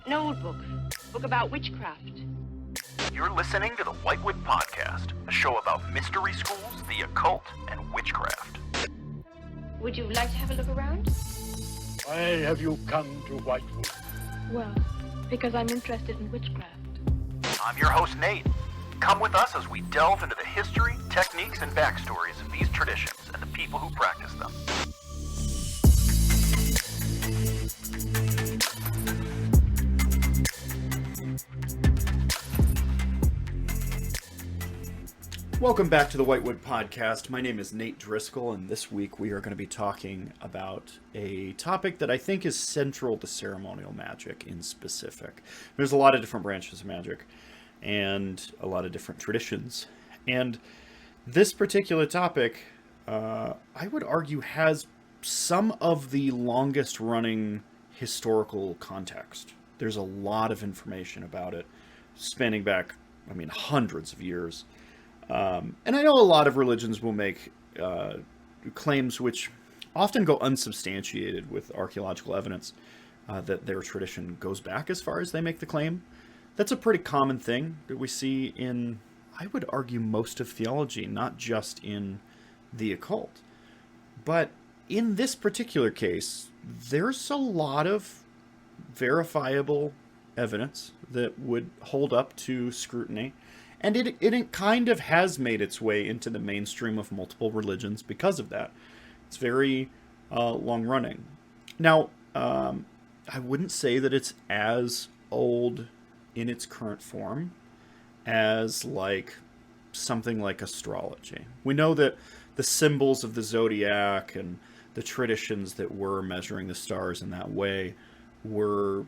An old book. Book about witchcraft. You're listening to the Whitewood Podcast, a show about mystery schools, the occult, and witchcraft. Would you like to have a look around? Why have you come to Whitewood? Well, because I'm interested in witchcraft. I'm your host, Nate. Come with us as we delve into the history, techniques, and backstories of these traditions and the people who practice them. Welcome back to the Whitewood Podcast. My name is Nate Driscoll, and this week we are going to be talking about a topic that I think is central to ceremonial magic in specific. There's a lot of different branches of magic and a lot of different traditions. And this particular topic, I would argue, has some of the longest running historical context. There's a lot of information about it, spanning back, hundreds of years. And I know a lot of religions will make claims which often go unsubstantiated with archaeological evidence that their tradition goes back as far as they make the claim. That's a pretty common thing that we see in, I would argue, most of theology, not just in the occult. But in this particular case, there's a lot of verifiable evidence that would hold up to scrutiny. And it kind of has made its way into the mainstream of multiple religions because of that. It's very long running. Now, I wouldn't say that it's as old in its current form as something like astrology. We know that the symbols of the zodiac and the traditions that were measuring the stars in that way were,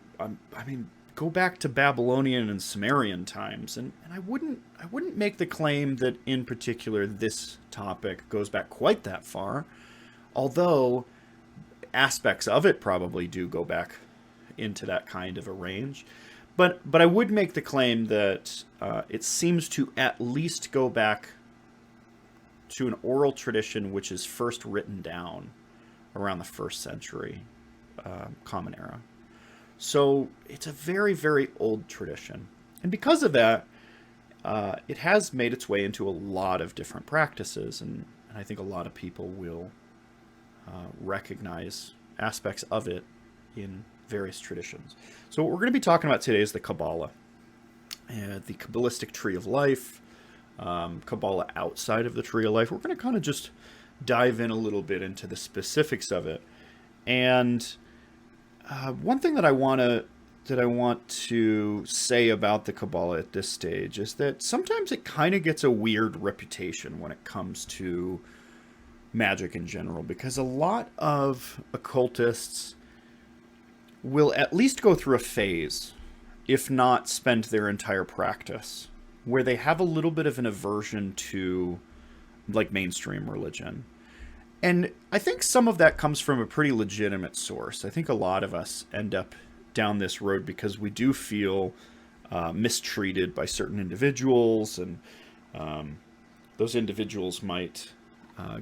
go back to Babylonian and Sumerian times, and I wouldn't make the claim that in particular this topic goes back quite that far, although aspects of it probably do go back into that kind of a range. But I would make the claim that it seems to at least go back to an oral tradition which is first written down around the 1st century Common Era. So it's a very, very old tradition. And because of that, it has made its way into a lot of different practices. And I think a lot of people will recognize aspects of it in various traditions. So what we're going to be talking about today is the Qabbalah. The Qabalistic Tree of Life. Qabbalah outside of the Tree of Life. We're going to kind of just dive in a little bit into the specifics of it. And one thing that I want to say about the Qabbalah at this stage is that sometimes it kind of gets a weird reputation when it comes to magic in general, because a lot of occultists will at least go through a phase, if not spend their entire practice, where they have a little bit of an aversion to mainstream religion. And I think some of that comes from a pretty legitimate source. I think a lot of us end up down this road because we do feel mistreated by certain individuals, and those individuals might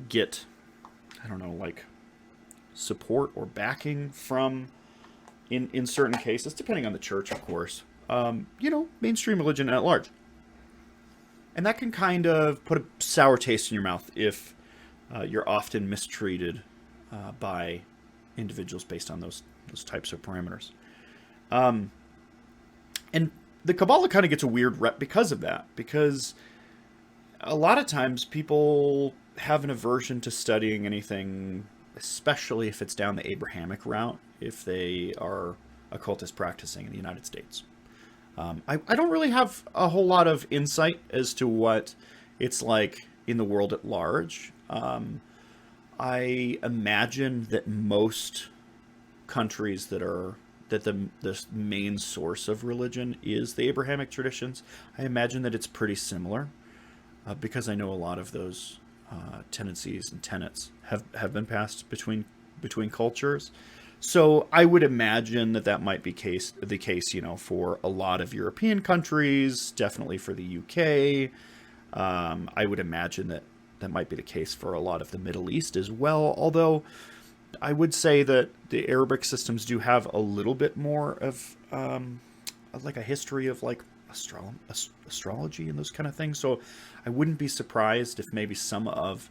get, support or backing from, in certain cases, depending on the church, of course, mainstream religion at large. And that can kind of put a sour taste in your mouth if you're often mistreated by individuals based on those types of parameters. And the Qabbalah kind of gets a weird rep because of that, because a lot of times people have an aversion to studying anything, especially if it's down the Abrahamic route, if they are occultist practicing in the United States. I don't really have a whole lot of insight as to what it's like in the world at large. I imagine that most countries that the main source of religion is the Abrahamic traditions, I imagine that it's pretty similar, because I know a lot of those tendencies and tenets have been passed between cultures. So I would imagine that might be the case, for a lot of European countries, definitely for the UK. I would imagine that might be the case for a lot of the Middle East as well, although I would say that the Arabic systems do have a little bit more of like a history of like astrology and those kind of things. So I wouldn't be surprised if maybe some of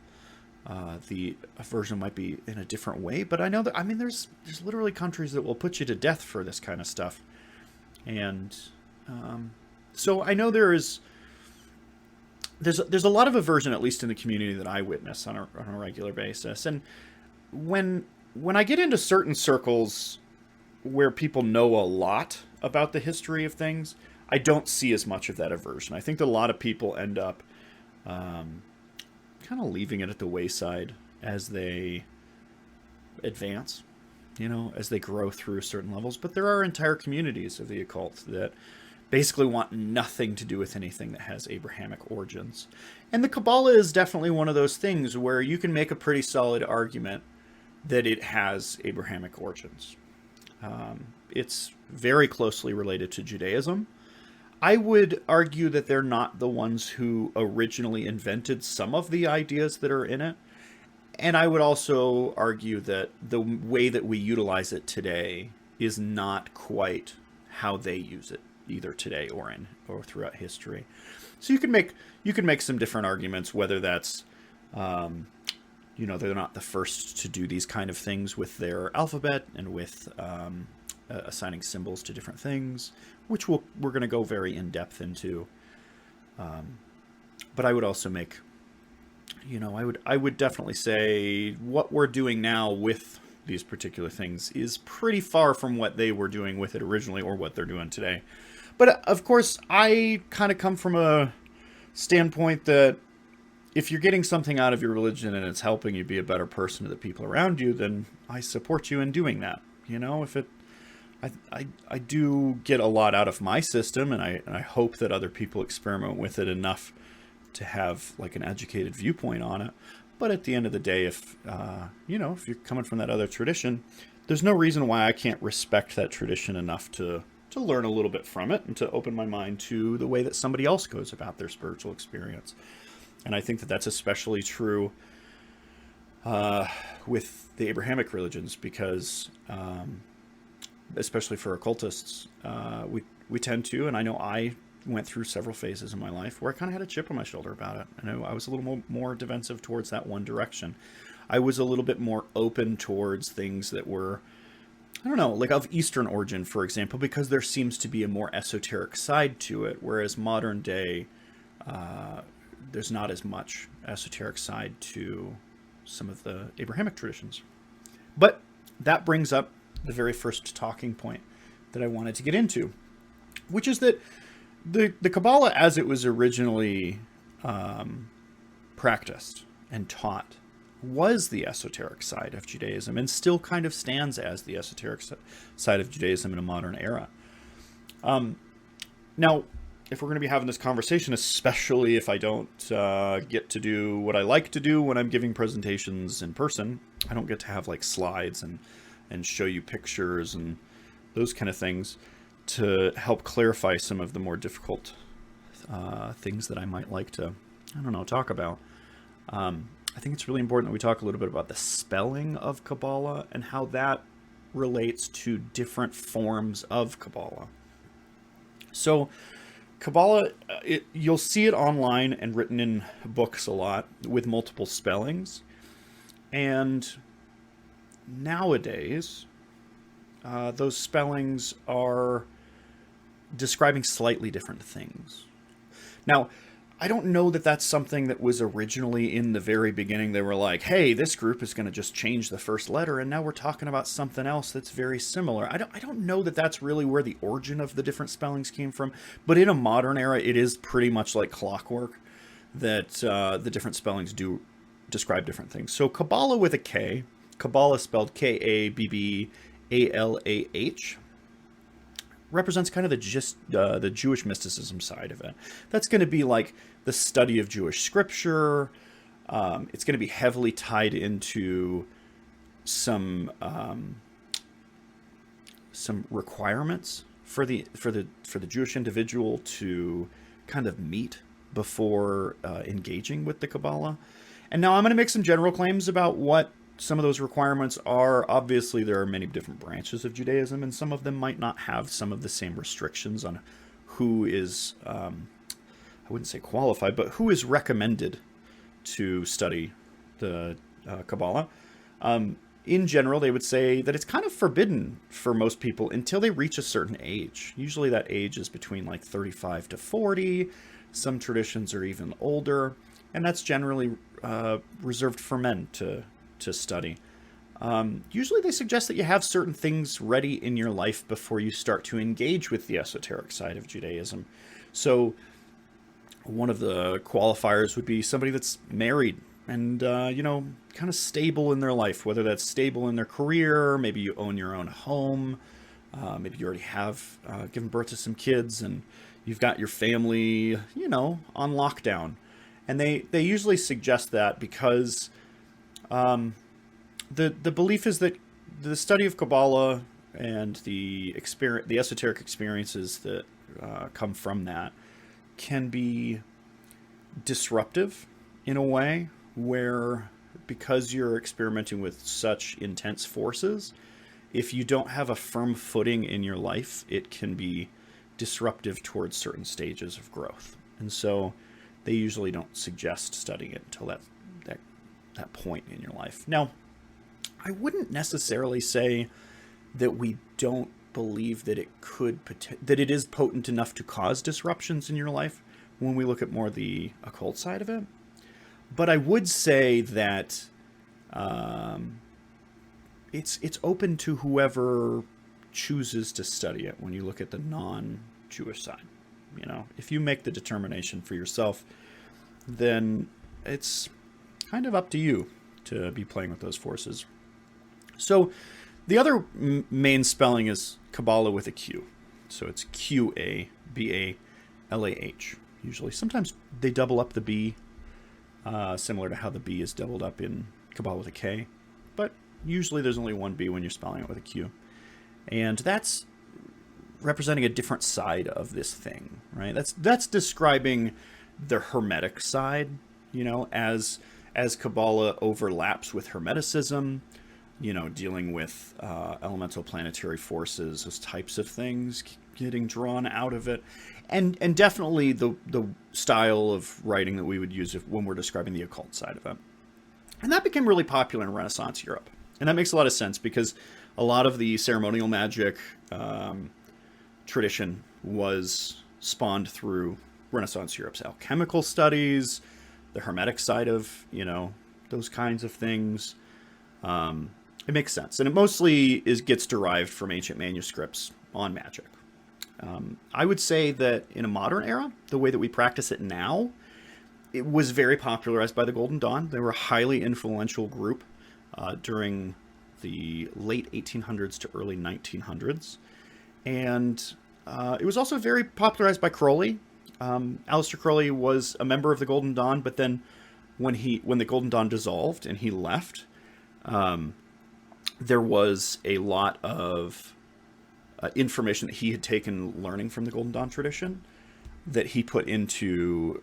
the version might be in a different way. But I know that, I mean, there's literally countries that will put you to death for this kind of stuff. And so I know there's a lot of aversion, at least in the community that I witness on a regular basis. And when I get into certain circles where people know a lot about the history of things, I don't see as much of that aversion. I think that a lot of people end up kind of leaving it at the wayside as they advance, as they grow through certain levels. But there are entire communities of the occult that basically want nothing to do with anything that has Abrahamic origins. And the Qabbalah is definitely one of those things where you can make a pretty solid argument that it has Abrahamic origins. It's very closely related to Judaism. I would argue that they're not the ones who originally invented some of the ideas that are in it. And I would also argue that the way that we utilize it today is not quite how they use it, either today or throughout history. So you can make some different arguments, whether that's they're not the first to do these kind of things with their alphabet and with assigning symbols to different things, which we're going to go very in depth into. But I would also make, I would definitely say what we're doing now with these particular things is pretty far from what they were doing with it originally or what they're doing today. But of course, I kind of come from a standpoint that if you're getting something out of your religion and it's helping you be a better person to the people around you, then I support you in doing that. I do get a lot out of my system, and I hope that other people experiment with it enough to have like an educated viewpoint on it. But at the end of the day, if you're coming from that other tradition, there's no reason why I can't respect that tradition enough to learn a little bit from it and to open my mind to the way that somebody else goes about their spiritual experience. And I think that that's especially true with the Abrahamic religions, because especially for occultists, we tend to, and I know I went through several phases in my life where I kind of had a chip on my shoulder about it. I know I was a little more defensive towards that one direction. I was a little bit more open towards things that were, I don't know, like of Eastern origin, for example, because there seems to be a more esoteric side to it, whereas modern day, there's not as much esoteric side to some of the Abrahamic traditions. But that brings up the very first talking point that I wanted to get into, which is that the Qabbalah, as it was originally practiced and taught, was the esoteric side of Judaism and still kind of stands as the esoteric side of Judaism in a modern era. Now, if we're going to be having this conversation, especially if I don't get to do what I like to do when I'm giving presentations in person, I don't get to have like slides and show you pictures and those kind of things to help clarify some of the more difficult things that I might like to, talk about. I think it's really important that we talk a little bit about the spelling of Qabbalah and how that relates to different forms of Qabbalah. So Qabbalah, you'll see it online and written in books a lot with multiple spellings. And nowadays, those spellings are describing slightly different things. Now, I don't know that that's something that was originally in the very beginning. They were like, hey, this group is going to just change the first letter, and now we're talking about something else that's very similar. I don't know that that's really where the origin of the different spellings came from, but in a modern era, it is pretty much like clockwork that the different spellings do describe different things. So Qabbalah with a K, Qabbalah spelled Kabbalah, represents kind of the Jewish mysticism side of it. That's going to be like the study of Jewish scripture. It's going to be heavily tied into some requirements for the Jewish individual to kind of meet before engaging with the Qabbalah. And now I'm going to make some general claims about what some of those requirements are, obviously there are many different branches of Judaism, and some of them might not have some of the same restrictions on who is, I wouldn't say qualified, but who is recommended to study the Kabbalah. In general, they would say that it's kind of forbidden for most people until they reach a certain age. Usually that age is between like 35 to 40. Some traditions are even older, and that's generally reserved for men to study. Usually they suggest that you have certain things ready in your life before you start to engage with the esoteric side of Judaism. So one of the qualifiers would be somebody that's married and, kind of stable in their life, whether that's stable in their career, maybe you own your own home, maybe you already have given birth to some kids and you've got your family, on lockdown. And they usually suggest that because the belief is that the study of Kabbalah and the esoteric experiences that come from that can be disruptive in a way where, because you're experimenting with such intense forces, if you don't have a firm footing in your life, it can be disruptive towards certain stages of growth. And so they usually don't suggest studying it until that point in your life. Now, I wouldn't necessarily say that we don't believe that that it is potent enough to cause disruptions in your life when we look at more the occult side of it. But I would say that it's open to whoever chooses to study it when you look at the non-Jewish side. If you make the determination for yourself, then it's kind of up to you to be playing with those forces. So the other main spelling is Qabalah with a Q. So it's Qabalah, usually. Sometimes they double up the B, similar to how the B is doubled up in Qabbalah with a K. But usually there's only one B when you're spelling it with a Q. And that's representing a different side of this thing, right? That's describing the Hermetic side, as Kabbalah overlaps with Hermeticism, dealing with elemental planetary forces, those types of things getting drawn out of it. And definitely the style of writing that we would use when we're describing the occult side of it. And that became really popular in Renaissance Europe. And that makes a lot of sense because a lot of the ceremonial magic tradition was spawned through Renaissance Europe's alchemical studies, the Hermetic side of, those kinds of things. It makes sense. And it mostly gets derived from ancient manuscripts on magic. I would say that in a modern era, the way that we practice it now, it was very popularized by the Golden Dawn. They were a highly influential group during the late 1800s to early 1900s. And it was also very popularized by Crowley. Aleister Crowley was a member of the Golden Dawn, but then when the Golden Dawn dissolved and he left, there was a lot of information that he had taken learning from the Golden Dawn tradition that he put into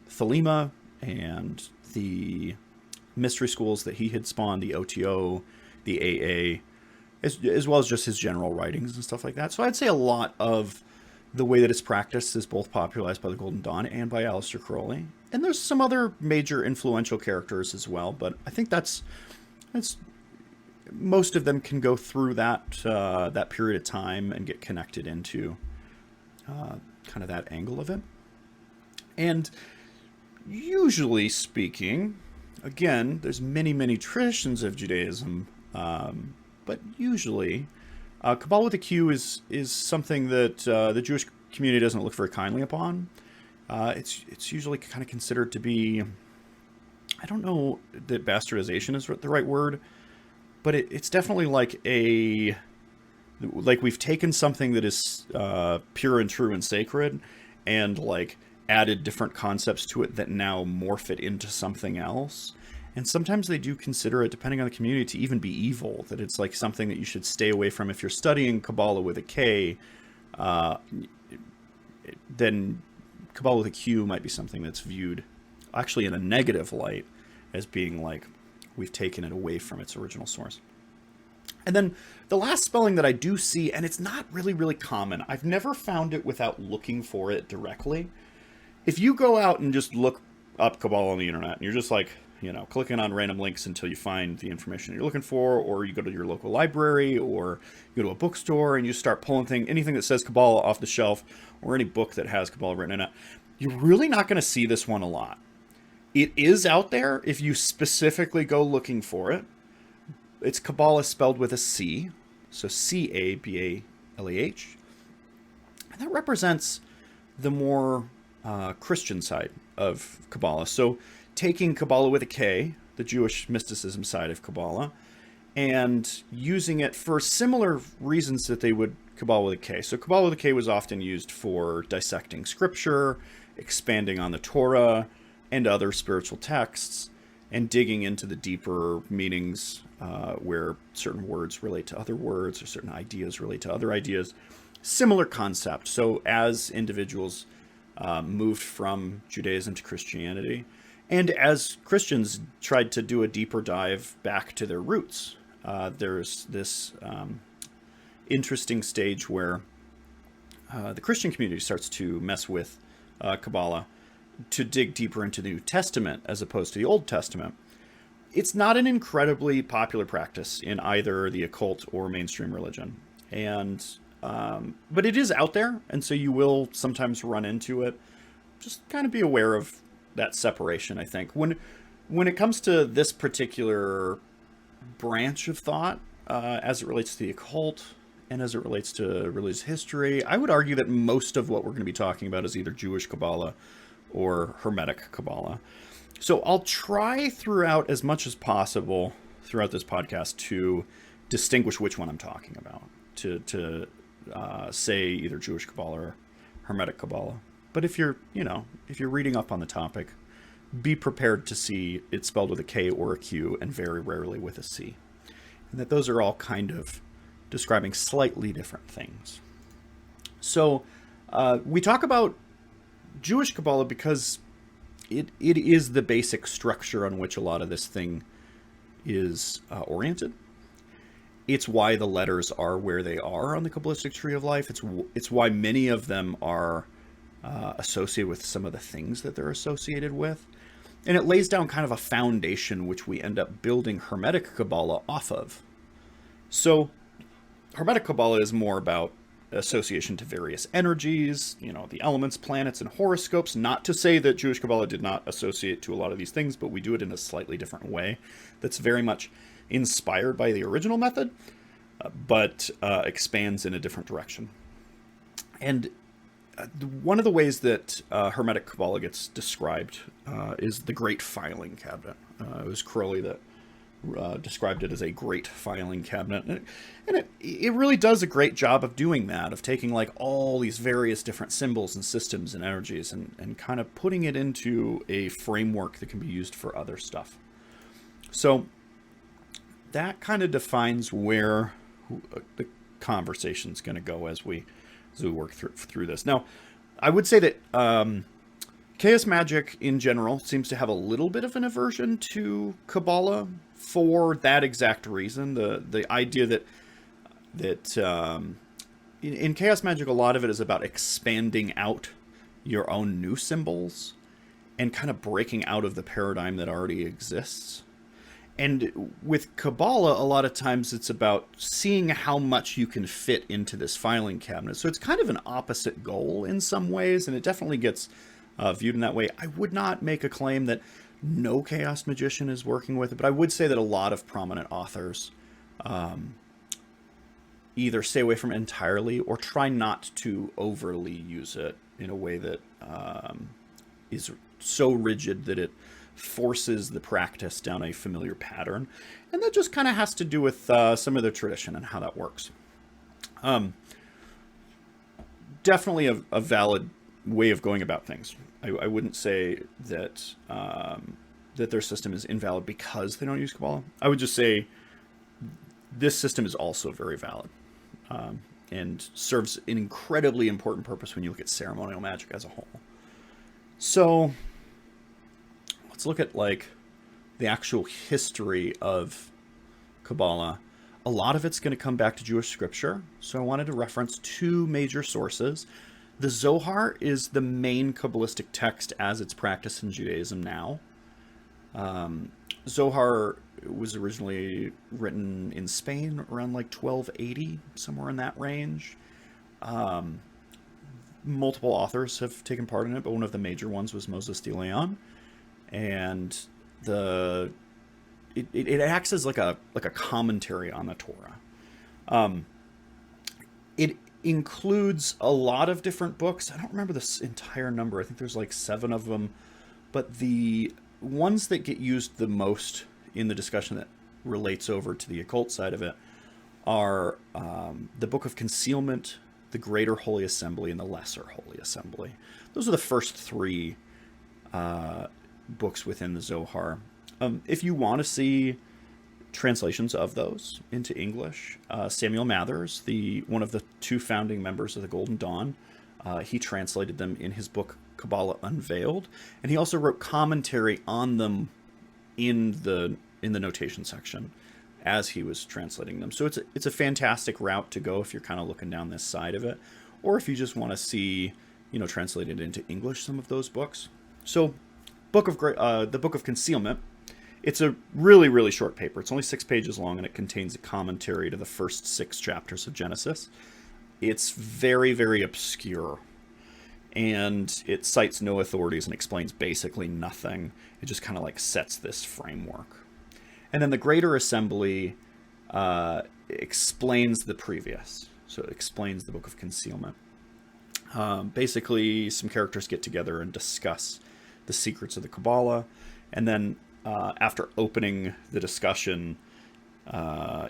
Thelema and the mystery schools that he had spawned, the OTO, the AA, as well as just his general writings and stuff like that. So I'd say a lot of the way that it's practiced is both popularized by the Golden Dawn and by Aleister Crowley. And there's some other major influential characters as well, but I think that's most of them can go through that period of time and get connected into kind of that angle of it. And usually speaking, again, there's many traditions of Judaism, but usually Kabbalah with a Q is something that the Jewish community doesn't look very kindly upon. It's usually kind of considered to be, I don't know that bastardization is the right word, but it's definitely like we've taken something that is pure and true and sacred and like added different concepts to it that now morph it into something else. And sometimes they do consider it, depending on the community, to even be evil, that it's like something that you should stay away from. If you're studying Kabbalah with a K, then Kabbalah with a Q might be something that's viewed actually in a negative light as being like we've taken it away from its original source. And then the last spelling that I do see, and it's not really, really common. I've never found it without looking for it directly. If you go out and just look up Qabalah on the internet, and you're just like, clicking on random links until you find the information you're looking for, or you go to your local library, or you go to a bookstore and you start pulling anything that says Qabalah off the shelf, or any book that has Qabalah written in it, you're really not going to see this one a lot. It is out there if you specifically go looking for it. It's Qabalah spelled with a C, so Cabalah, and that represents the more Christian side of Qabalah. So taking Qabalah with a K, the Jewish mysticism side of Qabalah, and using it for similar reasons that they would Qabalah with a K. So Qabalah with a K was often used for dissecting scripture, expanding on the Torah and other spiritual texts, and digging into the deeper meanings where certain words relate to other words or certain ideas relate to other ideas. Similar concept. So as individuals moved from Judaism to Christianity, and as Christians tried to do a deeper dive back to their roots, there's this interesting stage where the Christian community starts to mess with Qabalah to dig deeper into the New Testament as opposed to the Old Testament. It's not an incredibly popular practice in either the occult or mainstream religion, and but it is out there, and so you will sometimes run into it. Just kind of be aware of that separation, I think. When it comes to this particular branch of thought, as it relates to the occult and as it relates to religious history, I would argue that most of what we're going to be talking about is either Jewish Qabalah or Hermetic Qabalah. So I'll try throughout as much as possible throughout this podcast to distinguish which one I'm talking about, to say either Jewish Qabalah or Hermetic Qabalah. But if you're reading up on the topic, be prepared to see it spelled with a K or a Q and very rarely with a C. And that those are all kind of describing slightly different things. So we talk about Jewish Qabalah because it is the basic structure on which a lot of this thing is oriented. It's why the letters are where they are on the Qabalistic Tree of Life. It's why many of them are associated with some of the things that they're associated with. And it lays down kind of a foundation which we end up building Hermetic Qabalah off of. So Hermetic Qabalah is more about association to various energies, the elements, planets, and horoscopes. Not to say that Jewish Qabalah did not associate to a lot of these things, but we do it in a slightly different way that's very much inspired by the original method, but expands in a different direction. And one of the ways that Hermetic Qabalah gets described is the Great Filing Cabinet. It was Crowley that described it as a great filing cabinet. And it really does a great job of doing that, of taking like all these various different symbols and systems and energies and kind of putting it into a framework that can be used for other stuff. So that kind of defines where the conversation's going to go as we work through this. Now, I would say that chaos magic in general seems to have a little bit of an aversion to Qabalah for that exact reason. The idea that in chaos magic, a lot of it is about expanding out your own new symbols and kind of breaking out of the paradigm that already exists. And with Qabalah, a lot of times it's about seeing how much you can fit into this filing cabinet. So it's kind of an opposite goal in some ways, and it definitely gets viewed in that way. I would not make a claim that no chaos magician is working with it, but I would say that a lot of prominent authors either stay away from it entirely or try not to overly use it in a way that is so rigid that it forces the practice down a familiar pattern. And that just kind of has to do with some of the tradition and how that works. Definitely a valid way of going about things. I wouldn't say that that their system is invalid because they don't use Qabalah. I would just say this system is also very valid and serves an incredibly important purpose when you look at ceremonial magic as a whole. So let's look at like the actual history of Qabalah, a lot of it's going to come back to Jewish scripture. So I wanted to reference two major sources. The Zohar is the main Kabbalistic text as it's practiced in Judaism now. Zohar was originally written in Spain around like 1280, somewhere in that range. Multiple authors have taken part in it, but one of the major ones was Moses de Leon. And it acts as like a commentary on the Torah. It includes a lot of different books. I don't remember this entire number. I think there's like 7 of them. But the ones that get used the most in the discussion that relates over to the occult side of it are the Book of Concealment, the Greater Holy Assembly, and the Lesser Holy Assembly. Those are the first 3 books within the Zohar. If you want to see translations of those into English, Samuel Mathers, one of the 2 founding members of the Golden Dawn, he translated them in his book Qabalah Unveiled, and he also wrote commentary on them in the notation section as he was translating them. So it's a fantastic route to go if you're kind of looking down this side of it, or if you just want to see, translated into English some of those books. So the Book of Concealment, it's a really, really short paper. It's only 6 pages long, and it contains a commentary to the first 6 chapters of Genesis. It's very, very obscure, and it cites no authorities and explains basically nothing. It just kind of like sets this framework. And then the Greater Assembly explains the previous. So it explains the Book of Concealment. Basically, some characters get together and discuss the secrets of the Qabalah, and then after opening the discussion,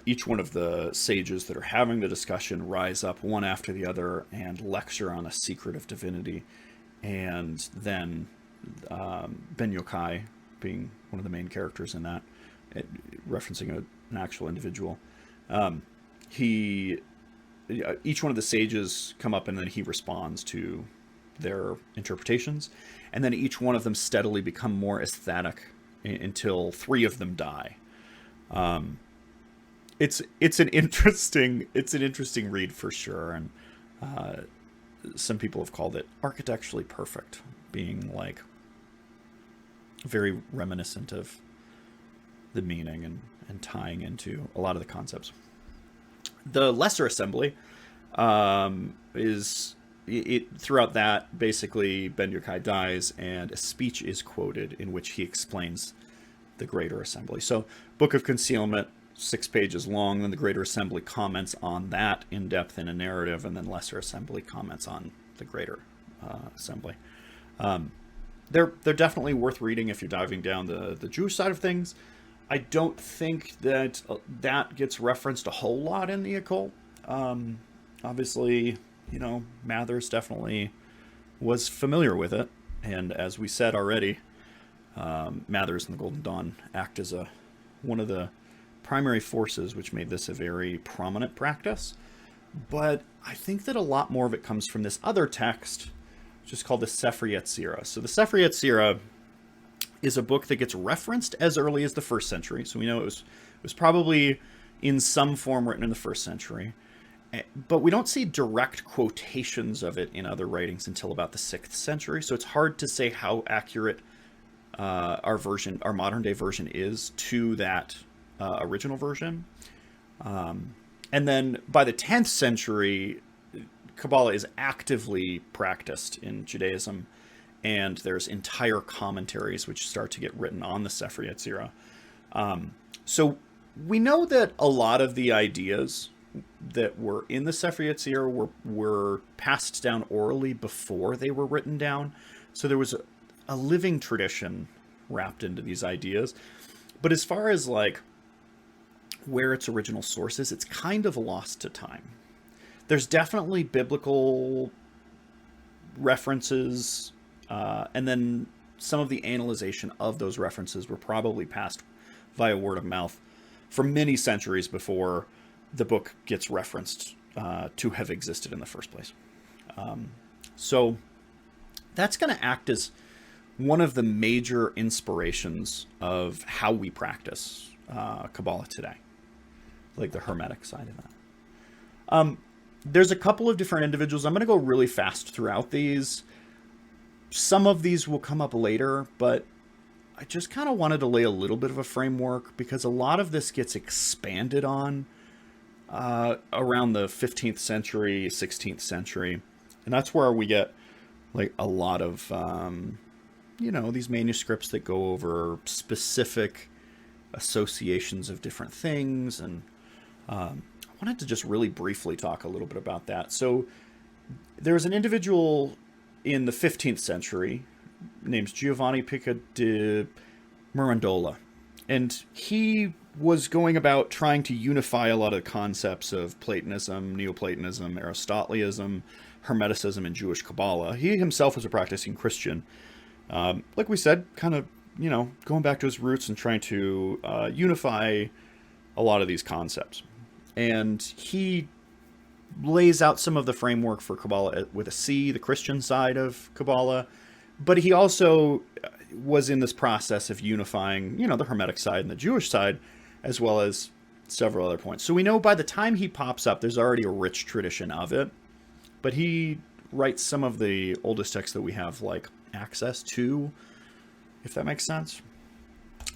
each one of the sages that are having the discussion rise up one after the other and lecture on a secret of divinity. And then Ben Yochai, being one of the main characters in that, referencing an actual individual, each one of the sages come up and then he responds to their interpretations, and then each one of them steadily become more aesthetic until 3 of them die. It's an interesting read for sure, and some people have called it architecturally perfect, being like very reminiscent of the meaning and tying into a lot of the concepts. The Lesser Assembly is throughout that, basically Ben Yochai dies and a speech is quoted in which he explains the Greater Assembly. So Book of Concealment, 6 pages long, then the Greater Assembly comments on that in depth in a narrative, and then Lesser Assembly comments on the Greater Assembly. They're definitely worth reading if you're diving down the Jewish side of things. I don't think that gets referenced a whole lot in the occult. Obviously, Mathers definitely was familiar with it, and as we said already, Mathers and the Golden Dawn act as one of the primary forces which made this a very prominent practice. But I think that a lot more of it comes from this other text, which is called the Sefer Yetzirah. So the Sefer Yetzirah is a book that gets referenced as early as the 1st century. So we know it was probably in some form written in the 1st century. But we don't see direct quotations of it in other writings until about the 6th century. So it's hard to say how accurate our modern day version is to that original version. And then by the 10th century, Qabalah is actively practiced in Judaism, and there's entire commentaries which start to get written on the Sefer Yetzirah. So we know that a lot of the ideas that were in the Sefer Yetzirah were passed down orally before they were written down. So there was a living tradition wrapped into these ideas. But as far as like where its original source is, it's kind of lost to time. There's definitely biblical references, and then some of the analyzation of those references were probably passed via word of mouth for many centuries before the book gets referenced to have existed in the first place. So that's going to act as one of the major inspirations of how we practice Kabbalah today, like the Hermetic side of that. There's a couple of different individuals. I'm going to go really fast throughout these. Some of these will come up later, but I just kind of wanted to lay a little bit of a framework because a lot of this gets expanded on around the 15th century, 16th century. And that's where we get like a lot of, these manuscripts that go over specific associations of different things. And I wanted to just really briefly talk a little bit about that. So there's an individual in the 15th century named Giovanni Pica di Mirandola. And he was going about trying to unify a lot of the concepts of Platonism, Neoplatonism, Aristotelianism, Hermeticism, and Jewish Kabbalah. He himself was a practicing Christian. Like we said, kind of, going back to his roots and trying to unify a lot of these concepts. And he lays out some of the framework for Kabbalah with a C, the Christian side of Kabbalah. But he also was in this process of unifying, the Hermetic side and the Jewish side, as well as several other points. So we know by the time he pops up, there's already a rich tradition of it. But he writes some of the oldest texts that we have, like, access to, if that makes sense.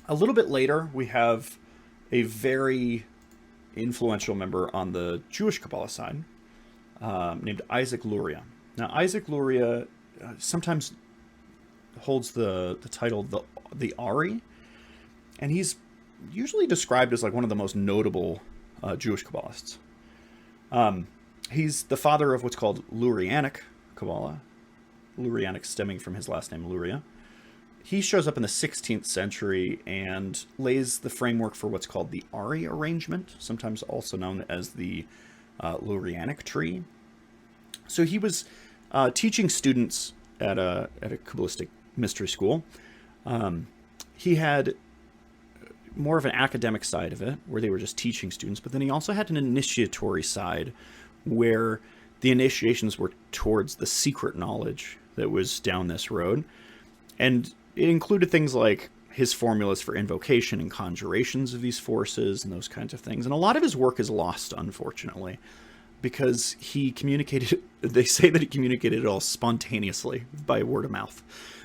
A little bit later, we have a very influential member on the Jewish Kabbalah side, named Isaac Luria. Now, Isaac Luria sometimes holds the title the Ari, and he's usually described as like one of the most notable Jewish Kabbalists. He's the father of what's called Lurianic Kabbalah, Lurianic stemming from his last name Luria. He shows up in the 16th century and lays the framework for what's called the Ari arrangement, sometimes also known as the Lurianic tree. So he was teaching students at a Kabbalistic mystery school. He had more of an academic side of it, where they were just teaching students, but then he also had an initiatory side, where the initiations were towards the secret knowledge that was down this road. And it included things like his formulas for invocation and conjurations of these forces and those kinds of things. And a lot of his work is lost, unfortunately, because he communicated, they say that he communicated it all spontaneously by word of mouth.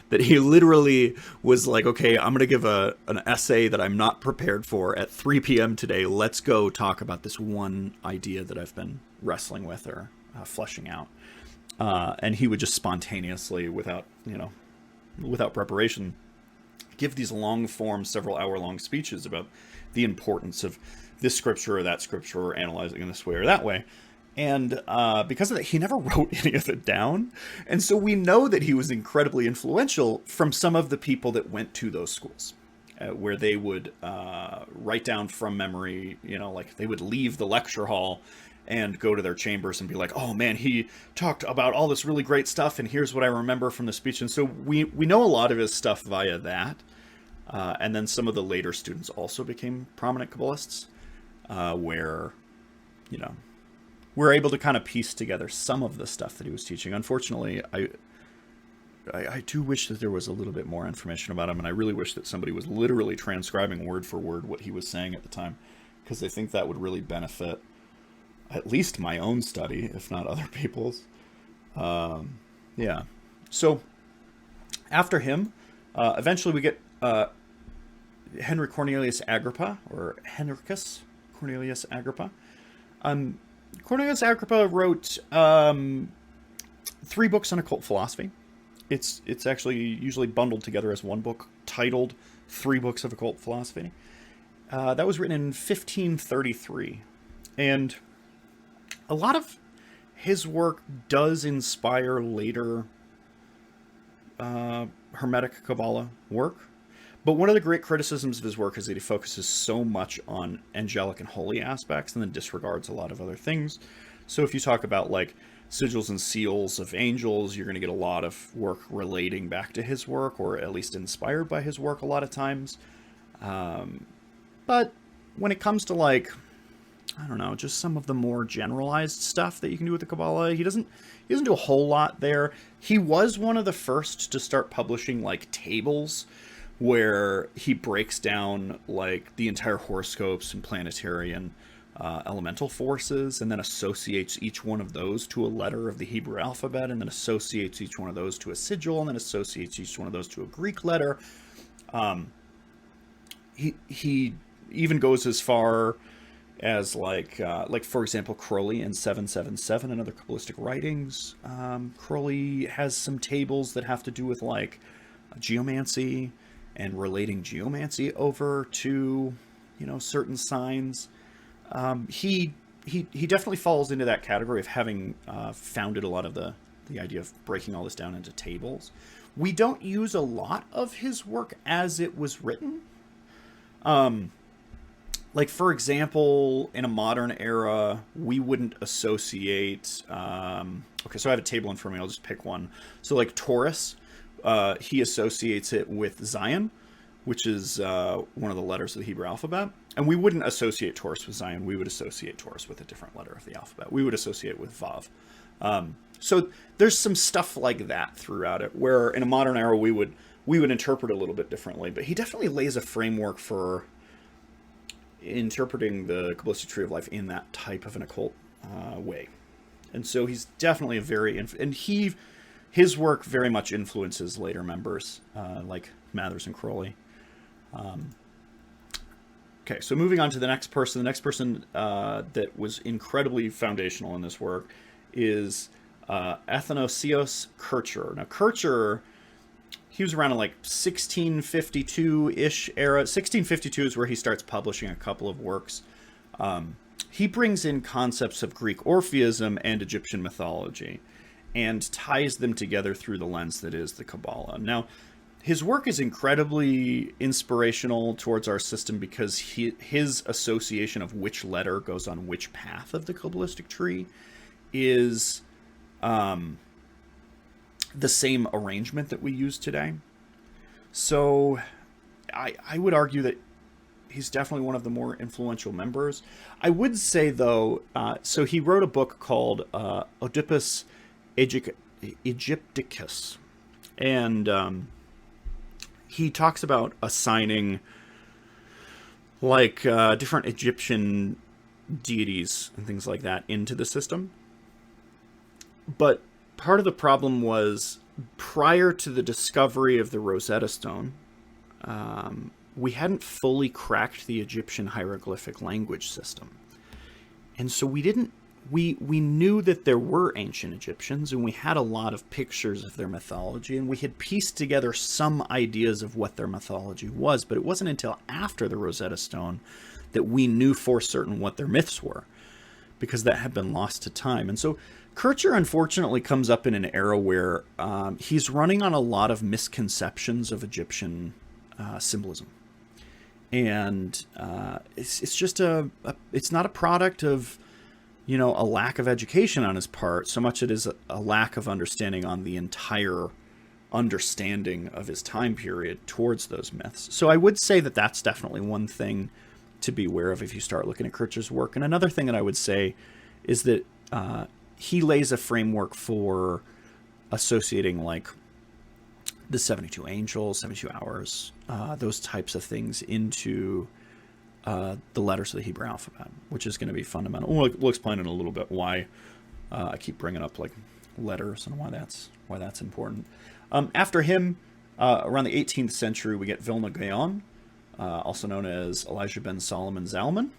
That he literally was like, okay, I'm going to give an essay that I'm not prepared for at 3 p.m. today. Let's go talk about this one idea that I've been wrestling with or fleshing out. And he would just spontaneously, without preparation, give these long form, several hour long speeches about the importance of this scripture or that scripture, or analyzing in this way or that way. And because of that, he never wrote any of it down. And so we know that he was incredibly influential from some of the people that went to those schools, where they would write down from memory, like they would leave the lecture hall and go to their chambers and be like, oh man, he talked about all this really great stuff, and here's what I remember from the speech. And so we know a lot of his stuff via that. And then some of the later students also became prominent Kabbalists, where, we're able to kind of piece together some of the stuff that he was teaching. Unfortunately, I do wish that there was a little bit more information about him, and I really wish that somebody was literally transcribing word for word what he was saying at the time, because I think that would really benefit at least my own study, if not other people's. Yeah. So after him, eventually we get Henry Cornelius Agrippa, or Henricus Cornelius Agrippa. Cornelius Agrippa wrote 3 books on occult philosophy. It's actually usually bundled together as one book titled 3 Books of Occult Philosophy. That was written in 1533. And a lot of his work does inspire later Hermetic Kabbalah work. But one of the great criticisms of his work is that he focuses so much on angelic and holy aspects and then disregards a lot of other things. So if you talk about like sigils and seals of angels, you're going to get a lot of work relating back to his work, or at least inspired by his work a lot of times. But when it comes to like I don't know, just some of the more generalized stuff that you can do with the Kabbalah. He doesn't do a whole lot there. He was one of the first to start publishing like tables where he breaks down like the entire horoscopes and planetary and elemental forces, and then associates each one of those to a letter of the Hebrew alphabet, and then associates each one of those to a sigil, and then associates each one of those to a Greek letter. He even goes as far as like for example, Crowley in 777 and other Kabbalistic writings. Crowley has some tables that have to do with like geomancy and relating geomancy over to, certain signs. He definitely falls into that category of having founded a lot of the idea of breaking all this down into tables. We don't use a lot of his work as it was written. Like, for example, in a modern era, we wouldn't associate... okay, so I have a table in front of me. I'll just pick one. So, like, Taurus, he associates it with Zion, which is one of the letters of the Hebrew alphabet. And we wouldn't associate Taurus with Zion. We would associate Taurus with a different letter of the alphabet. We would associate it with Vav. So there's some stuff like that throughout it, where in a modern era we would interpret it a little bit differently. But he definitely lays a framework for interpreting the Qabalistic Tree of Life in that type of an occult way. And so he's definitely a very... his work very much influences later members, like Mathers and Crowley. Okay, so moving on to the next person. The next person that was incredibly foundational in this work is Athanasios Kircher. Now, Kircher, he was around in like 1652-ish era. 1652 is where he starts publishing a couple of works. He brings in concepts of Greek Orpheism and Egyptian mythology and ties them together through the lens that is the Kabbalah. Now, his work is incredibly inspirational towards our system because his association of which letter goes on which path of the Kabbalistic tree is the same arrangement that we use today. So I would argue that he's definitely one of the more influential members. I would say, though, so he wrote a book called Oedipus Egypticus, and he talks about assigning like different Egyptian deities and things like that into the system. But part of the problem was, prior to the discovery of the Rosetta Stone, we hadn't fully cracked the Egyptian hieroglyphic language system. And so we knew that there were ancient Egyptians, and we had a lot of pictures of their mythology, and we had pieced together some ideas of what their mythology was, but it wasn't until after the Rosetta Stone that we knew for certain what their myths were, because that had been lost to time. And so Kircher, unfortunately, comes up in an era where he's running on a lot of misconceptions of Egyptian symbolism. And it's just it's not a product of, a lack of education on his part, so much it is a lack of understanding on the entire understanding of his time period towards those myths. So I would say that that's definitely one thing to be aware of if you start looking at Kircher's work. And another thing that I would say is that he lays a framework for associating like the 72 angels, 72 hours, those types of things into the letters of the Hebrew alphabet, which is going to be fundamental. We'll explain in a little bit why I keep bringing up like letters and why that's important. After him, around the 18th century, we get Vilna Gaon, also known as Elijah ben Solomon Zalman.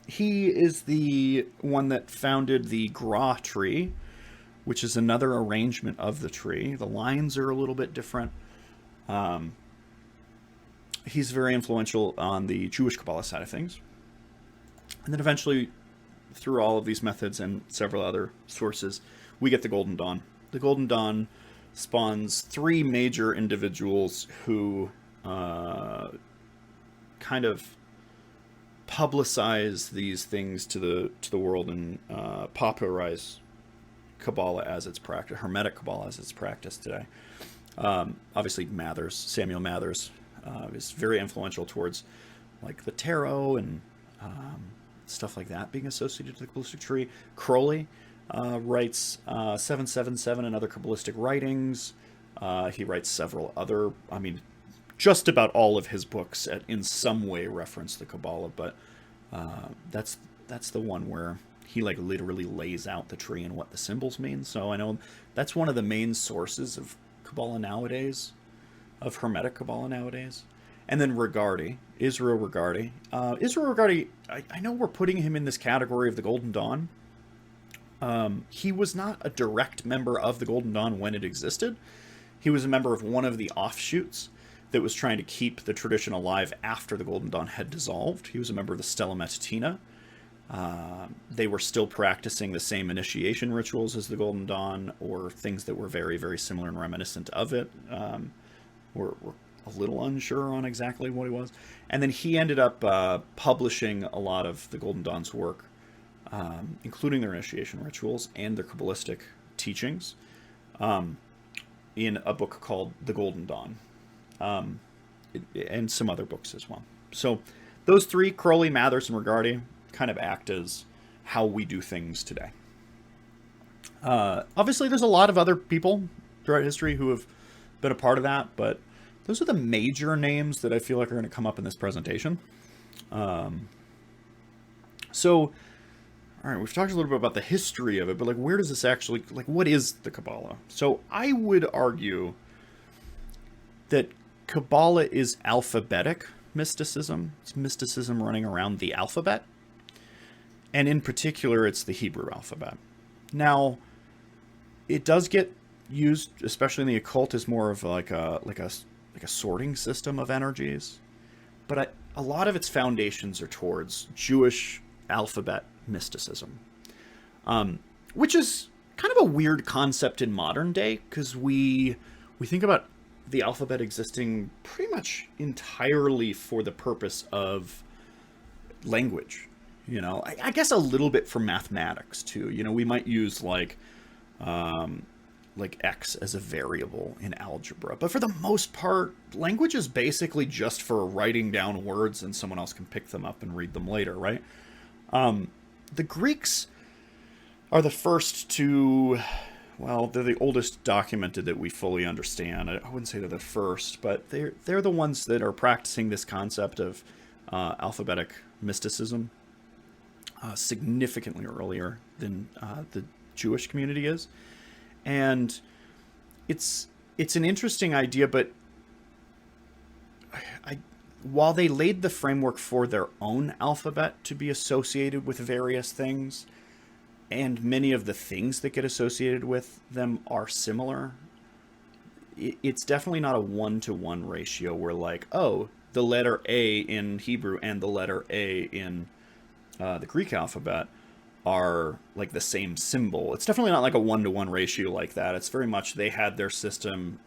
He is the one that founded the Gra tree, which is another arrangement of the tree. The lines are a little bit different. He's very influential on the Jewish Kabbalah side of things. And then eventually, through all of these methods and several other sources, we get the Golden Dawn. The Golden Dawn spawns three major individuals who kind of publicize these things to the world and popularize Kabbalah as it's practiced, Hermetic Kabbalah as it's practiced today. Obviously, Samuel Mathers, is very influential towards like the tarot and stuff like that being associated to the Kabbalistic tree. Crowley writes 777 and other Kabbalistic writings. He writes several other, just about all of his books in some way reference the Kabbalah, but that's the one where he like literally lays out the tree and what the symbols mean. So I know that's one of the main sources of Kabbalah nowadays, of Hermetic Kabbalah nowadays. And then Israel Regardie. Israel Regardie, I know we're putting him in this category of the Golden Dawn. He was not a direct member of the Golden Dawn when it existed. He was a member of one of the offshoots that was trying to keep the tradition alive after the Golden Dawn had dissolved. He was a member of the Stella Matutina. They were still practicing the same initiation rituals as the Golden Dawn, or things that were very, very similar and reminiscent of it. We're a little unsure on exactly what he was. And then he ended up publishing a lot of the Golden Dawn's work, including their initiation rituals and their Kabbalistic teachings, in a book called The Golden Dawn, and some other books as well. So those three, Crowley, Mathers, and Regardie, kind of act as how we do things today. Obviously, there's a lot of other people throughout history who have been a part of that, but those are the major names that I feel like are going to come up in this presentation. So, all right, we've talked a little bit about the history of it, but like, where does this actually, like, what is the Kabbalah? So I would argue that Kabbalah is alphabetic mysticism. It's mysticism running around the alphabet. And in particular, it's the Hebrew alphabet. Now, it does get used, especially in the occult, as more of like a sorting system of energies. But a lot of its foundations are towards Jewish alphabet mysticism, which is kind of a weird concept in modern day, because we think about the alphabet existing pretty much entirely for the purpose of language. I guess a little bit for mathematics too. We might use like X as a variable in algebra, but for the most part, language is basically just for writing down words and someone else can pick them up and read them later, right? The Greeks are the first to, well, they're the oldest documented that we fully understand. I wouldn't say they're the first, but they're the ones that are practicing this concept of alphabetic mysticism significantly earlier than the Jewish community is. And it's an interesting idea, but while they laid the framework for their own alphabet to be associated with various things, and many of the things that get associated with them are similar, it's definitely not a 1-to-1 ratio where like, oh, the letter A in Hebrew and the letter A in the Greek alphabet are like the same symbol. It's definitely not like a 1-to-1 ratio like that. It's very much they had their system.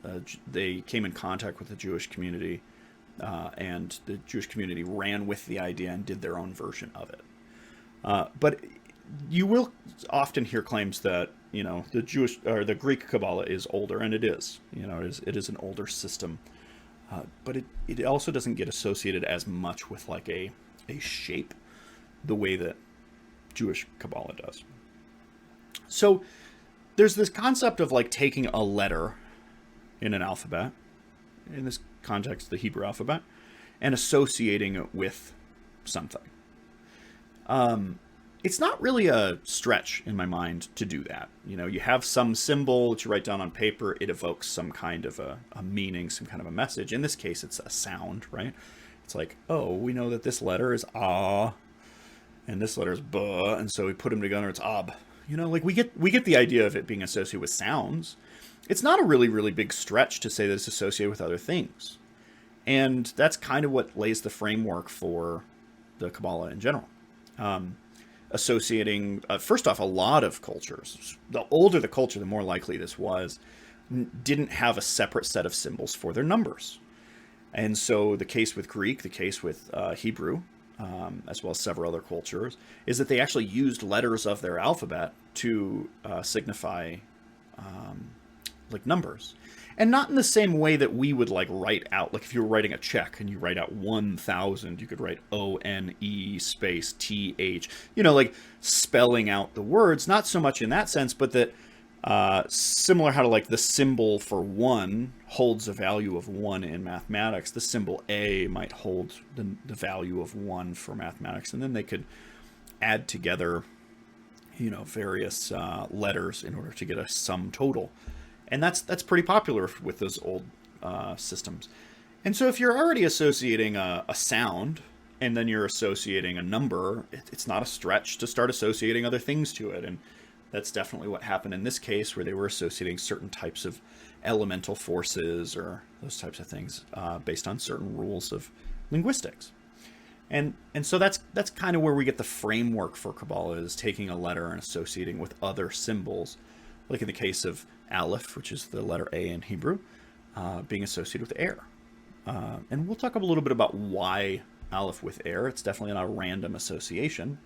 They came in contact with the Jewish community, and the Jewish community ran with the idea and did their own version of it. But you will often hear claims that the Jewish or the Greek Kabbalah is older, and it is. It is an older system, but it also doesn't get associated as much with like a shape the way that Jewish Kabbalah does. So there's this concept of like taking a letter in an alphabet, in this context the Hebrew alphabet, and associating it with something. It's not really a stretch in my mind to do that. You have some symbol that you write down on paper, it evokes some kind of a meaning, some kind of a message. In this case, it's a sound, right? It's like, oh, we know that this letter is ah, and this letter is buh, and so we put them together, it's ob. Like we get the idea of it being associated with sounds. It's not a really, really big stretch to say that it's associated with other things. And that's kind of what lays the framework for the Kabbalah in general. Associating, first off, a lot of cultures, the older the culture, the more likely this was, didn't have a separate set of symbols for their numbers. And so the case with Greek, the case with Hebrew, as well as several other cultures, is that they actually used letters of their alphabet to signify like numbers. And not in the same way that we would like write out, like if you were writing a check and you write out 1,000, you could write O-N-E space T-H, like spelling out the words, not so much in that sense, but that similar how to like the symbol for 1 holds a value of 1 in mathematics, the symbol A might hold the value of 1 for mathematics, and then they could add together, various letters in order to get a sum total. And that's pretty popular with those old systems. And so if you're already associating a sound and then you're associating a number, it's not a stretch to start associating other things to it. And that's definitely what happened in this case, where they were associating certain types of elemental forces or those types of things based on certain rules of linguistics. And so that's kind of where we get the framework for Qabbalah, is taking a letter and associating with other symbols, like in the case of Aleph, which is the letter A in Hebrew, being associated with air. And we'll talk a little bit about why Aleph with air. It's definitely not a random association.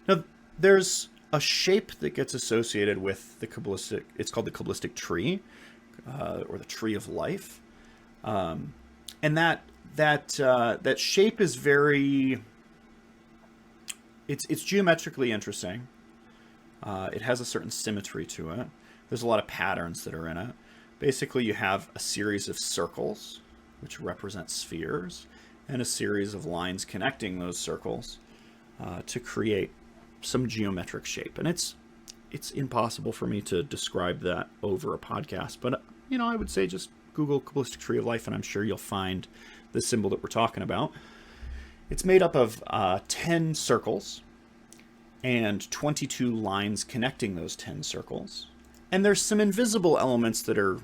Now, there's a shape that gets associated with the Kabbalistic, it's called the Qabalistic Tree, or the Tree of Life. And that shape is very, it's geometrically interesting. It has a certain symmetry to it. There's a lot of patterns that are in it. Basically, you have a series of circles, which represent spheres, and a series of lines connecting those circles to create some geometric shape. And it's impossible for me to describe that over a podcast, but I would say just Google Qabalistic Tree of Life, and I'm sure you'll find the symbol that we're talking about. It's made up of 10 circles and 22 lines connecting those 10 circles. And there's some invisible elements that are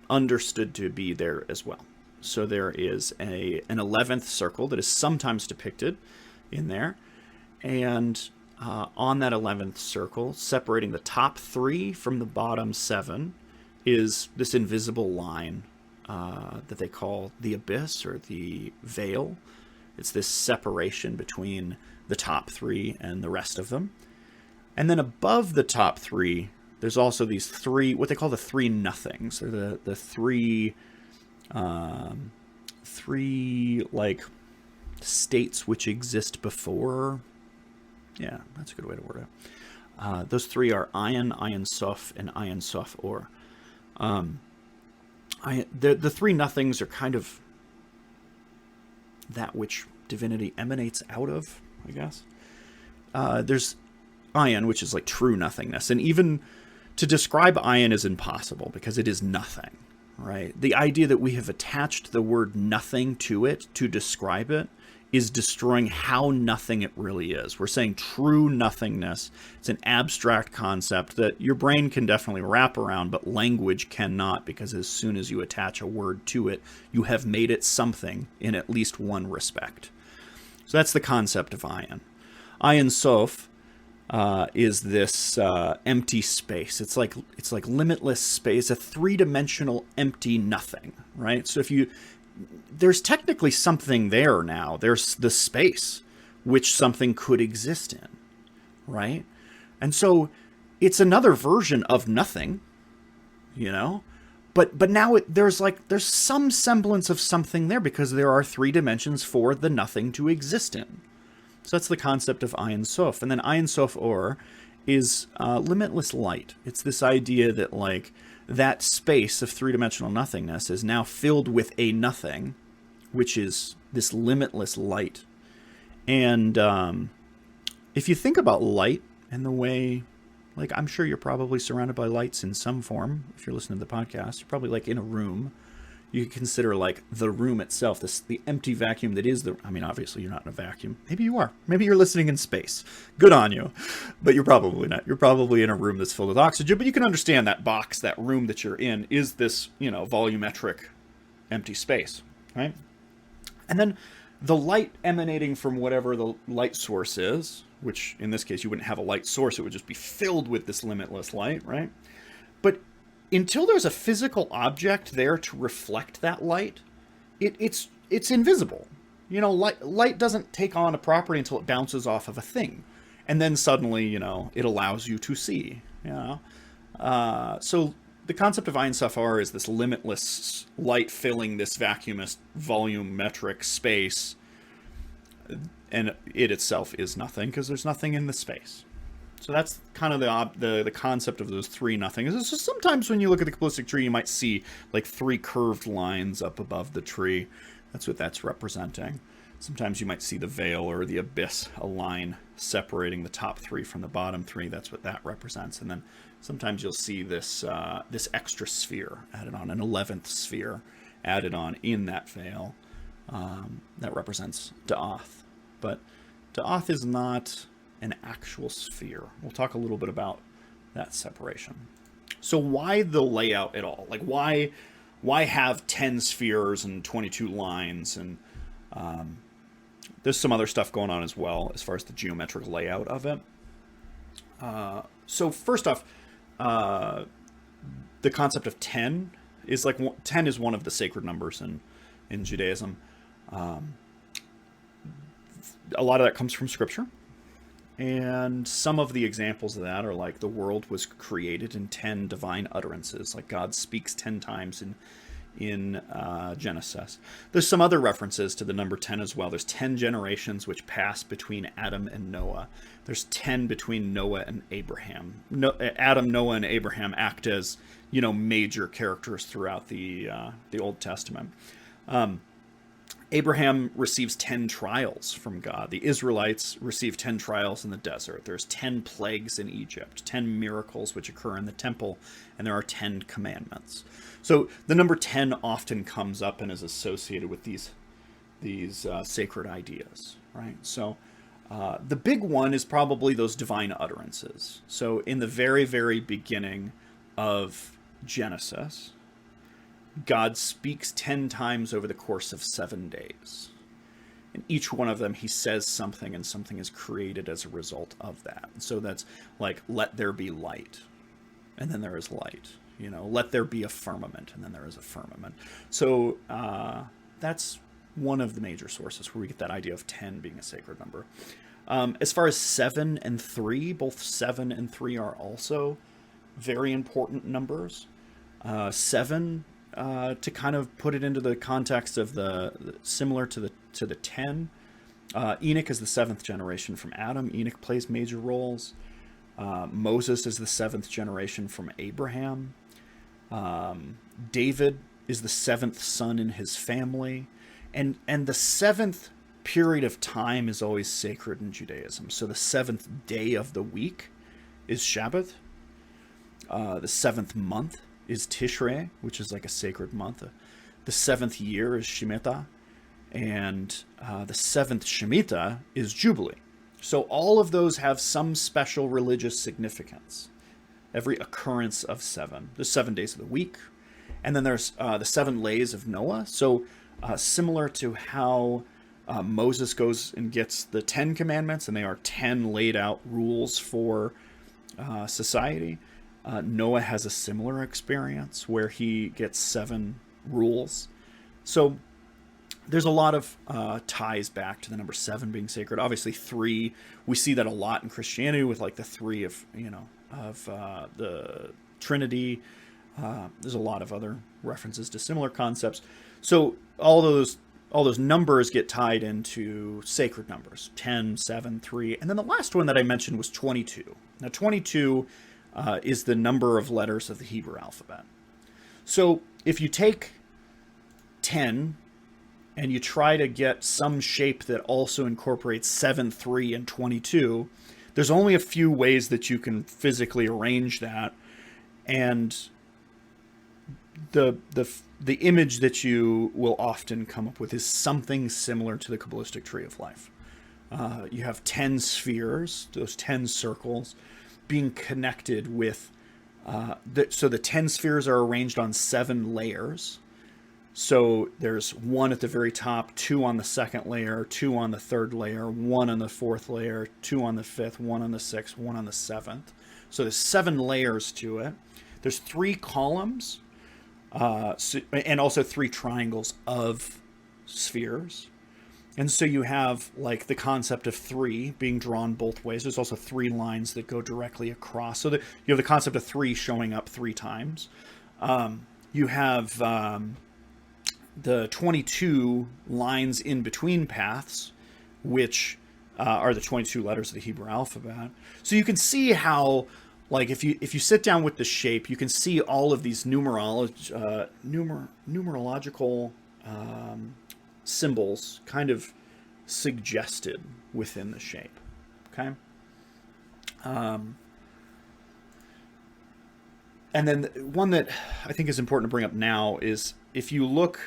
understood to be there as well. So there is an 11th circle that is sometimes depicted in there. And on that 11th circle, separating the top 3 from the bottom 7, is this invisible line that they call the abyss or the veil. It's this separation between the top 3 and the rest of them. And then above the top 3, there's also these 3, what they call the 3 nothings, or the 3 like states which exist before. Yeah, that's a good way to word it. Those 3 are Ayin, Ayin Sof, and Ayin Sof Or. The 3 nothings are kind of that which divinity emanates out of, I guess. There's Ayin, which is like true nothingness. And even to describe Ayin is impossible because it is nothing, right? The idea that we have attached the word nothing to it to describe it is destroying how nothing it really is. We're saying true nothingness. It's an abstract concept that your brain can definitely wrap around, but language cannot, because as soon as you attach a word to it, you have made it something in at least one respect. So that's the concept of Ayin. Ayin Sof is this empty space. It's like limitless space, a 3-dimensional empty nothing, right? So there's technically something there now. There's the space which something could exist in, right? And so it's another version of nothing, but now there's some semblance of something there because there are 3 dimensions for the nothing to exist in. So that's the concept of Ayin Sof. And then Ayin Sof Or is limitless light. It's this idea that that space of 3-dimensional nothingness is now filled with a nothing, which is this limitless light. And if you think about light and the way, I'm sure you're probably surrounded by lights in some form. If you're listening to the podcast, you're probably in a room. You could consider the room itself, the empty vacuum that is obviously you're not in a vacuum. Maybe you are. Maybe you're listening in space. Good on you. But you're probably not. You're probably in a room that's filled with oxygen, but you can understand that box, that room that you're in is this, volumetric empty space, right? And then the light emanating from whatever the light source is, which in this case you wouldn't have a light source, it would just be filled with this limitless light, right? But until there's a physical object there to reflect that light, it's invisible. Light doesn't take on a property until it bounces off of a thing. And then suddenly, it allows you to see, So the concept of Ein Sof R is this limitless light filling this vacuumous volumetric space, and it itself is nothing because there's nothing in the space. So that's kind of the concept of those three nothings. It's just sometimes when you look at the Qabalistic tree, you might see like three curved lines up above the tree. That's what that's representing. Sometimes you might see the veil or the abyss, a line separating the top three from the bottom three. That's what that represents. And then sometimes you'll see this this extra sphere added on, an 11th sphere added on in that veil. That represents Da'ath. But Da'ath is not an actual sphere. We'll talk a little bit about that separation. So why the layout at all? Like why have 10 spheres and 22 lines? And there's some other stuff going on as well as far as the geometric layout of it. So first off, the concept of 10 is 10 is one of the sacred numbers in Judaism. A lot of that comes from scripture. And some of the examples of that are like the world was created in 10 divine utterances, like God speaks 10 times in Genesis. There's some other references to the number 10 as well. There's 10 generations which pass between Adam and Noah. There's 10 between Noah and Abraham. Adam, Noah, and Abraham act as, major characters throughout the Old Testament. Abraham receives 10 trials from God. The Israelites receive 10 trials in the desert. There's 10 plagues in Egypt, 10 miracles which occur in the temple, and there are 10 commandments. So the number 10 often comes up and is associated with these sacred ideas, right? So the big one is probably those divine utterances. So in the very, very beginning of Genesis, God speaks 10 times over the course of 7 days. In each one of them, he says something, and something is created as a result of that. So that's like, let there be light, and then there is light. Let there be a firmament, and then there is a firmament. So that's one of the major sources where we get that idea of 10 being a sacred number. As far as 7 and 3, both 7 and 3 are also very important numbers. 7... to kind of put it into the context of the similar to the 10, Enoch is the 7th generation from Adam. Enoch plays major roles. Moses is the 7th generation from Abraham. David is the 7th son in his family, and the 7th period of time is always sacred in Judaism. So the 7th day of the week is Shabbat. The 7th month is Tishrei, which is like a sacred month. The 7th year is Shemitah, and the 7th Shemitah is Jubilee. So all of those have some special religious significance. Every occurrence of 7. There's 7 days of the week, and then there's the 7 lays of Noah. So similar to how Moses goes and gets the 10 commandments, and they are 10 laid out rules for society. Noah has a similar experience where he gets 7 rules. So there's a lot of ties back to the number 7 being sacred. Obviously 3, we see that a lot in Christianity with like the 3 of the Trinity. There's a lot of other references to similar concepts. So all those numbers get tied into sacred numbers: 10, 7, 3, and then the last one that I mentioned was 22. Now 22 is the number of letters of the Hebrew alphabet. So if you take 10 and you try to get some shape that also incorporates 7, 3, and 22, there's only a few ways that you can physically arrange that, and the image that you will often come up with is something similar to the Qabalistic Tree of Life. You have 10 spheres, those 10 circles, being connected with, so the 10 spheres are arranged on 7 layers. So there's 1 at the very top, 2 on the second layer, 2 on the third layer, 1 on the fourth layer, 2 on the fifth, 1 on the sixth, 1 on the seventh. So there's 7 layers to it. There's 3 columns, and also 3 triangles of spheres. And so you have like the concept of three being drawn both ways. There's also three lines that go directly across. So that you have the concept of three showing up three times. You have the 22 lines in between paths, which are the 22 letters of the Hebrew alphabet. So you can see how, like, if you sit down with the shape, you can see all of these numerological symbols kind of suggested within the shape. Okay. And then one that I think is important to bring up now is if you look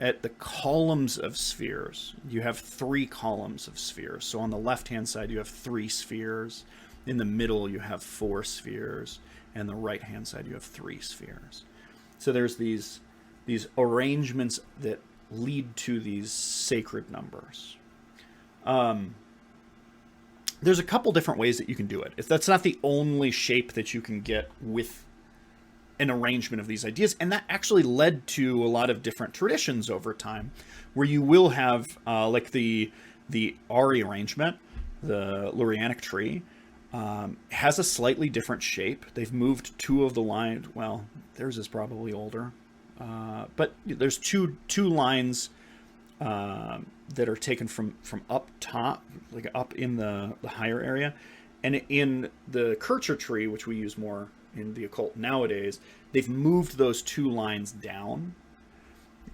at the columns of spheres, you have three columns of spheres. So on the left-hand side, you have three spheres. In the middle, you have four spheres. And the right-hand side, you have three spheres. So there's these arrangements that lead to these sacred numbers. There's a couple different ways that you can do it. If that's not the only shape that you can get with an arrangement of these ideas, and that actually led to a lot of different traditions over time, where you will have like the Ari arrangement, the Lurianic tree, has a slightly different shape. They've moved two of the lines. Well, theirs is probably older, but there's two lines that are taken from up top, like up in the higher area. And in the Kircher tree, which we use more in the occult nowadays, they've moved those two lines down.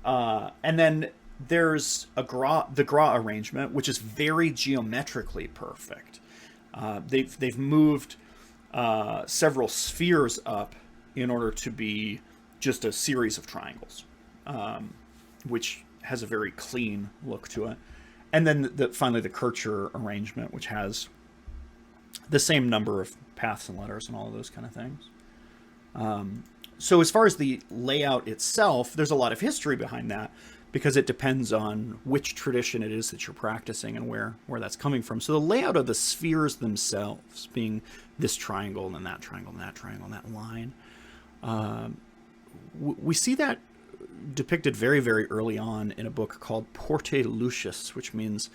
And then there's the Gra arrangement, which is very geometrically perfect. They've moved several spheres up in order to be just a series of triangles, which has a very clean look to it. And then finally the Kircher arrangement, which has the same number of paths and letters and all of those kind of things. So as far as the layout itself, there's a lot of history behind that, because it depends on which tradition it is that you're practicing and where that's coming from. So the layout of the spheres themselves, being this triangle and then that triangle and that triangle and that line, we see that depicted very, very early on in a book called Porte Lucis, which means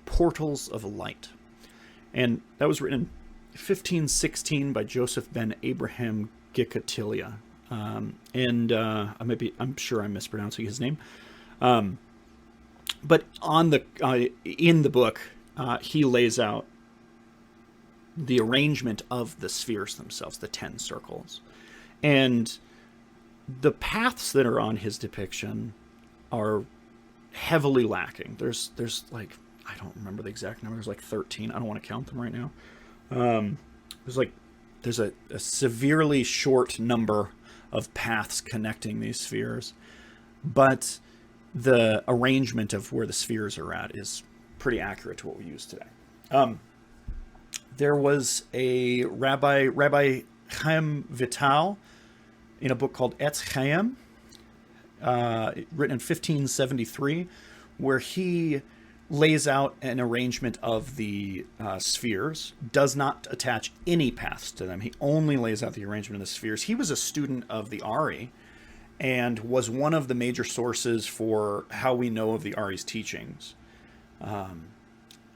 portals of light. And that was written in 1516 by Joseph ben Abraham Gicatilia. I'm sure I'm mispronouncing his name. But on in the book, he lays out the arrangement of the spheres themselves, the 10 circles. And the paths that are on his depiction are heavily lacking. There's like, I don't remember the exact number. There's like 13. I don't want to count them right now. There's a severely short number of paths connecting these spheres, but the arrangement of where the spheres are at is pretty accurate to what we use today. There was a Rabbi Chaim Vital, in a book called Etz Chaim, written in 1573, where he lays out an arrangement of the spheres, does not attach any paths to them. He only lays out the arrangement of the spheres. He was a student of the Ari and was one of the major sources for how we know of the Ari's teachings. And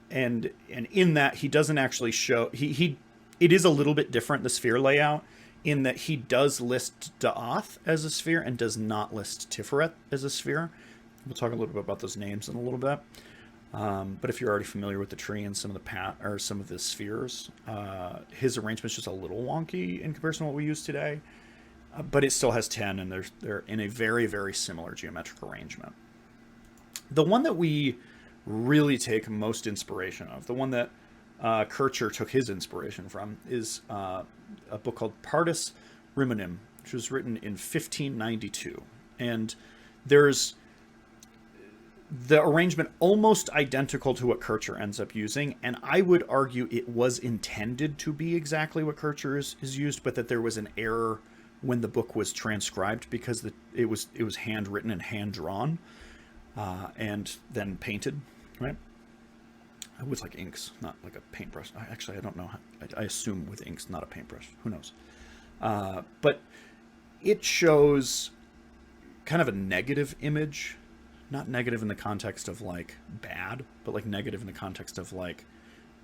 in that, he doesn't actually show... It is a little bit different, the sphere layout, in that he does list Da'ath as a sphere and does not list Tiferet as a sphere. We'll talk a little bit about those names in a little bit. But if you're already familiar with the tree and some of the spheres, his arrangement's just a little wonky in comparison to what we use today. But it still has 10, and they're in a very, very similar geometric arrangement. The one that we really take most inspiration of, the one that Kircher took his inspiration from, is a book called Pardes Rimonim, which was written in 1592. And there's the arrangement almost identical to what Kircher ends up using, and I would argue it was intended to be exactly what Kircher is used, but that there was an error when the book was transcribed, because it was handwritten and hand drawn, and then painted, right? With like inks, not like a paintbrush. Actually, I don't know. I assume with inks, not a paintbrush. Who knows? But it shows kind of a negative image not negative in the context of like bad, but like negative in the context of like,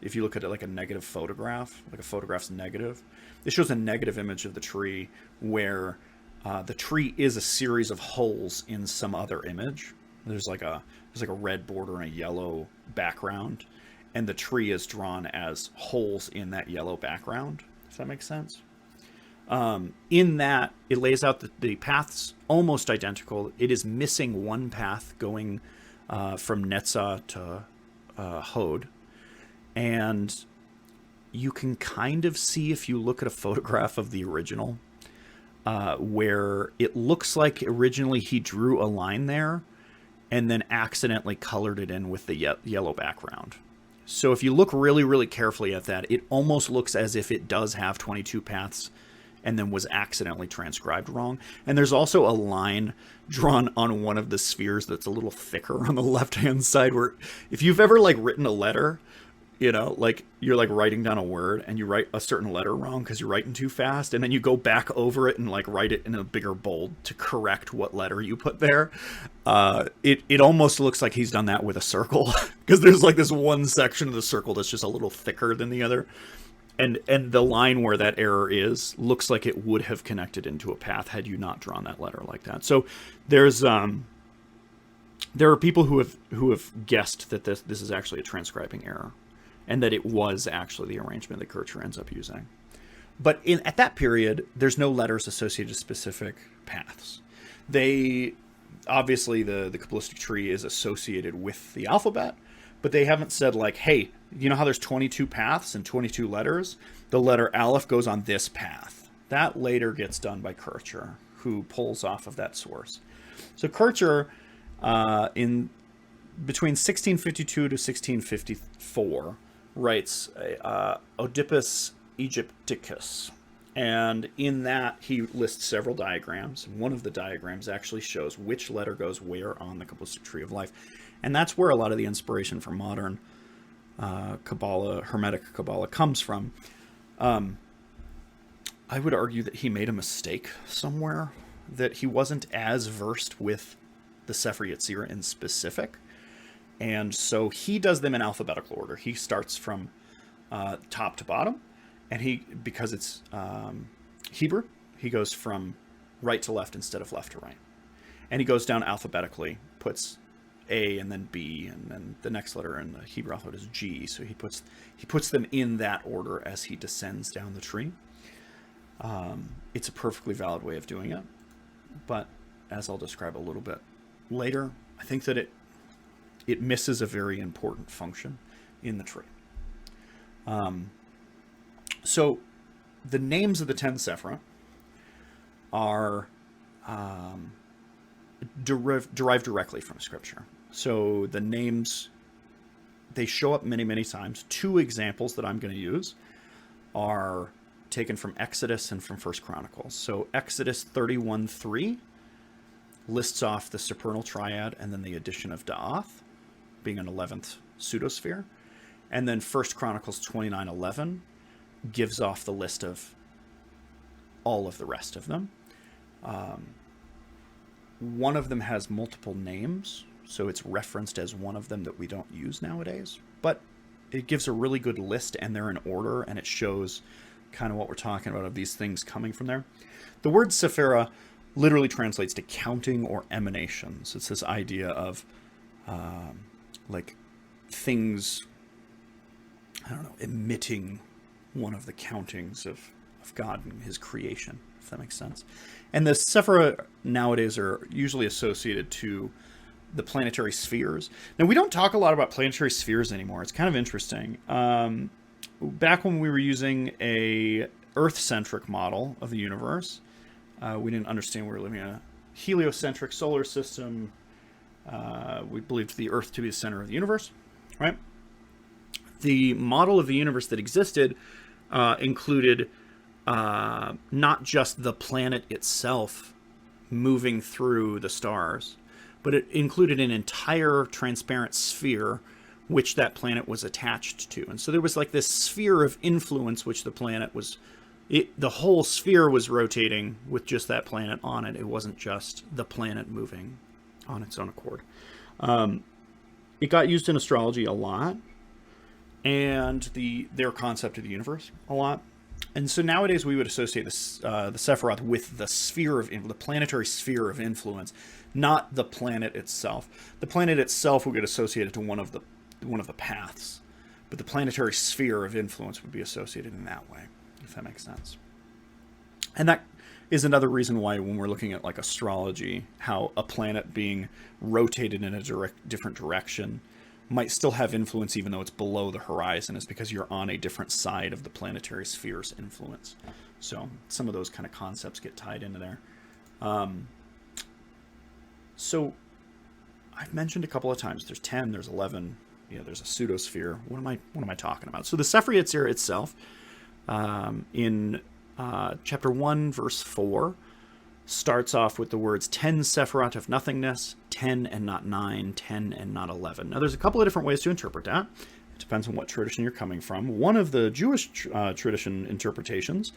if you look at it like a negative photograph, like a photograph's negative, it shows a negative image of the tree where the tree is a series of holes in some other image. There's like a red border and a yellow background, and the tree is drawn as holes in that yellow background, if that makes sense. In that, it lays out the paths almost identical. It is missing one path going from Netzah to Hod. And you can kind of see, if you look at a photograph of the original, where it looks like originally he drew a line there and then accidentally colored it in with the yellow background. So if you look really, really carefully at that, it almost looks as if it does have 22 paths and then was accidentally transcribed wrong. And there's also a line drawn on one of the spheres that's a little thicker on the left-hand side, where if you've ever like written a letter, you know, like you're like writing down a word and you write a certain letter wrong because you're writing too fast, and then you go back over it and like write it in a bigger bold to correct what letter you put there. It almost looks like he's done that with a circle, because there's like this one section of the circle that's just a little thicker than the other. And the line where that error is looks like it would have connected into a path had you not drawn that letter like that. So there's there are people who have guessed that this is actually a transcribing error, and that it was actually the arrangement that Kircher ends up using. But at that period, there's no letters associated with specific paths. Obviously the Qabalistic tree is associated with the alphabet, but they haven't said like, hey, you know how there's 22 paths and 22 letters? The letter Aleph goes on this path. That later gets done by Kircher, who pulls off of that source. So Kircher, in between 1652 to 1654, writes Oedipus Egypticus. And in that, he lists several diagrams. One of the diagrams actually shows which letter goes where on the Qabalistic Tree of Life. And that's where a lot of the inspiration for modern Qabbalah, Hermetic Qabbalah, comes from. I would argue that he made a mistake somewhere, that he wasn't as versed with the Sefer Yetzirah in specific. And so he does them in alphabetical order. He starts from top to bottom, and because it's Hebrew, he goes from right to left instead of left to right. And he goes down alphabetically, puts A and then B, and then the next letter in the Hebrew alphabet is G. So he puts them in that order as he descends down the tree. It's a perfectly valid way of doing it, but as I'll describe a little bit later, I think that it misses a very important function in the tree. So the names of the 10 Sephirah are derived directly from Scripture. So the names, they show up many, many times. Two examples that I'm going to use are taken from Exodus and from 1 Chronicles. So Exodus 31:3 lists off the supernal triad and then the addition of Da'ath, being an 11th pseudosphere. And then 1 Chronicles 29:11 gives off the list of all of the rest of them. One of them has multiple names, so it's referenced as one of them that we don't use nowadays. But it gives a really good list, and they're in order, and it shows kind of what we're talking about of these things coming from there. The word Sephirah literally translates to counting or emanations. It's this idea of like things, I don't know, emitting one of the countings of God and his creation, if that makes sense. And the Sephirah nowadays are usually associated to the planetary spheres. Now, we don't talk a lot about planetary spheres anymore. It's kind of interesting. Back when we were using a Earth-centric model of the universe, we didn't understand we were living in a heliocentric solar system. We believed the Earth to be the center of the universe, right? The model of the universe that existed included not just the planet itself moving through the stars, but it included an entire transparent sphere which that planet was attached to. And so there was like this sphere of influence which the planet was, the whole sphere was rotating with just that planet on it. It wasn't just the planet moving on its own accord. It got used in astrology a lot, and their concept of the universe a lot. And so nowadays we would associate this, the Sephiroth with the planetary sphere of influence, not the planet itself. The planet itself would get associated to one of the paths, but the planetary sphere of influence would be associated in that way, if that makes sense. And that is another reason why when we're looking at like astrology, how a planet being rotated in a different direction might still have influence even though it's below the horizon, is because you're on a different side of the planetary sphere's influence. So some of those kind of concepts get tied into there. So I've mentioned a couple of times, there's 10, there's 11, there's a pseudosphere. What am I talking about? So the Sephiroth itself, in chapter 1, verse 4, starts off with the words 10 Sephiroth of nothingness, 10 and not 9, 10 and not 11. Now, there's a couple of different ways to interpret that. It depends on what tradition you're coming from. One of the Jewish tradition interpretations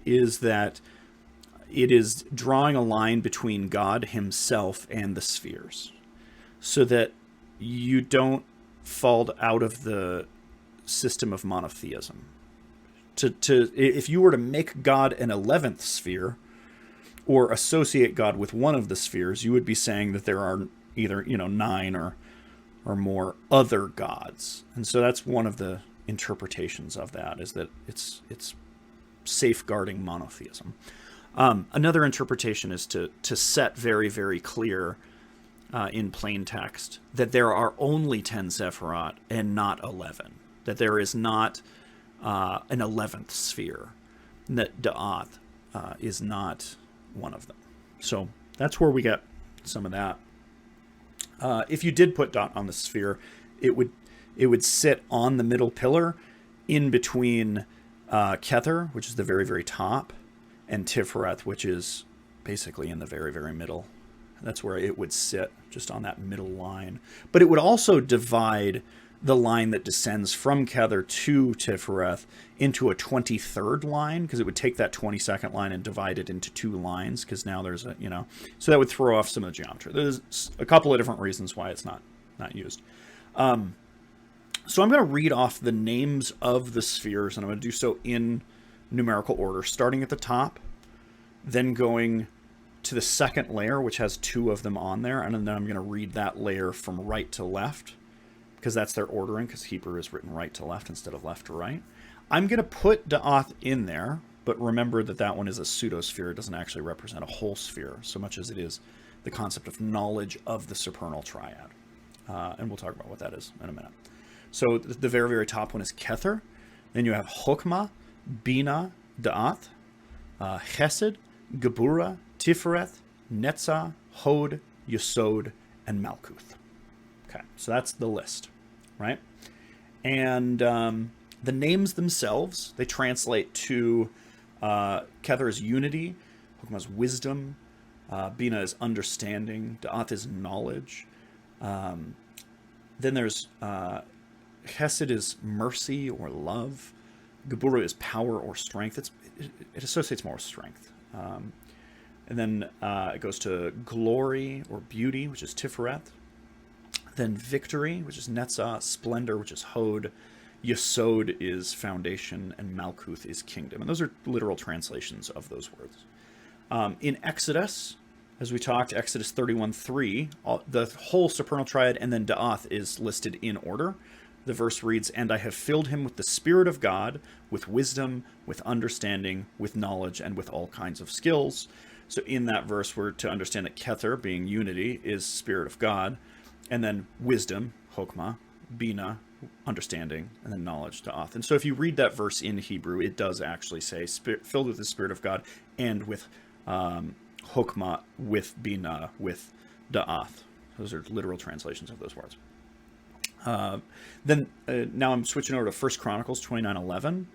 is that it is drawing a line between God himself and the spheres, so that you don't fall out of the system of monotheism. If you were to make God an 11th sphere, or associate God with one of the spheres, you would be saying that there are either 9 or more other gods. And so that's one of the interpretations of that, is that it's safeguarding monotheism. Another interpretation is to set very, very clear in plain text that there are only 10 Sephiroth and not 11. That there is not an 11th sphere. That Da'ath is not one of them. So that's where we get some of that. If you did put Dot on the sphere, it would sit on the middle pillar in between Kether, which is the very, very top, and Tiferet, which is basically in the very, very middle. That's where it would sit, just on that middle line. But it would also divide the line that descends from Kether to Tiferet into a 23rd line, because it would take that 22nd line and divide it into 2 lines, because now there's a, so that would throw off some of the geometry. There's a couple of different reasons why it's not used. So I'm going to read off the names of the spheres, and I'm going to do so in numerical order, starting at the top, then going to the second layer, which has 2 of them on there, and then I'm going to read that layer from right to left, because that's their ordering, because Hebrew is written right to left instead of left to right. I'm going to put Da'ath in there, but remember that one is a pseudosphere. It doesn't actually represent a whole sphere, so much as it is the concept of knowledge of the supernal triad. And we'll talk about what that is in a minute. So the very, very top one is Kether. Then you have Chokmah, Bina, Da'ath, Chesed, Gebura, Tiferet, Netzah, Hod, Yesod, and Malkuth. Okay, so that's the list, right? And the names themselves, they translate to Kether is unity, Chokmah is wisdom, Bina is understanding, Da'ath is knowledge. Then there's Chesed is mercy or love. Gebura is power or strength. It associates more with strength. And then it goes to glory or beauty, which is Tiferet. Then victory, which is Netzah. Splendor, which is Hod. Yesod is foundation, and Malkuth is kingdom. And those are literal translations of those words. In Exodus, as we talked, Exodus 31:3, the whole supernal triad and then Da'ath is listed in order. The verse reads, "And I have filled him with the Spirit of God, with wisdom, with understanding, with knowledge, and with all kinds of skills." So in that verse, we're to understand that Kether, being unity, is Spirit of God, and then wisdom, Chokmah, Bina, understanding, and then knowledge, Da'ath. And so if you read that verse in Hebrew, it does actually say filled with the Spirit of God and with Chokmah, with Bina, with Da'ath. Those are literal translations of those words. Then now I'm switching over to 1 Chronicles 29:11.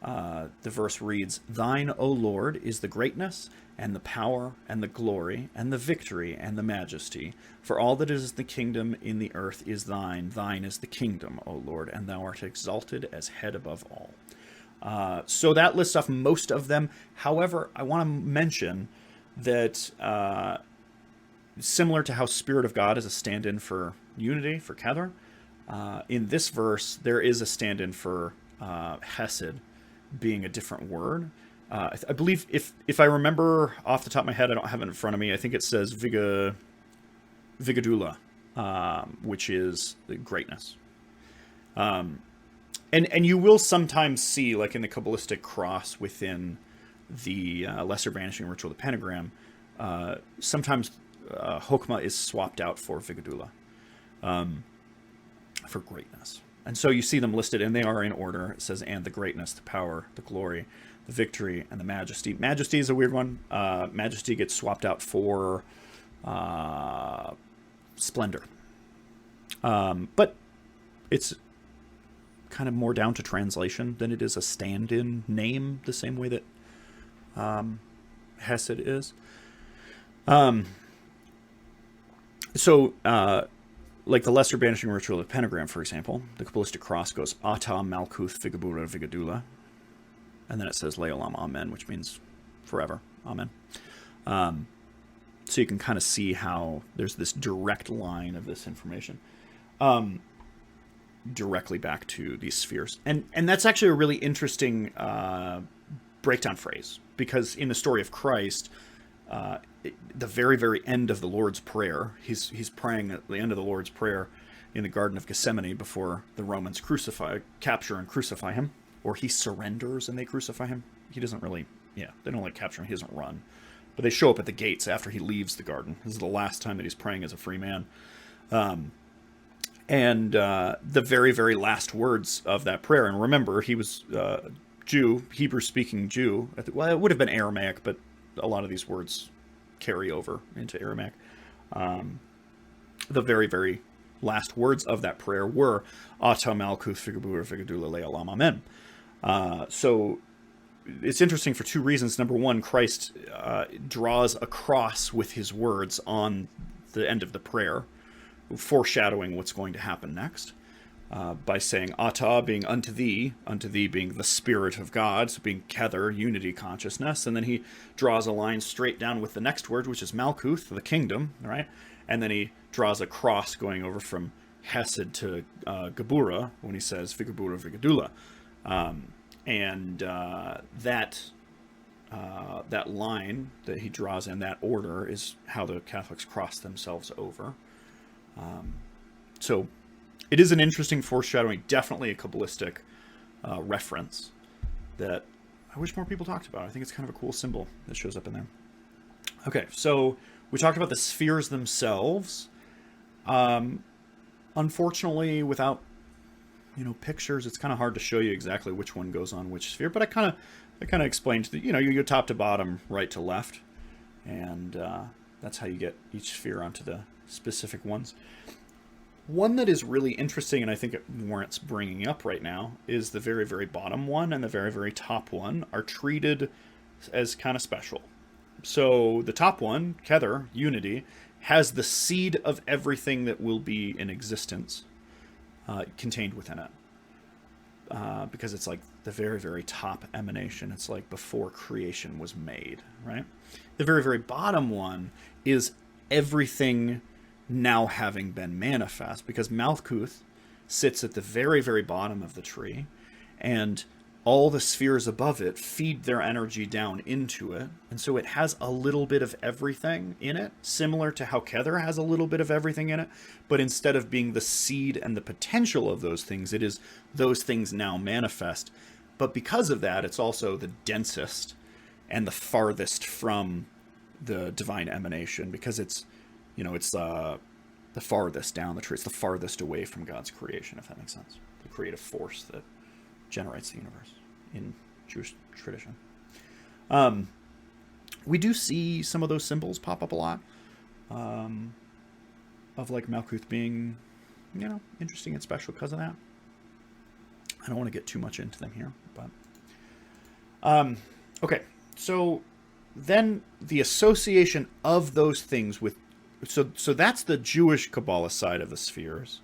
The verse reads, "Thine, O Lord, is the greatness, and the power, and the glory, and the victory, and the majesty. For all that is the kingdom in the earth is thine. Thine is the kingdom, O Lord, and thou art exalted as head above all." So that lists off most of them. However, I want to mention that similar to how Spirit of God is a stand-in for unity, for Kether, in this verse, there is a stand-in for Hesed being a different word. I believe, if I remember off the top of my head, I don't have it in front of me, I think it says Vigadula, which is greatness. And you will sometimes see, like in the Kabbalistic cross within the Lesser Banishing Ritual of the Pentagram, sometimes Hokmah is swapped out for Vigadula, for greatness. And so you see them listed, and they are in order. It says, and the greatness, the power, the glory, the victory, and the majesty. Majesty is a weird one. Majesty gets swapped out for splendor. But it's kind of more down to translation than it is a stand-in name, the same way that Hesed is. Like the Lesser Banishing Ritual of the Pentagram, for example, the Qabalistic cross goes Ata Malkuth Vigabura Vigadula, and then it says Leolam Amen, which means forever. Amen. So you can kind of see how there's this direct line of this information directly back to these spheres. And that's actually a really interesting breakdown phrase, because in the story of Christ, the very, very end of the Lord's Prayer, he's praying at the end of the Lord's Prayer in the Garden of Gethsemane before the Romans capture and crucify him, or he surrenders and they crucify him. He doesn't really, they don't capture him, he doesn't run. But they show up at the gates after he leaves the garden. This is the last time that he's praying as a free man. And the very, very last words of that prayer, and remember, he was Jew, Hebrew-speaking Jew. Well, it would have been Aramaic, but a lot of these words carry over into Aramaic. The very, very last words of that prayer were Ata Malkuth Vigabura Vigadula Leolam Amen. So it's interesting for two reasons. Number one, Christ draws a cross with his words on the end of the prayer, foreshadowing what's going to happen next. By saying Ata being unto thee being the Spirit of God, so being Kether, unity consciousness, and then he draws a line straight down with the next word, which is Malkuth, the kingdom, right? And then he draws a cross going over from Hesed to Gabura when he says Vigabura Vigadula. That line that he draws in that order is how the Catholics cross themselves over. So it is an interesting foreshadowing, definitely a Kabbalistic reference that I wish more people talked about. I think it's kind of a cool symbol that shows up in there. Okay, so we talked about the spheres themselves. Unfortunately, without pictures, it's kind of hard to show you exactly which one goes on which sphere. But I kind of explained that you go top to bottom, right to left, and that's how you get each sphere onto the specific ones. One that is really interesting, and I think it warrants bringing up right now, is the very, very bottom one and the very, very top one are treated as kind of special. So the top one, Kether, unity, has the seed of everything that will be in existence contained within it. Because it's like the very, very top emanation. It's like before creation was made, right? The very, very bottom one is everything now having been manifest, because Malkuth sits at the very, very bottom of the tree, and all the spheres above it feed their energy down into it, and so it has a little bit of everything in it, similar to how Kether has a little bit of everything in it, but instead of being the seed and the potential of those things, it is those things now manifest. But because of that, it's also the densest and the farthest from the divine emanation, because it's the farthest down the tree. It's the farthest away from God's creation, if that makes sense. The creative force that generates the universe in Jewish tradition. We do see some of those symbols pop up a lot, of like Malkuth being, interesting and special because of that. I don't want to get too much into them here, but okay. So then the association of those things with so that's the Jewish Kabbalah side of the spheres.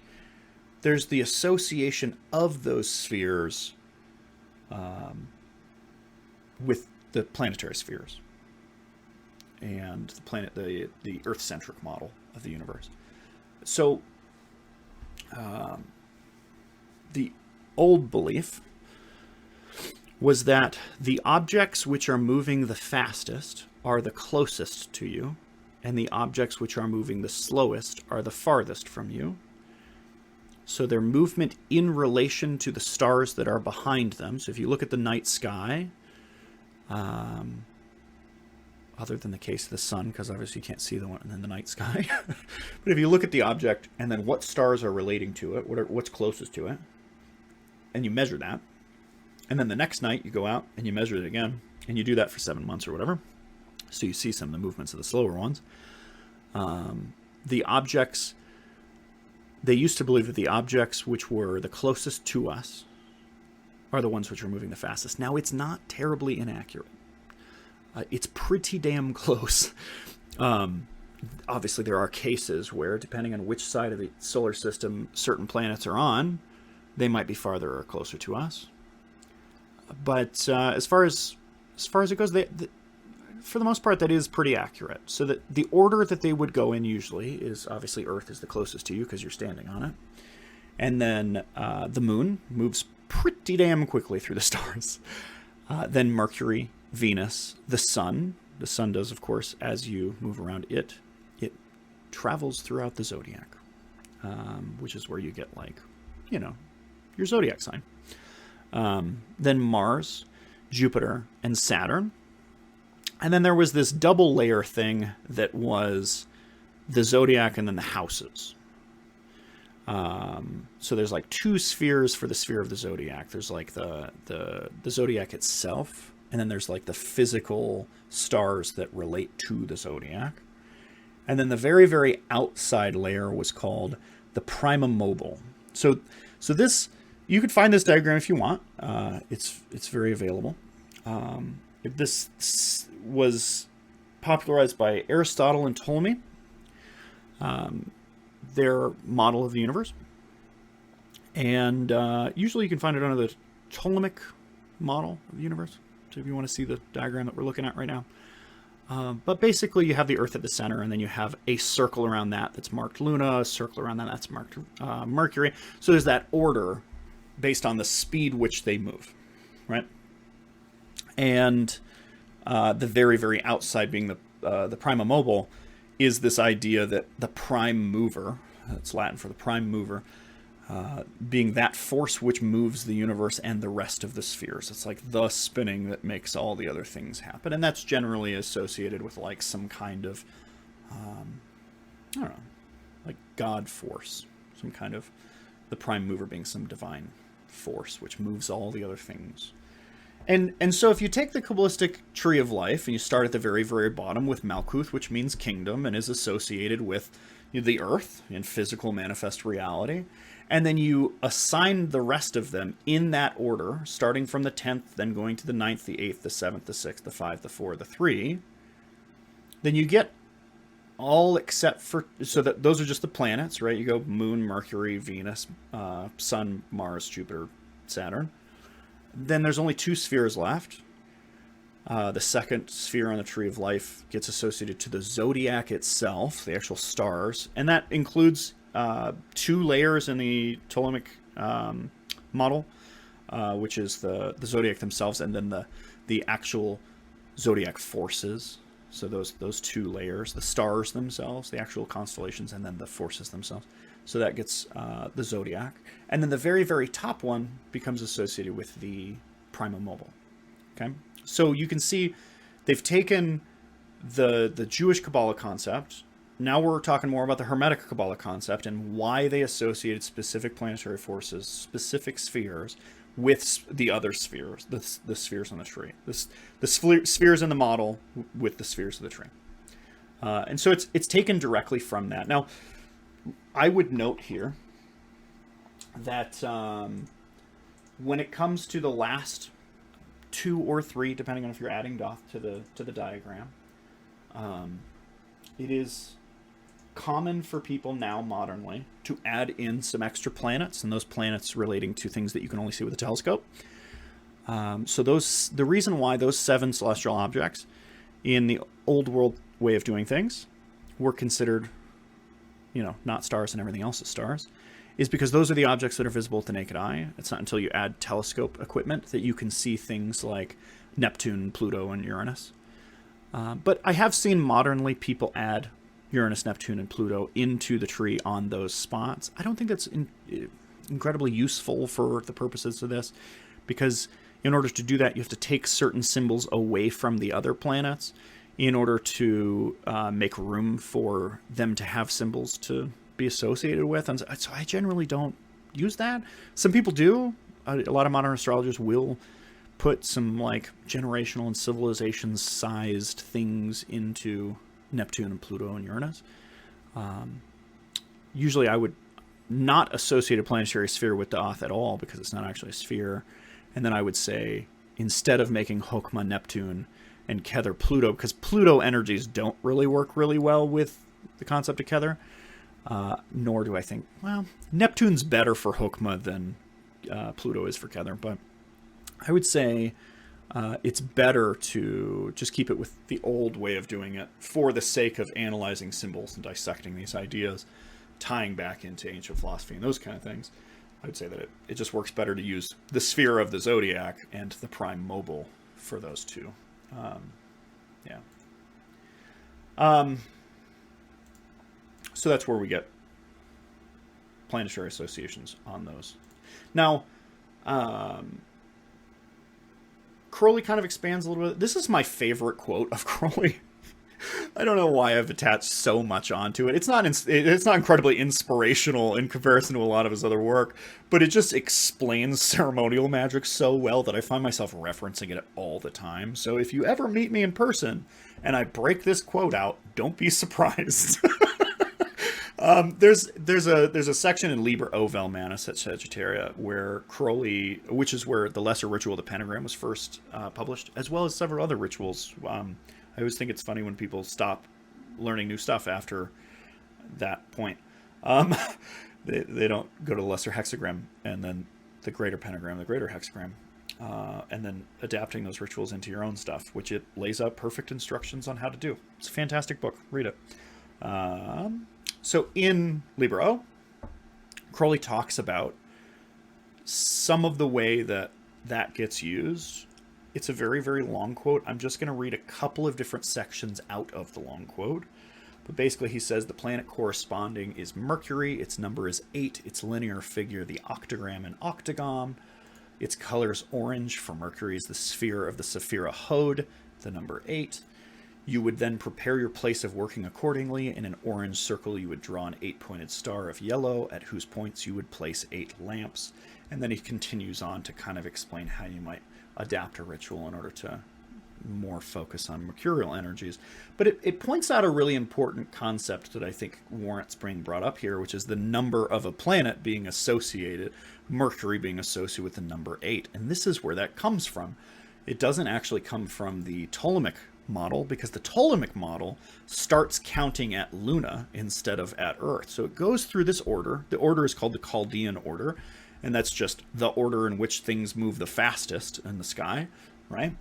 There's the association of those spheres with the planetary spheres. and the planet, the Earth-centric model of the universe. So the old belief was that the objects which are moving the fastest are the closest to you, and the objects which are moving the slowest are the farthest from you. So their movement in relation to the stars that are behind them. So if you look at the night sky, other than the case of the sun, because obviously you can't see the one in the night sky. But if you look at the object and then what stars are relating to it, what's closest to it, and you measure that, and then the next night you go out and you measure it again, and you do that for 7 months or whatever, so you see some of the movements of the slower ones. The objects, they used to believe that the objects which were the closest to us are the ones which are moving the fastest. Now, it's not terribly inaccurate. It's pretty damn close. Obviously, there are cases where, depending on which side of the solar system certain planets are on, they might be farther or closer to us. But as far as it goes, for the most part, that is pretty accurate. So that the order that they would go in usually is, obviously, Earth is the closest to you because you're standing on it. And then the moon moves pretty damn quickly through the stars. Then Mercury, Venus, the sun. The sun does, of course, as you move around it travels throughout the zodiac, which is where you get, like, your zodiac sign. Then Mars, Jupiter, and Saturn. And then there was this double layer thing that was the zodiac and then the houses. So there's like 2 spheres for the sphere of the zodiac. There's like the zodiac itself, and then there's like the physical stars that relate to the zodiac. And then the very, very outside layer was called the prima mobile. So this, you could find this diagram if you want. It's very available. This was popularized by Aristotle and Ptolemy, their model of the universe. And usually you can find it under the Ptolemaic model of the universe. So if you want to see the diagram that we're looking at right now. But basically you have the Earth at the center, and then you have a circle around that's marked Luna, a circle around that's marked Mercury. So there's that order based on the speed which they move, right? And the very, very outside being the prima mobile is this idea that the prime mover, that's Latin for the prime mover, being that force which moves the universe and the rest of the spheres. It's like the spinning that makes all the other things happen. And that's generally associated with like some kind of, I don't know, like God force. Some kind of, the prime mover being some divine force which moves all the other things. And so if you take the Qabalistic Tree of Life and you start at the very, very bottom with Malkuth, which means kingdom and is associated with the earth and physical manifest reality, and then you assign the rest of them in that order, starting from the 10th, then going to the 9th, the 8th, the 7th, the 6th, the 5, the 4, the 3, then you get all except for, so that those are just the planets, right? You go Moon, Mercury, Venus, Sun, Mars, Jupiter, Saturn. Then there's only 2 spheres left. The second sphere on the Tree of Life gets associated to the zodiac itself, the actual stars, and that includes 2 layers in the Ptolemaic model, which is the zodiac themselves, and then the actual zodiac forces. So those 2 layers, the stars themselves, the actual constellations, and then the forces themselves. So that gets the zodiac. And then the very, very top one becomes associated with the prima mobile. Okay? So you can see they've taken the Jewish Kabbalah concept. Now we're talking more about the Hermetic Kabbalah concept and why they associated specific planetary forces, specific spheres, with the other spheres, the spheres on the tree. The spheres in the model with the spheres of the tree. And so it's taken directly from that. Now, I would note here that when it comes to the last 2 or 3, depending on if you're adding Doth to the diagram, it is common for people now modernly to add in some extra planets, and those planets relating to things that you can only see with a telescope. So the reason why those 7 celestial objects in the Old World way of doing things were considered, not stars and everything else is stars, is because those are the objects that are visible with the naked eye. It's not until you add telescope equipment that you can see things like Neptune, Pluto, and Uranus. But I have seen modernly people add Uranus, Neptune, and Pluto into the tree on those spots. I don't think that's incredibly useful for the purposes of this, because in order to do that, you have to take certain symbols away from the other planets in order to make room for them to have symbols to be associated with. And so I generally don't use that. Some people do. A lot of modern astrologers will put some like generational and civilization sized things into Neptune and Pluto and Uranus. Usually I would not associate a planetary sphere with Daath at all, because it's not actually a sphere. And then I would say, instead of making Hokmah Neptune and Kether Pluto, because Pluto energies don't really work really well with the concept of Kether, nor do I think, Neptune's better for Hokmah than Pluto is for Kether, but I would say it's better to just keep it with the old way of doing it for the sake of analyzing symbols and dissecting these ideas, tying back into ancient philosophy and those kind of things. I would say that it just works better to use the sphere of the zodiac and the prime mobile for those two. So that's where we get planetary associations on those. Now, Crowley kind of expands a little bit. This is my favorite quote of Crowley. I don't know why I've attached so much onto it. It's not incredibly inspirational in comparison to a lot of his other work, but it just explains ceremonial magic so well that I find myself referencing it all the time. So if you ever meet me in person and I break this quote out, don't be surprised. There's a section in Liber Ovel Manus at Sagittaria where Crowley, which is where the Lesser Ritual of the Pentagram was first published, as well as several other rituals. I always think it's funny when people stop learning new stuff after that point. They don't go to the lesser hexagram and then the greater pentagram, the greater hexagram, and then adapting those rituals into your own stuff, which it lays out perfect instructions on how to do. It's a fantastic book. Read it. So in Liber O, Crowley talks about some of the way that gets used. It's a very, very long quote. I'm just going to read a couple of different sections out of the long quote. But basically he says the planet corresponding is Mercury. Its number is 8. Its linear figure, the octagram and octagon. Its color is orange, for Mercury is the sphere of the Sephira Hod, the number 8. You would then prepare your place of working accordingly. In an orange circle, you would draw an 8-pointed star of yellow, at whose points you would place 8 lamps. And then he continues on to kind of explain how you might adapt a ritual in order to more focus on mercurial energies. But it points out a really important concept that I think warrants being brought up here, which is the number of a planet being associated, Mercury being associated with the number 8. And this is where that comes from. It doesn't actually come from the Ptolemaic model, because the Ptolemaic model starts counting at Luna instead of at Earth. So it goes through this order. The order is called the Chaldean order, and that's just the order in which things move the fastest in the sky, right?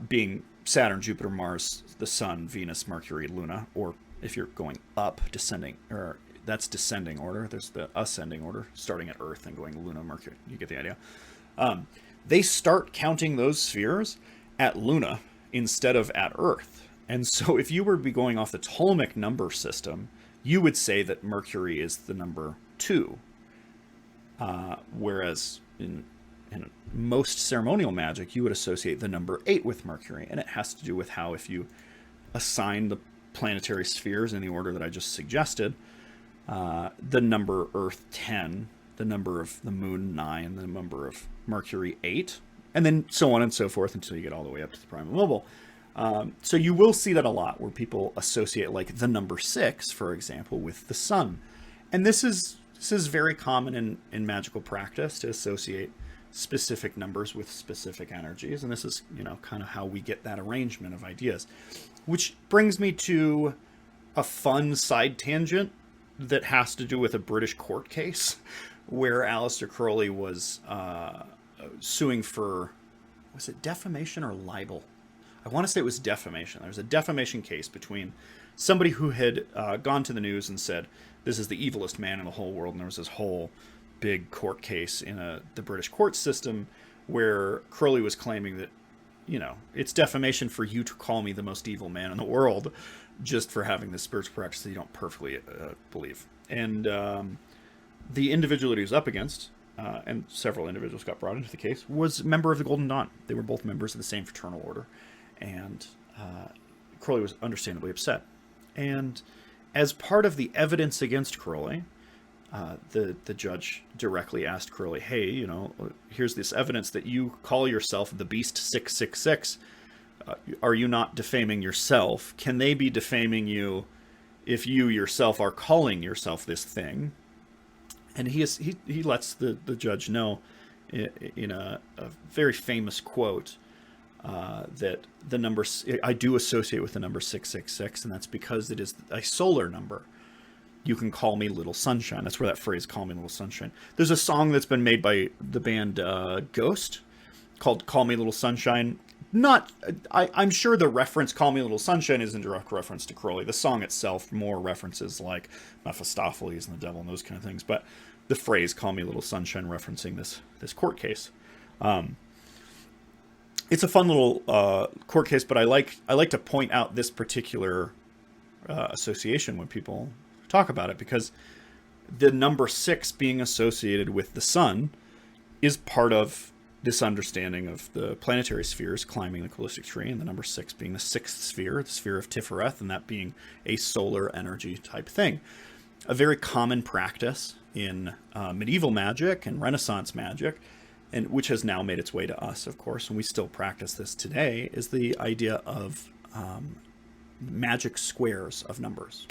Being Saturn, Jupiter, Mars, the Sun, Venus, Mercury, Luna, or if you're going up, descending, or that's descending order. There's the ascending order, starting at Earth and going Luna, Mercury. You get the idea. They start counting those spheres at Luna instead of at Earth. And so if you were to be going off the Ptolemaic number system, you would say that Mercury is the number 2. Whereas in most ceremonial magic, you would associate the number 8 with Mercury. And it has to do with how, if you assign the planetary spheres in the order that I just suggested, the number Earth 10, the number of the moon 9, the number of Mercury 8, and then so on and so forth until you get all the way up to the prime mobile. So you will see that a lot where people associate like the number 6, for example, with the sun. And this is very common in magical practice, to associate specific numbers with specific energies. And this is, kind of how we get that arrangement of ideas. Which brings me to a fun side tangent that has to do with a British court case where Aleister Crowley was suing for, was it defamation or libel? I want to say it was defamation. There was a defamation case between somebody who had gone to the news and said, this is the evilest man in the whole world. And there was this whole big court case in the British court system where Crowley was claiming that, you know, it's defamation for you to call me the most evil man in the world just for having this spiritual practice that you don't perfectly believe. And the individual that he was up against, and several individuals got brought into the case, was a member of the Golden Dawn. They were both members of the same fraternal order. And Crowley was understandably upset. And as part of the evidence against Crowley, the judge directly asked Crowley, hey, you know, here's this evidence that you call yourself the Beast 666. Are you not defaming yourself? Can they be defaming you if you yourself are calling yourself this thing? And he lets the judge know in a very famous quote that the number, I do associate with the number 666, and that's because it is a solar number. You can call me Little Sunshine. That's where that phrase, call me Little Sunshine. There's a song that's been made by the band Ghost called Call Me Little Sunshine. I'm sure the reference Call Me Little Sunshine is in direct reference to Crowley. The song itself more references like Mephistopheles and the devil and those kind of things. But the phrase Call Me Little Sunshine referencing this court case. It's a fun little court case, but I like to point out this particular association when people talk about it, because the number 6 being associated with the sun is part of this understanding of the planetary spheres climbing the Qabalistic tree, and the number 6 being the 6th sphere, the sphere of Tifereth, and that being a solar energy type thing. A very common practice in medieval magic and Renaissance magic, and which has now made its way to us, of course, and we still practice this today, is the idea of magic squares of numbers.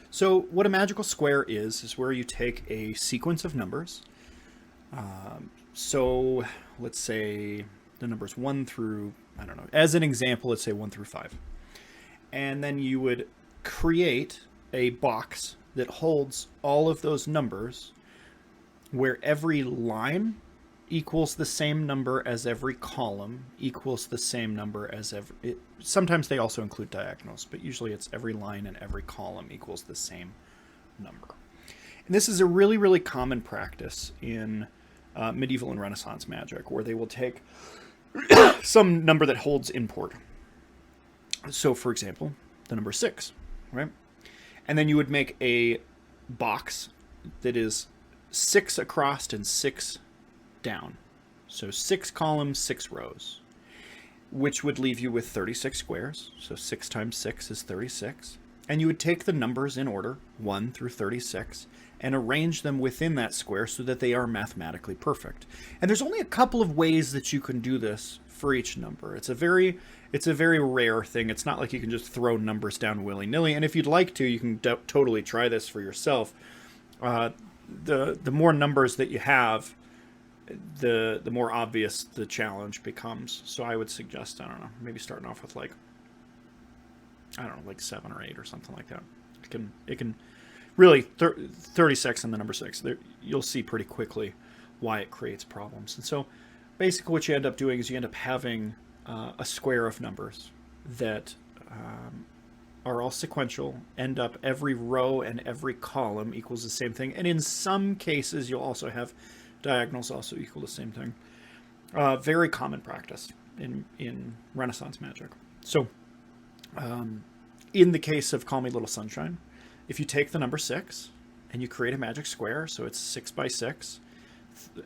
So what a magical square is where you take a sequence of numbers. So let's say the numbers 1 through, I don't know, as an example, let's say 1 through 5. And then you would create a box that holds all of those numbers, where every line equals the same number as every column equals the same number as every... Sometimes they also include diagonals, but usually it's every line and every column equals the same number. And this is a really, really common practice in medieval and Renaissance magic, where they will take some number that holds import. So, for example, the number 6, right? And then you would make a box that is 6 across and 6 down. So 6 columns, 6 rows, which would leave you with 36 squares. So 6 times 6 is 36. And you would take the numbers in order, 1 through 36, and arrange them within that square so that they are mathematically perfect. And there's only a couple of ways that you can do this for each number. It's a very rare thing. It's not like you can just throw numbers down willy-nilly. And if you'd like to, you can totally try this for yourself. The more numbers that you have, the more obvious the challenge becomes. So I would suggest, I don't know, maybe starting off with like 7 or 8 or something like that. It can really 36 and the number 6. You'll see pretty quickly why it creates problems. And so basically what you end up doing is you end up having a square of numbers that are all sequential, end up every row and every column equals the same thing. And in some cases, you'll also have diagonals also equal the same thing. Very common practice in Renaissance magic. So in the case of Call Me Little Sunshine, if you take the number 6 and you create a magic square, so it's 6 by 6,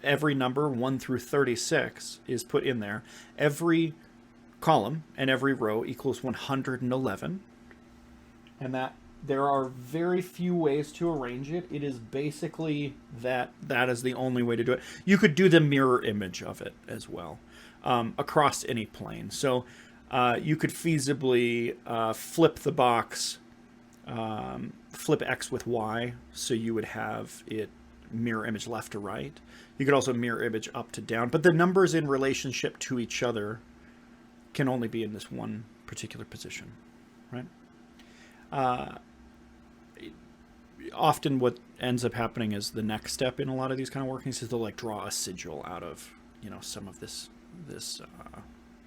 every number 1 through 36 is put in there. Every column and every row equals 111. And that there are very few ways to arrange it. It is basically that is the only way to do it. You could do the mirror image of it as well, across any plane. So you could feasibly flip the box, flip X with Y, so you would have it mirror image left to right. You could also mirror image up to down, but the numbers in relationship to each other can only be in this one particular position, right? Often what ends up happening is the next step in a lot of these kind of workings is they'll like draw a sigil out of some of this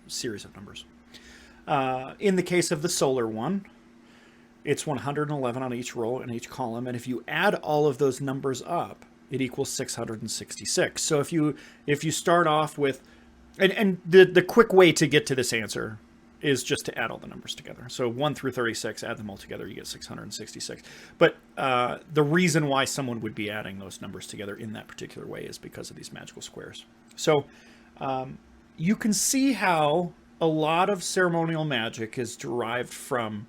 series of numbers. In the case of the solar one, it's 111 on each row in each column, and if you add all of those numbers up, it equals 666. So if you start off with, and the quick way to get to this answer is just to add all the numbers together. So 1 through 36, add them all together, you get 666. But the reason why someone would be adding those numbers together in that particular way is because of these magical squares. So you can see how a lot of ceremonial magic is derived from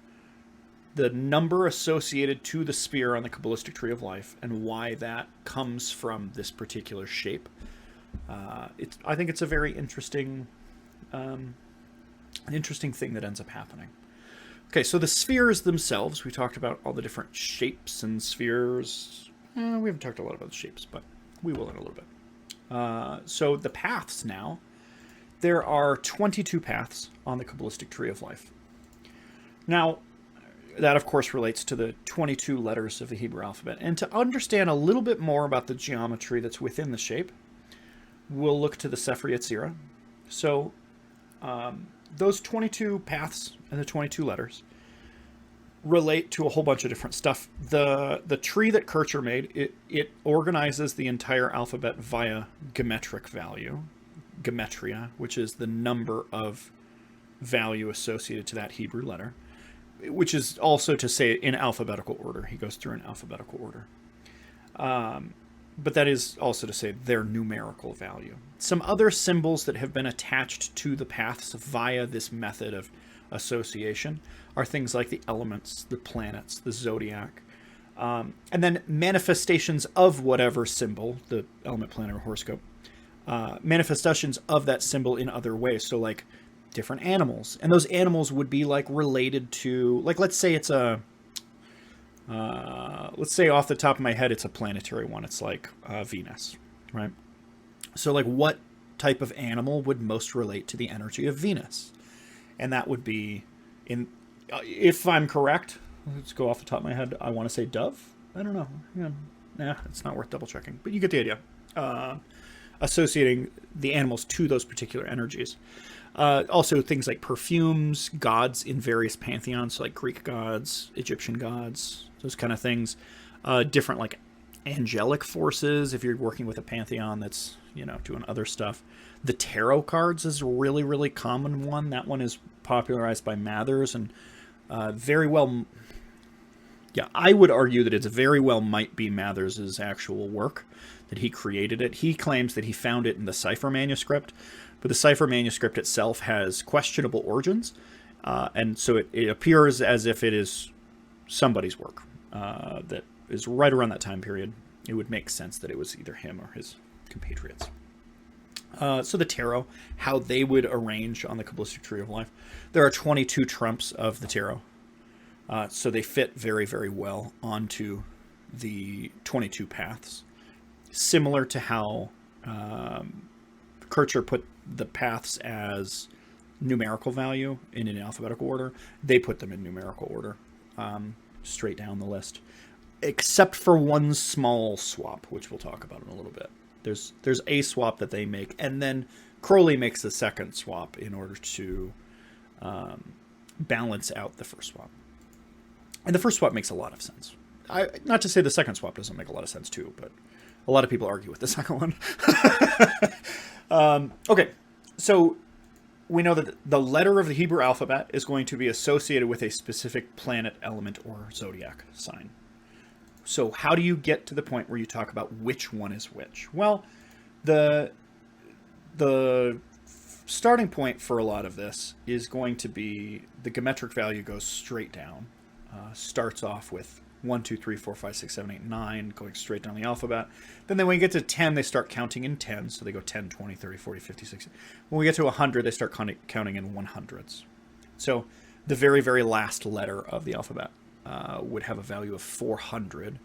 the number associated to the sphere on the Qabalistic Tree of Life and why that comes from this particular shape. I think it's a very interesting thing that ends up happening. Okay, so the spheres themselves, we talked about all the different shapes and spheres. We haven't talked a lot about the shapes, but we will in a little bit. So the paths now. There are 22 paths on the Qabalistic Tree of Life. Now, that of course relates to the 22 letters of the Hebrew alphabet. And to understand a little bit more about the geometry that's within the shape, we'll look to the Sefer Yetzirah. So those 22 paths and the 22 letters relate to a whole bunch of different stuff. The tree that Kircher made, it organizes the entire alphabet via geometric value, gematria, which is the number of value associated to that Hebrew letter, which is also to say in alphabetical order. He goes through in alphabetical order. But that is also to say their numerical value. Some other symbols that have been attached to the paths via this method of association are things like the elements, the planets, the zodiac, and then manifestations of whatever symbol, the element, planet, or horoscope, manifestations of that symbol in other ways. So like different animals, and those animals would be like related to, like, let's say it's a let's say off the top of my head it's a planetary one. It's like Venus, right? So like what type of animal would most relate to the energy of Venus? And that would be, in if I'm correct, let's go off the top of my head, I want to say dove. I don't know. It's not worth double checking, but you get the idea. Associating the animals to those particular energies. Also things like perfumes, gods in various pantheons, so like Greek gods, Egyptian gods, those kind of things. Different like angelic forces if you're working with a pantheon that's, doing other stuff. The tarot cards is a really, really common one. That one is popularized by Mathers and very well... Yeah, I would argue that it's very well might be Mathers' actual work, that he created it. He claims that he found it in the cipher manuscript, but the cipher manuscript itself has questionable origins, and so it appears as if it is somebody's work that is right around that time period. It would make sense that it was either him or his compatriots. So the tarot, how they would arrange on the Qabalistic Tree of Life. There are 22 trumps of the tarot. So they fit very, very well onto the 22 paths. Similar to how Kircher put the paths as numerical value in an alphabetical order, they put them in numerical order, straight down the list. Except for one small swap, which we'll talk about in a little bit. There's a swap that they make, and then Crowley makes the second swap in order to balance out the first swap. And the first swap makes a lot of sense. Not to say the second swap doesn't make a lot of sense too, but a lot of people argue with the second one. Okay, so we know that the letter of the Hebrew alphabet is going to be associated with a specific planet, element, or zodiac sign. So how do you get to the point where you talk about which one is which? Well, the starting point for a lot of this is going to be the geometric value goes straight down. Starts off with 1, 2, 3, 4, 5, 6, 7, 8, 9, going straight down the alphabet. Then when you get to 10, they start counting in 10. So they go 10, 20, 30, 40, 50, 60. When we get to 100, they start counting in 100s. So the very, very last letter of the alphabet would have a value of 400.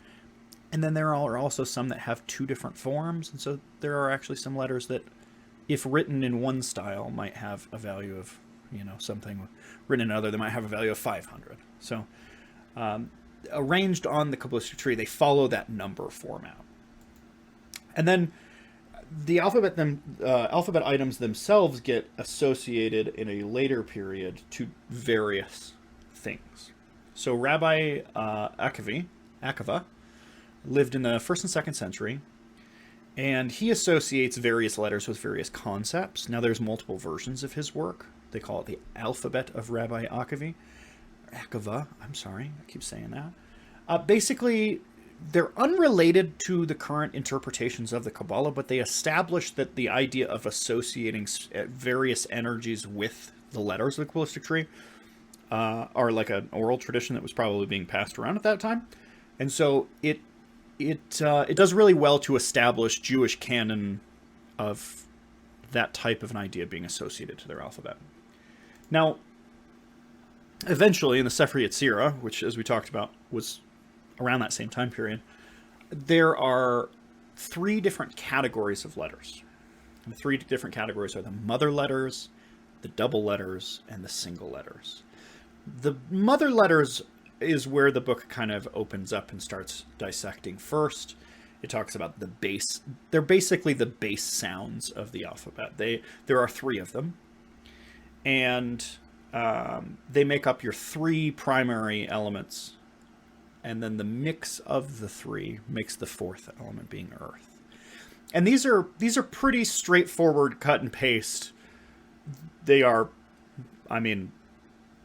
And then there are also some that have two different forms. And so there are actually some letters that, if written in one style, might have a value of, something written in another, they might have a value of 500. So arranged on the Qabalistic tree, they follow that number format. And then the alphabet items themselves get associated in a later period to various things. So Rabbi Akiva lived in the 1st and 2nd century, and he associates various letters with various concepts. Now there's multiple versions of his work. They call it the Alphabet of Rabbi Akiva. I'm sorry, I keep saying that. Basically, they're unrelated to the current interpretations of the Kabbalah, but they establish that the idea of associating various energies with the letters of the Qabalistic tree are like an oral tradition that was probably being passed around at that time. And so it does really well to establish Jewish canon of that type of an idea being associated to their alphabet. Now, eventually in the Sefer Yetzirah, which, as we talked about, was around that same time period, there are 3 different categories of letters. And the 3 different categories are the mother letters, the double letters, and the single letters. The mother letters is where the book kind of opens up and starts dissecting first. It talks about the base. They're basically the base sounds of the alphabet. There are 3 of them. And they make up your 3 primary elements. And then the mix of the 3 makes the 4th element being earth. And these are pretty straightforward cut and paste. They are, I mean,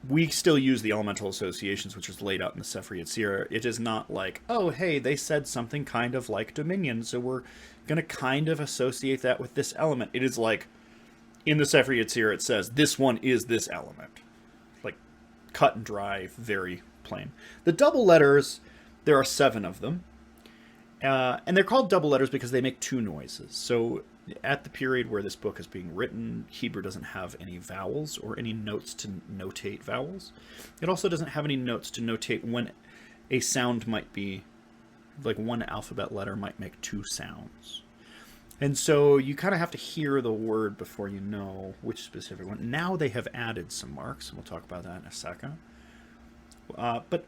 we still use the elemental associations, which is laid out in the Sefer Yetzirah. It is not like, oh, hey, they said something kind of like dominion, so we're going to kind of associate that with this element. It is like, in the Sefer Yetzirah, it says, this one is this element. Like, cut and dry, very plain. The double letters, there are 7 of them. And they're called double letters because they make 2 noises. So at the period where this book is being written, Hebrew doesn't have any vowels or any notes to notate vowels. It also doesn't have any notes to notate when a sound might be, like one alphabet letter might make 2 sounds. And so you kind of have to hear the word before you know which specific one. Now they have added some marks, and we'll talk about that in a second. But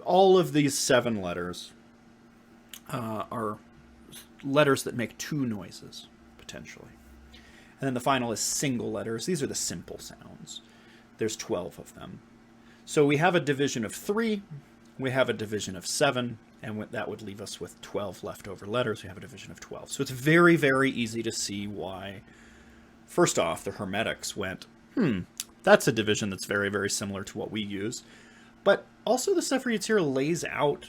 all of these 7 letters are letters that make 2 noises, potentially. And then the final is single letters. These are the simple sounds. There's 12 of them. So we have a division of 3, we have a division of 7, and that would leave us with 12 leftover letters. We have a division of 12. So it's very, very easy to see why, first off, the Hermetics went, that's a division that's very, very similar to what we use. But also the Sefer Yetzirah lays out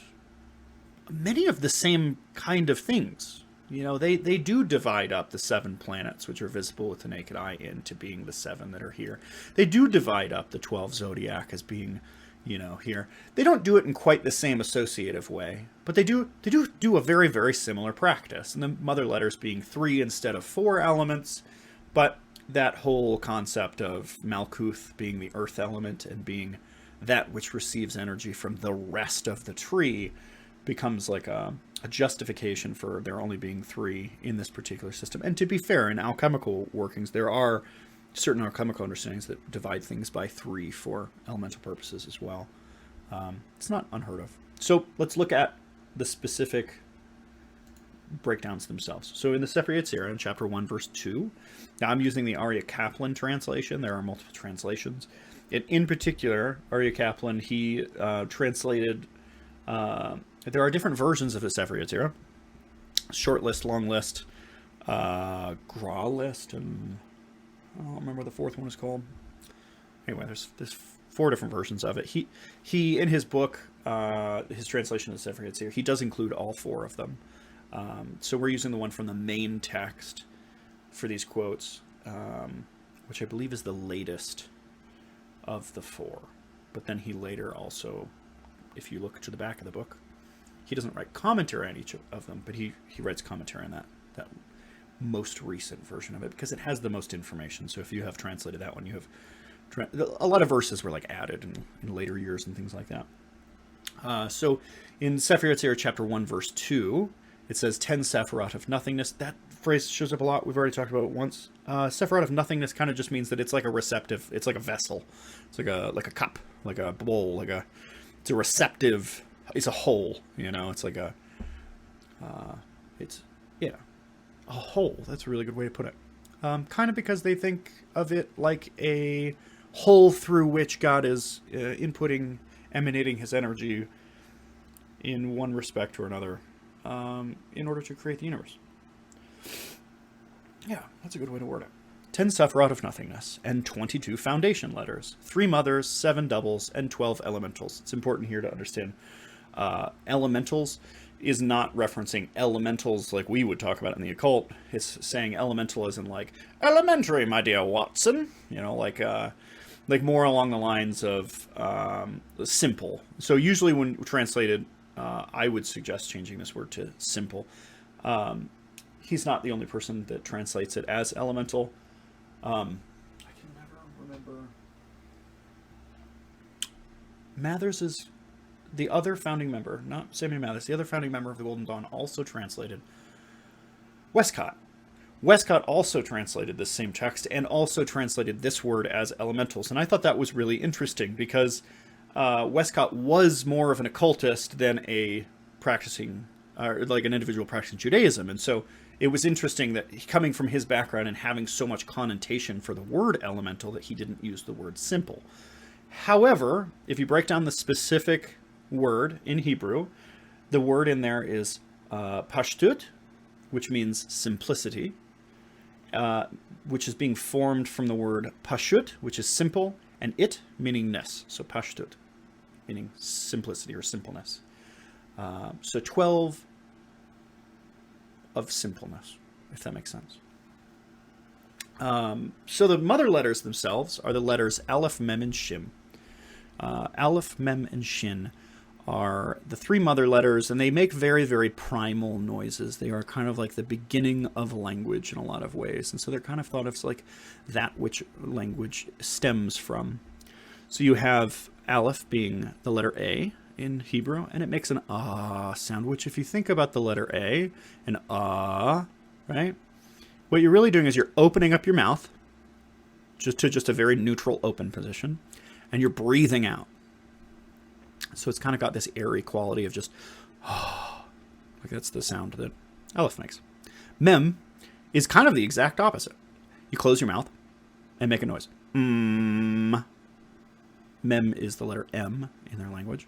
many of the same kind of things. You know, they do divide up the 7 planets, which are visible with the naked eye, into being the 7 that are here. They do divide up the 12 zodiac as being, you know, here. They don't do it in quite the same associative way, but they do a very, very similar practice. And the mother letters being 3 instead of 4 elements, but that whole concept of Malkuth being the earth element and being that which receives energy from the rest of the tree becomes like a justification for there only being 3 in this particular system. And to be fair, in alchemical workings, there are certain alchemical understandings that divide things by 3 for elemental purposes as well. It's not unheard of. So let's look at the specific breakdowns themselves. So in the Sefer Yetzirah, in chapter 1, verse 2, now I'm using the Aryeh Kaplan translation. There are multiple translations. In particular, Aryeh Kaplan, he translated... there are different versions of the Sefer Yetzirah. Short list, long list, Gra list, and I don't remember what the 4th one is called. Anyway, there's 4 different versions of it. He in his book, his translation of the Sefer Yetzirah, he does include all 4 of them. So we're using the one from the main text for these quotes, which I believe is the latest of the 4. But then he later also, if you look to the back of the book, he doesn't write commentary on each of them, but he writes commentary on that most recent version of it because it has the most information. So if you have translated that one, you have a lot of verses were like added in later years and things like that. So in Sefer Yetzirah chapter 1 verse 2, it says 10 Sephirot of nothingness. That phrase shows up a lot. We've already talked about it once. Sephirot of nothingness kind of just means that it's like a receptive. It's like a vessel. It's like a cup, like a bowl, it's a receptive. It's a hole. You know. It's like a. a whole. That's a really good way to put it. Kind of because they think of it like a hole through which God is inputting, emanating his energy in one respect or another in order to create the universe. Yeah, that's a good way to word it. 10 suffer out of nothingness, and 22 foundation letters, 3 mothers, 7 doubles, and 12 elementals. It's important here to understand elementals is not referencing elementals like we would talk about in the occult. It's saying elemental as in like elementary, my dear Watson. You know, like more along the lines of simple. So usually when translated, I would suggest changing this word to simple. He's not the only person that translates it as elemental. I can never remember. Mathers is the other founding member, not Samuel Mathers, the other founding member of the Golden Dawn, also translated. Westcott. Westcott also translated this same text and also translated this word as elementals. And I thought that was really interesting because Westcott was more of an occultist than a practicing, like an individual practicing Judaism. And so it was interesting that coming from his background and having so much connotation for the word elemental that he didn't use the word simple. However, if you break down the specific word in Hebrew, the word in there is pashtut, which means simplicity, which is being formed from the word pashut, which is simple, and it meaning ness. So pashtut, meaning simplicity or simpleness. So 12 of simpleness, if that makes sense. So the mother letters themselves are the letters Aleph, Mem, and Shin. Aleph, Mem, and Shin are the 3 mother letters, and they make very, very primal noises. They are kind of like the beginning of language in a lot of ways, and so they're kind of thought of as like that which language stems from. So you have Aleph being the letter A in Hebrew, and it makes an ah sound, which if you think about the letter A, an ah, right? What you're really doing is you're opening up your mouth just a very neutral open position, and you're breathing out. So it's kind of got this airy quality of just, like that's the sound that Aleph makes. Mem is kind of the exact opposite. You close your mouth and make a noise. Mem is the letter M in their language,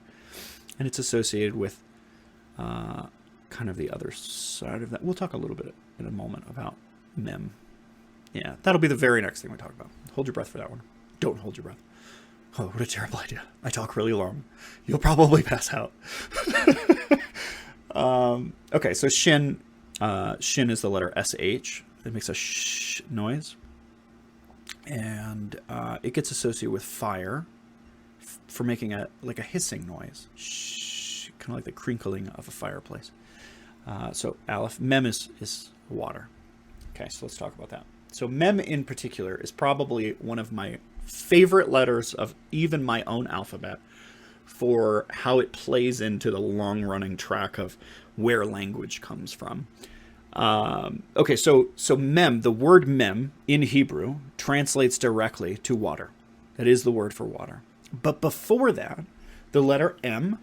and it's associated with kind of the other side of that. We'll talk a little bit in a moment about Mem. Yeah, that'll be the very next thing we talk about. Hold your breath for that one. Don't hold your breath. Oh, what a terrible idea. I talk really long. You'll probably pass out. Okay, so Shin. Shin is the letter SH. It makes a sh noise. And it gets associated with fire for making a hissing noise. Shh, kind of like the crinkling of a fireplace. So Aleph. Mem is water. Okay, so let's talk about that. So Mem in particular is probably one of my favorite letters of even my own alphabet for how it plays into the long-running track of where language comes from. Okay, so Mem, the word Mem in Hebrew translates directly to water. That is the word for water. But before that, the letter M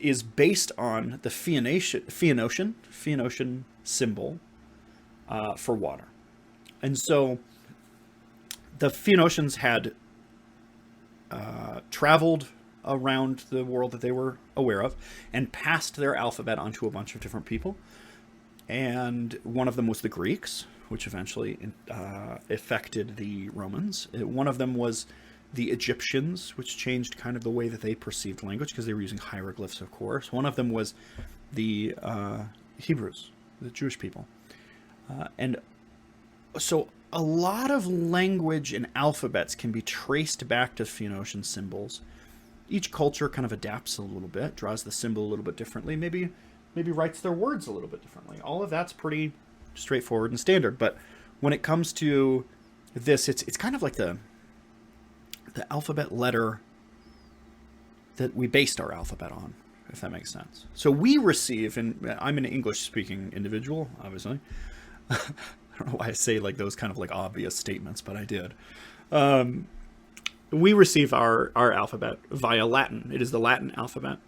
is based on the Phoenician symbol for water. And so the Phoenicians had traveled around the world that they were aware of and passed their alphabet onto a bunch of different people. And one of them was the Greeks, which eventually affected the Romans. One of them was the Egyptians, which changed kind of the way that they perceived language because they were using hieroglyphs, of course. One of them was the Hebrews, the Jewish people. And so a lot of language and alphabets can be traced back to Phoenician symbols. Each culture kind of adapts a little bit, draws the symbol a little bit differently, maybe writes their words a little bit differently. All of that's pretty straightforward and standard. But when it comes to this, it's kind of like the alphabet letter that we based our alphabet on, if that makes sense. So we receive, and I'm an English-speaking individual, obviously. I don't know why I say like those kind of like obvious statements, but I did. We receive our alphabet via Latin. It is the Latin alphabet,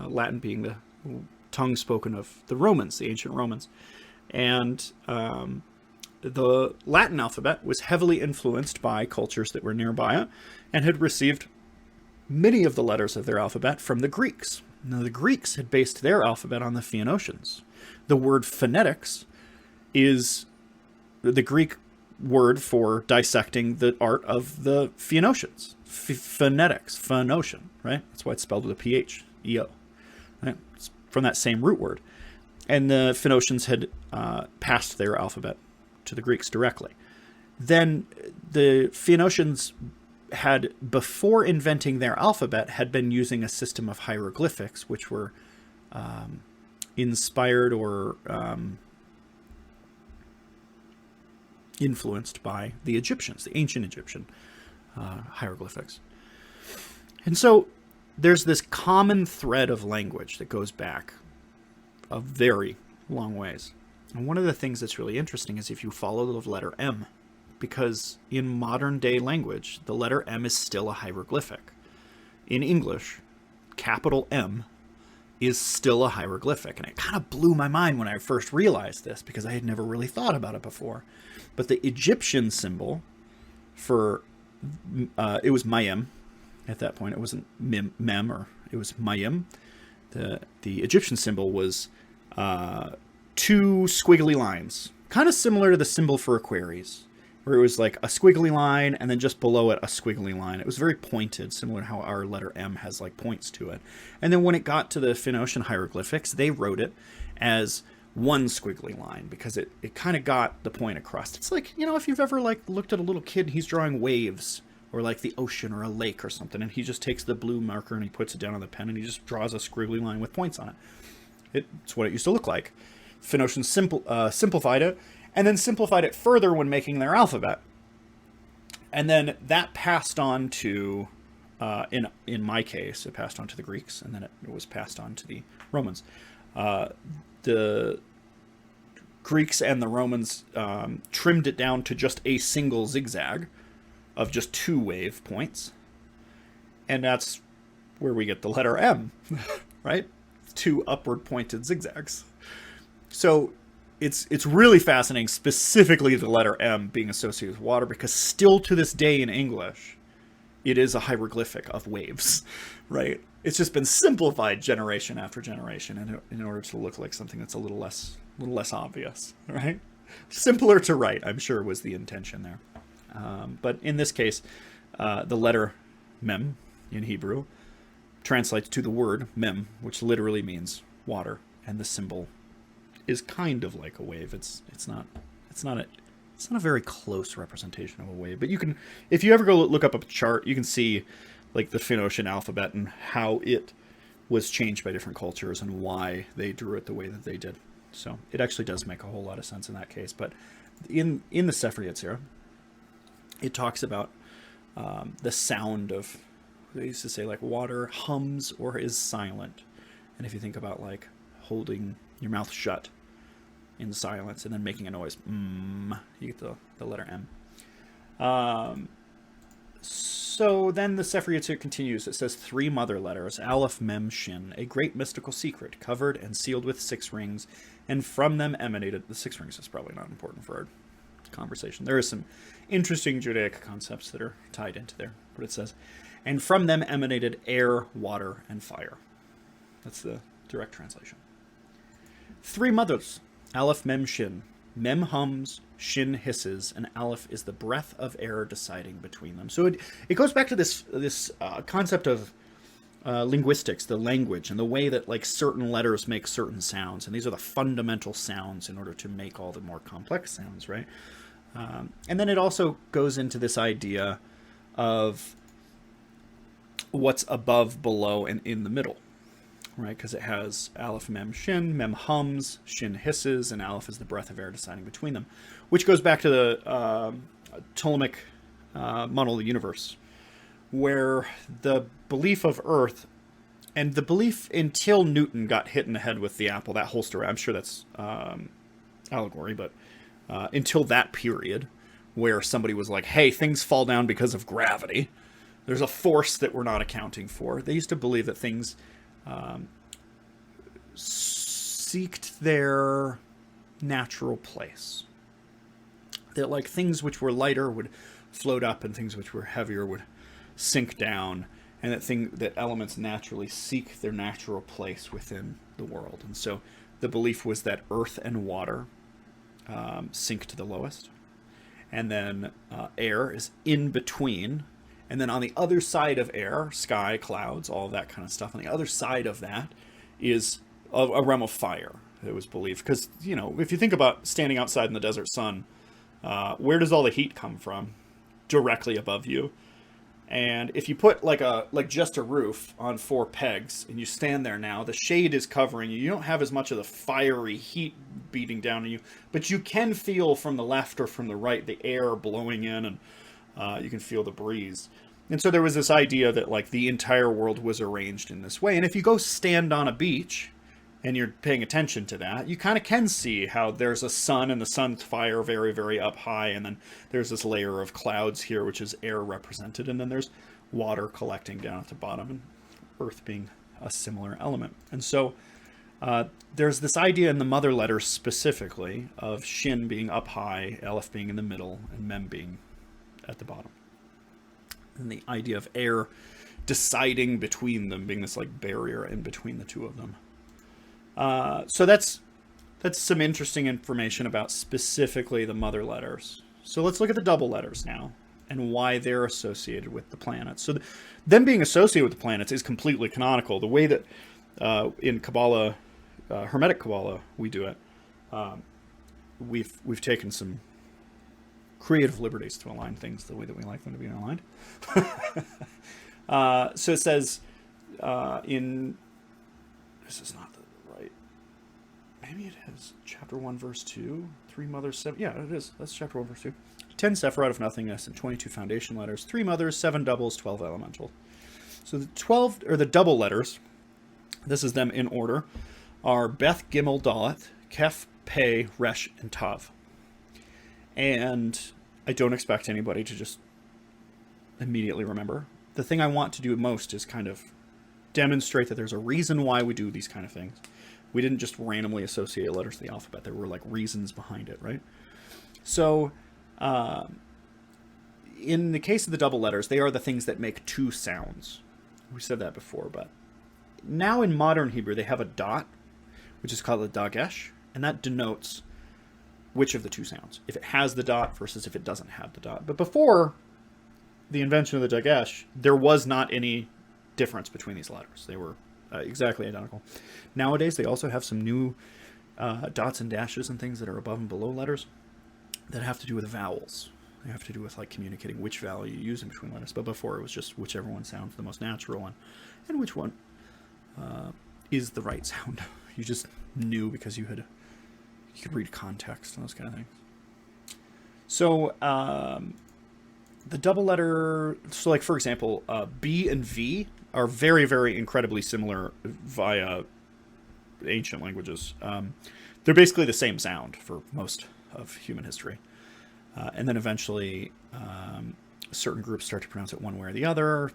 Latin being the tongue spoken of the Romans, the ancient Romans. And the Latin alphabet was heavily influenced by cultures that were nearby it and had received many of the letters of their alphabet from the Greeks. Now, the Greeks had based their alphabet on the Phoenicians. The word phonetics is the Greek word for dissecting the art of the Phoenicians. Phonetics, Phoenician, right? That's why it's spelled with a PH, E-O. Right? It's from that same root word. And the Phoenicians had passed their alphabet to the Greeks directly. Then the Phoenicians had, before inventing their alphabet, had been using a system of hieroglyphics, which were inspired or influenced by the Egyptians, the ancient Egyptian hieroglyphics. And so there's this common thread of language that goes back a very long ways. And one of the things that's really interesting is if you follow the letter M, because in modern day language, the letter M is still a hieroglyphic. In English, capital M is still a hieroglyphic. And it kind of blew my mind when I first realized this, because I had never really thought about it before. But the Egyptian symbol for, it was Mayim at that point. It wasn't Mem, or it was Mayim. The Egyptian symbol was two squiggly lines, kind of similar to the symbol for Aquarius, where it was like a squiggly line and then just below it a squiggly line. It was very pointed, similar to how our letter M has like points to it. And then when it got to the Phoenician hieroglyphics, they wrote it as one squiggly line because it kind of got the point across. It's like, you know, if you've ever like looked at a little kid and he's drawing waves or like the ocean or a lake or something, and he just takes the blue marker and he puts it down on the pen and he just draws a squiggly line with points on it. It's what it used to look like. Phoenicians simplified it, and then simplified it further when making their alphabet. And then that passed on to, in my case, it passed on to the Greeks, and then it was passed on to the Romans. The Greeks and the Romans trimmed it down to just a single zigzag of just 2 wave points. And that's where we get the letter M, right? 2 upward pointed zigzags. So it's really fascinating, specifically the letter M being associated with water, because still to this day in English, it is a hieroglyphic of waves, right? It's just been simplified generation after generation in order to look like something that's a little less obvious, right? Simpler to write, I'm sure, was the intention there. But in this case, the letter Mem in Hebrew translates to the word Mem, which literally means water, and the symbol is kind of like a wave. It's not a very close representation of a wave. But you can, if you ever go look up a chart, you can see like the Phoenician alphabet and how it was changed by different cultures and why they drew it the way that they did. So it actually does make a whole lot of sense in that case. But in the Sefer Yetzirah, it talks about the sound of, they used to say like water hums or is silent. And if you think about like holding your mouth shut in silence and then making a noise, you get the letter M. So then the Sefer Yetzirah continues. It says 3 mother letters, Aleph, Mem, Shin, a great mystical secret, covered and sealed with 6 rings, and from them emanated, the 6 rings is probably not important for our conversation. There are some interesting Judaic concepts that are tied into there, but it says, and from them emanated air, water, and fire. That's the direct translation. 3 mothers, Aleph, Mem, Shin. Mem hums, Shin hisses, and Aleph is the breath of air deciding between them. So it goes back to this concept of linguistics, the language, and the way that like certain letters make certain sounds. And these are the fundamental sounds in order to make all the more complex sounds, right? And then it also goes into this idea of what's above, below, and in the middle. Right, because it has Aleph, Mem, Shin. Mem hums, Shin hisses, and Aleph is the breath of air deciding between them, which goes back to the Ptolemaic model of the universe, where the belief of Earth, and the belief until Newton got hit in the head with the apple, that whole story, I'm sure that's allegory, but until that period, where somebody was like, hey, things fall down because of gravity, there's a force that we're not accounting for. They used to believe that things seeked their natural place. That like things which were lighter would float up and things which were heavier would sink down, and that elements naturally seek their natural place within the world. And so the belief was that earth and water sink to the lowest, and then air is in between, and then on the other side of air, sky, clouds, all of that kind of stuff, on the other side of that is a realm of fire. It was believed, because, you know, if you think about standing outside in the desert sun, where does all the heat come from? Directly above you. And if you put like just a roof on 4 pegs and you stand there now, the shade is covering you. You don't have as much of the fiery heat beating down on you, but you can feel from the left or from the right the air blowing in, and you can feel the breeze. And so there was this idea that like the entire world was arranged in this way. And if you go stand on a beach and you're paying attention to that, you kind of can see how there's a sun, and the sun's fire very, very up high, and then there's this layer of clouds here, which is air represented, and then there's water collecting down at the bottom, and earth being a similar element. And so there's this idea in the mother letters specifically of Shin being up high, Aleph being in the middle, and Mem being at the bottom. And the idea of air deciding between them, being this like barrier in between the two of them. So that's some interesting information about specifically the mother letters. So let's look at the double letters now and why they're associated with the planets. So them being associated with the planets is completely canonical. The way that in Qabbalah, Hermetic Qabbalah, we do it, we've taken some creative liberties to align things the way that we like them to be aligned. So it says this is not maybe it is chapter 1 verse 2, 3 mothers, 7, yeah, it is, that's chapter 1 verse 2. 10 Sephirot of nothingness and 22 foundation letters, 3 mothers, 7 doubles, 12 elemental. So the 12, or the double letters, this is them in order, are Beth, Gimel, Dalet, Kef, Pei, Resh, and Tav. And I don't expect anybody to just immediately remember. The thing I want to do most is kind of demonstrate that there's a reason why we do these kind of things. We didn't just randomly associate letters to the alphabet. There were like reasons behind it, right? So in the case of the double letters, they are the things that make 2 sounds. We said that before, but now in modern Hebrew, they have a dot, which is called a dagesh, and that denotes which of the 2 sounds, if it has the dot versus if it doesn't have the dot. But before the invention of the dagesh, there was not any difference between these letters. They were exactly identical. Nowadays, they also have some new dots and dashes and things that are above and below letters that have to do with vowels. They have to do with like communicating which vowel you use in between letters. But before, it was just whichever one sounds the most natural one, and which one is the right sound. You just knew because you could read context and those kind of things. So the double letter, so like for example, B and V are very, very incredibly similar via ancient languages. They're basically the same sound for most of human history. And then eventually certain groups start to pronounce it one way or the other.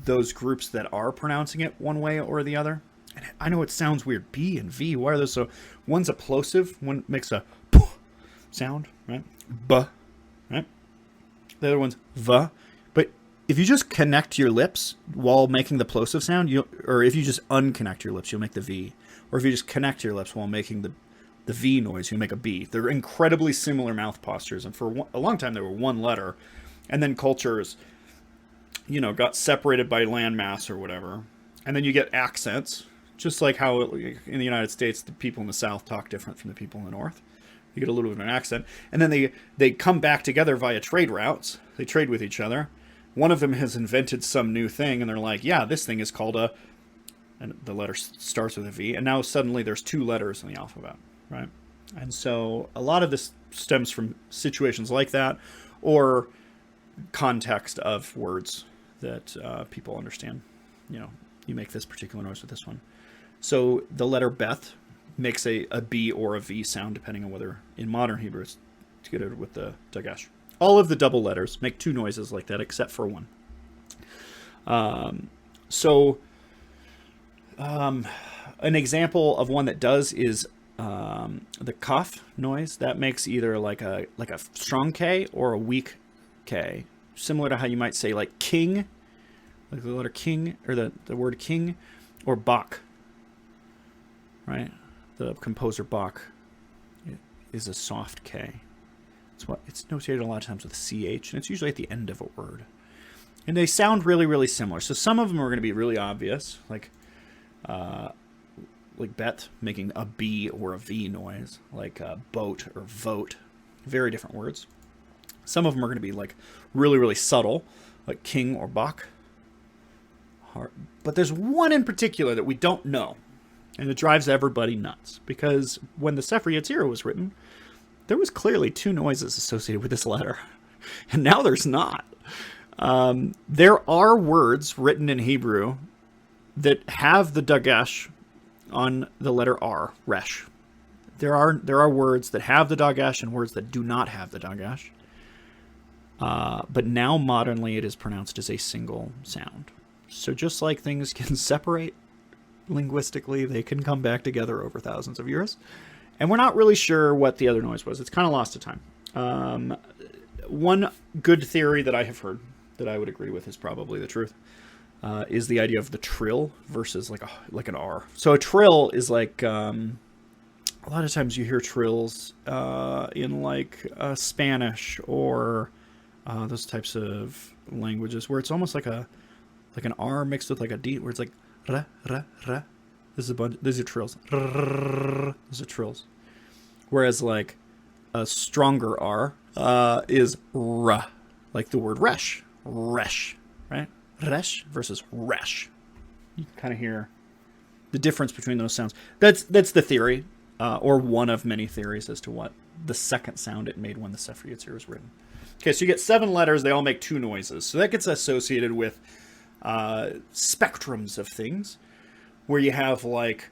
Those groups that are pronouncing it one way or the other. And I know it sounds weird. B and V, why are those so... One's a plosive, one makes a p sound, right? B, right? The other one's V. But if you just connect your lips while making the plosive sound, or if you just unconnect your lips, you'll make the V. Or if you just connect your lips while making the V noise, you'll make a B. They're incredibly similar mouth postures, and for a long time they were one letter, and then cultures, got separated by landmass or whatever, and then you get accents, just like how in the United States the people in the South talk different from the people in the North. You get a little bit of an accent, and then they come back together via trade routes. They trade with each other. One of them has invented some new thing, and they're like, yeah, this thing is called a, and the letter starts with a V, and now suddenly there's 2 letters in the alphabet, right? And so a lot of this stems from situations like that, or context of words that people understand. You make this particular noise with this one. So the letter Beth makes a B or a V sound, depending on whether in modern Hebrew it's together with the dagesh. All of the double letters make 2 noises like that, except for one. An example of one that does is the kaf noise, that makes either like a strong K or a weak K, similar to how you might say like king, like the letter king, or the word king, or Bach, right? The composer Bach is a soft K. It's notated a lot of times with CH, and it's usually at the end of a word. And they sound really, really similar. So some of them are going to be really obvious, like bet making a B or a V noise, like boat or vote. Very different words. Some of them are going to be like really, really subtle, like king or Bach. But there's one in particular that we don't know, and it drives everybody nuts, because when the Sefer Yetzirah was written, there was clearly two noises associated with this letter, and now there's not. There are words written in Hebrew that have the dagesh on the letter R, resh. There are words that have the dagesh and words that do not have the dagesh. But now modernly it is pronounced as a single sound. So just like things can separate linguistically, they can come back together over thousands of years. And we're not really sure what the other noise was. It's kind of lost to time. One good theory that I have heard that I would agree with is probably the truth, is the idea of the trill versus like an R. So a trill is like, a lot of times you hear trills in like Spanish or those types of languages where it's almost like an R mixed with like a D, where it's like ra ra ra. These are trills. Those are trills. Whereas like a stronger R is ra, like the word resh, right? Resh versus resh. You kind of hear the difference between those sounds. That's the theory, or one of many theories as to what the second sound it made when the Sefer Yetzirah was written. Okay, so you get 7 letters. They all make 2 noises. So that gets associated with spectrums of things, where you have like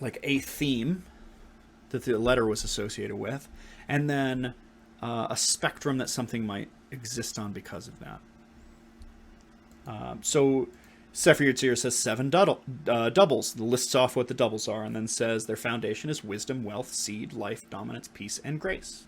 a theme that the letter was associated with, and then a spectrum that something might exist on because of that. So Sefer Yetzirah says 7 doubles, lists off what the doubles are, and then says their foundation is wisdom, wealth, seed, life, dominance, peace, and grace.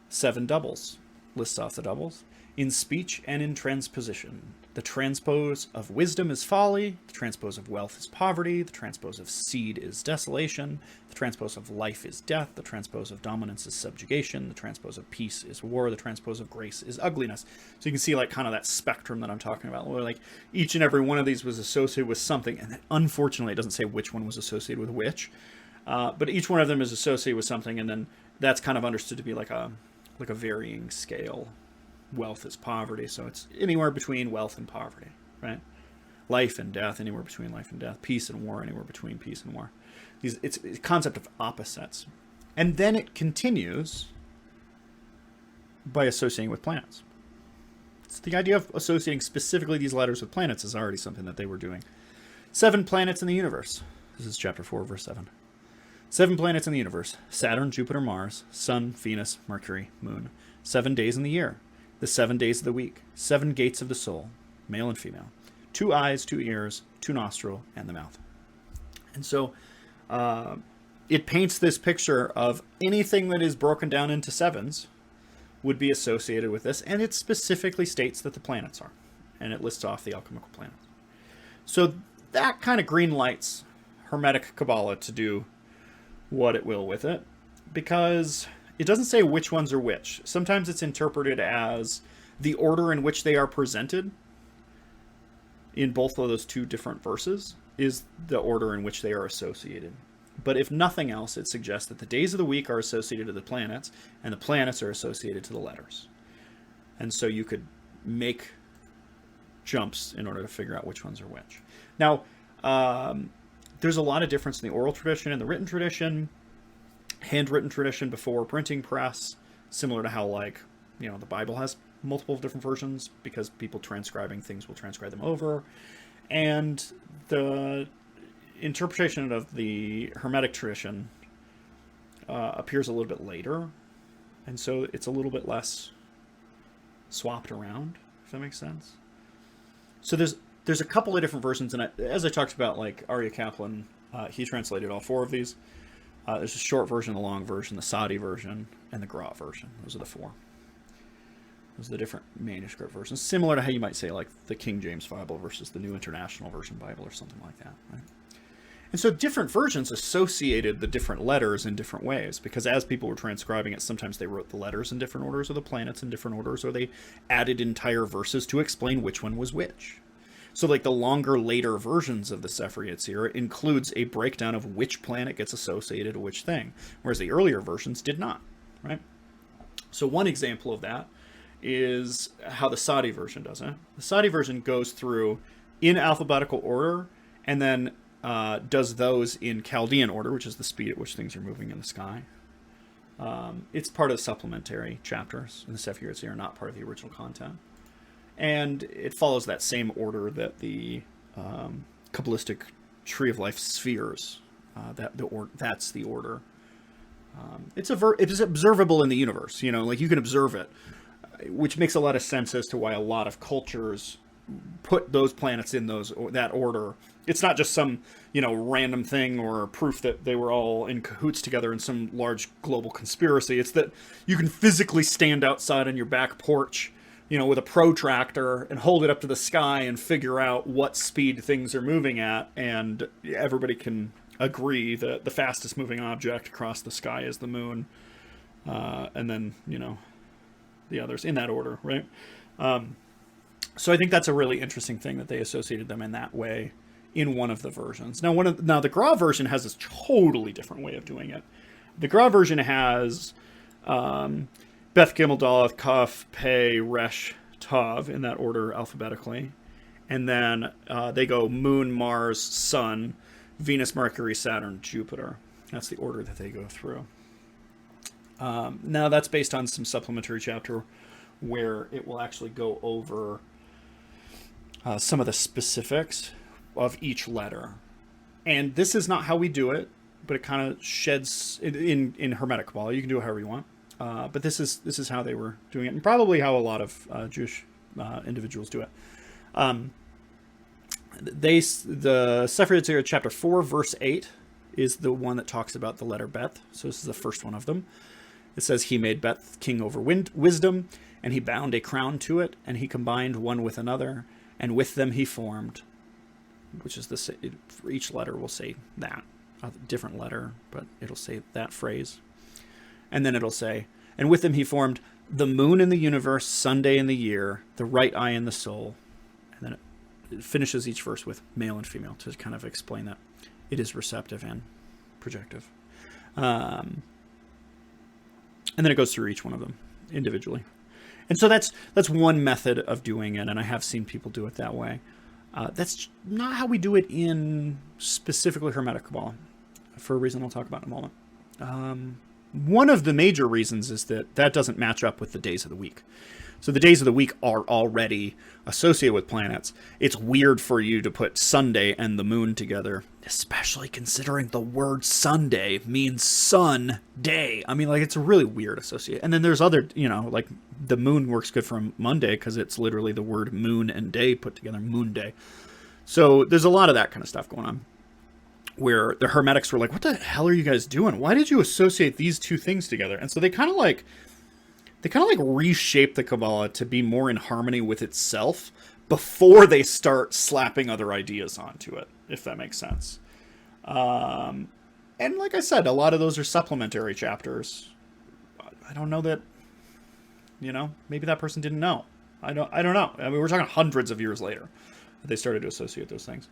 7 doubles, lists off the doubles. In speech and in transposition, the transpose of wisdom is folly, the transpose of wealth is poverty, the transpose of seed is desolation, the transpose of life is death, the transpose of dominance is subjugation, the transpose of peace is war, the transpose of grace is ugliness. So you can see like kind of that spectrum that I'm talking about, where like each and every one of these was associated with something, and then unfortunately it doesn't say which one was associated with which, but each one of them is associated with something, and then that's kind of understood to be like a varying scale. Wealth is poverty, so it's anywhere between wealth and poverty, right? Life and death, anywhere between life and death. Peace and war, anywhere between peace and war. It's a concept of opposites. And then it continues by associating with planets. It's the idea of associating specifically these letters with planets is already something that they were doing. 7 planets in the universe. This is chapter 4, verse 7. 7 planets in the universe. Saturn, Jupiter, Mars, Sun, Venus, Mercury, Moon. 7 days in the year. The 7 days of the week, 7 gates of the soul, male and female, 2 eyes, 2 ears, 2 nostrils, and the mouth. And so it paints this picture of anything that is broken down into 7s would be associated with this, and it specifically states that the planets are, and it lists off the alchemical planets. So that kind of green lights Hermetic Kabbalah to do what it will with it, because it doesn't say which ones are which. Sometimes it's interpreted as the order in which they are presented in both of those 2 different verses is the order in which they are associated. But if nothing else, it suggests that the days of the week are associated to the planets, and the planets are associated to the letters. And so you could make jumps in order to figure out which ones are which. Now, there's a lot of difference in the oral tradition and the written tradition. Handwritten tradition before printing press, similar to how the Bible has multiple different versions because people transcribing things will transcribe them over, and the interpretation of the Hermetic tradition appears a little bit later, and so it's a little bit less swapped around, if that makes sense. So there's a couple of different versions, and as I talked about, like Arya Kaplan He translated all 4 of these. There's a short version, the long version, the Sadi version, and the Gra version. Those are the 4. Those are the different manuscript versions. Similar to how you might say, like, the King James Bible versus the New International Version Bible or something like that, right? And so different versions associated the different letters in different ways, because as people were transcribing it, sometimes they wrote the letters in different orders or the planets in different orders, or they added entire verses to explain which one was which. So, like, the longer, later versions of the Sefer Yetzirah includes a breakdown of which planet gets associated with which thing, whereas the earlier versions did not, right? So one example of that is how the Sadi version does it. The Sadi version goes through in alphabetical order and then does those in Chaldean order, which is the speed at which things are moving in the sky. It's part of the supplementary chapters in the Sefer Yetzirah, not part of the original content. And it follows that same order that the Qabalistic Tree of Life spheres. That's the order. It's observable in the universe. You know, like, you can observe it, which makes a lot of sense as to why a lot of cultures put those planets in that order. It's not just some, random thing or proof that they were all in cahoots together in some large global conspiracy. It's that you can physically stand outside on your back porch, with a protractor and hold it up to the sky and figure out what speed things are moving at, and everybody can agree that the fastest moving object across the sky is the moon, and then, the others in that order, right? So I think that's a really interesting thing that they associated them in that way in one of the versions. Now, the Gra version has this totally different way of doing it. The Gra version has Beth Gimel Daleth, Kaf, Pei, Resh, Tav in that order alphabetically, and then they go Moon, Mars, Sun, Venus, Mercury, Saturn, Jupiter. That's the order that they go through. Now that's based on some supplementary chapter where it will actually go over some of the specifics of each letter. And this is not how we do it, but it kind of sheds in Hermetic Kabbalah. You can do it however you want. But this is how they were doing it, and probably how a lot of Jewish individuals do it. The Sefer Yetzirah chapter 4, verse 8 is the one that talks about the letter Bet. So this is the first one of them. It says, he made Bet king over wisdom, and he bound a crown to it, and he combined one with another, and with them he formed, which is for each letter will say that, a different letter, but it'll say that phrase. And then it'll say, and with them he formed the moon in the universe, Sunday in the year, the right eye in the soul. And then it finishes each verse with male and female to kind of explain that it is receptive and projective. And then it goes through each one of them individually. And so that's one method of doing it, and I have seen people do it that way. That's not how we do it in specifically Hermetic Kabbalah, for a reason I'll talk about in a moment. One of the major reasons is that doesn't match up with the days of the week. So the days of the week are already associated with planets. It's weird for you to put Sunday and the moon together, especially considering the word Sunday means sun day. I mean, like, it's a really weird associate. And then there's other, like the moon works good for Monday because it's literally the word moon and day put together, moon day. So there's a lot of that kind of stuff going on, where the Hermetics were like, what the hell are you guys doing? Why did you associate these two things together? And so they kind of like reshape the Kabbalah to be more in harmony with itself before they start slapping other ideas onto it, if that makes sense. And like I said, a lot of those are supplementary chapters. I don't know that, maybe that person didn't know. I don't know. I mean, we're talking hundreds of years later that they started to associate those things.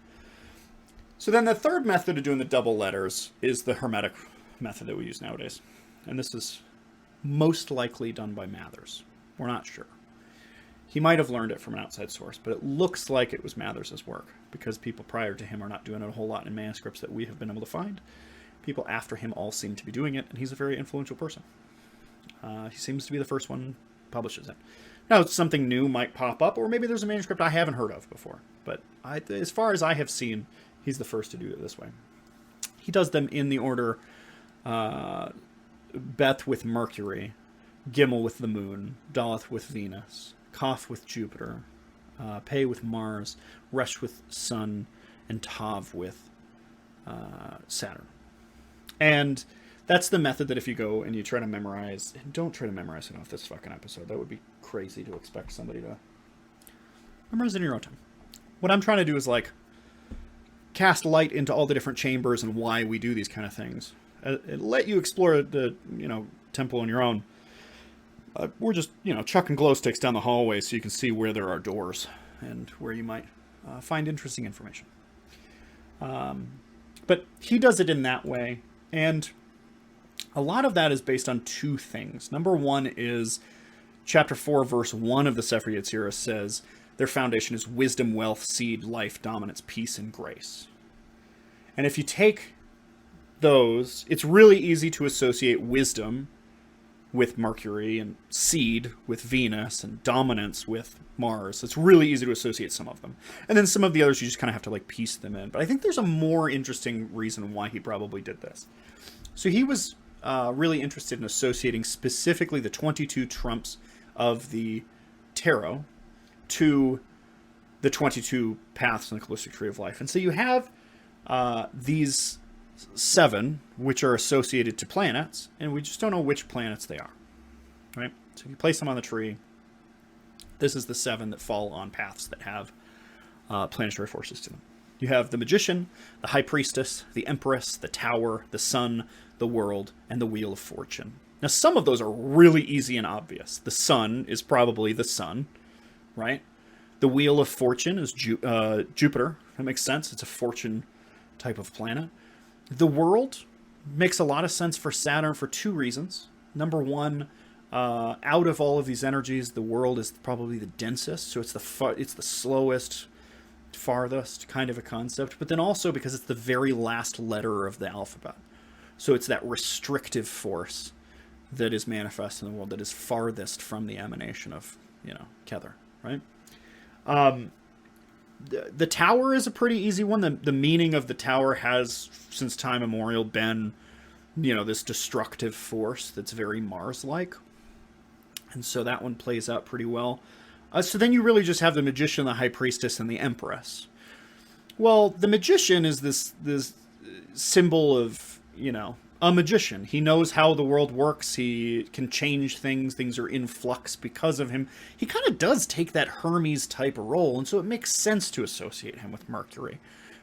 So then the third method of doing the double letters is the Hermetic method that we use nowadays. And this is most likely done by Mathers. We're not sure. He might have learned it from an outside source, but it looks like it was Mathers' work, because people prior to him are not doing it a whole lot in manuscripts that we have been able to find. People after him all seem to be doing it, and he's a very influential person. He seems to be the first one who publishes it. Now, something new might pop up, or maybe there's a manuscript I haven't heard of before, but as far as I have seen, he's the first to do it this way. He does them in the order Beth with Mercury, Gimel with the moon, Daleth with Venus, Kaf with Jupiter, Pei with Mars, Resh with Sun, and Tav with Saturn. And that's the method that if you go and you try to memorize, and don't try to memorize it off this fucking episode. That would be crazy to expect somebody to memorize it in your own time. What I'm trying to do is like cast light into all the different chambers and why we do these kind of things. Let you explore the, temple on your own. We're just, chucking glow sticks down the hallway so you can see where there are doors and where you might find interesting information. But he does it in that way. And a lot of that is based on two things. Number one is chapter 4, verse 1 of the Sefer Yetzirah says their foundation is wisdom, wealth, seed, life, dominance, peace, and grace. And if you take those, it's really easy to associate wisdom with Mercury and seed with Venus and dominance with Mars. It's really easy to associate some of them. And then some of the others, you just kind of have to like piece them in. But I think there's a more interesting reason why he probably did this. So he was really interested in associating specifically the 22 trumps of the tarot to the 22 paths in the Qabalistic Tree of Life. And so you have these 7, which are associated to planets, and we just don't know which planets they are, right? So if you place them on the tree, this is the 7 that fall on paths that have planetary forces to them. You have the Magician, the High Priestess, the Empress, the Tower, the Sun, the World, and the Wheel of Fortune. Now, some of those are really easy and obvious. The Sun is probably the Sun, right? The Wheel of Fortune is Jupiter. That makes sense. It's a fortune type of planet. The World makes a lot of sense for Saturn for 2 reasons. Number one, out of all of these energies, the World is probably the densest, so it's the slowest, farthest kind of a concept, but then also because it's the very last letter of the alphabet. So it's that restrictive force that is manifest in the world that is farthest from the emanation of, Kether, right? The Tower is a pretty easy one. The meaning of the Tower has, since time immemorial, been, this destructive force that's very Mars-like. And so that one plays out pretty well. So then you really just have the Magician, the High Priestess, and the Empress. Well, the Magician is this symbol of, a magician. He knows how the world works. He can change things. Things are in flux because of him. He kind of does take that Hermes type of role, and so it makes sense to associate him with Mercury,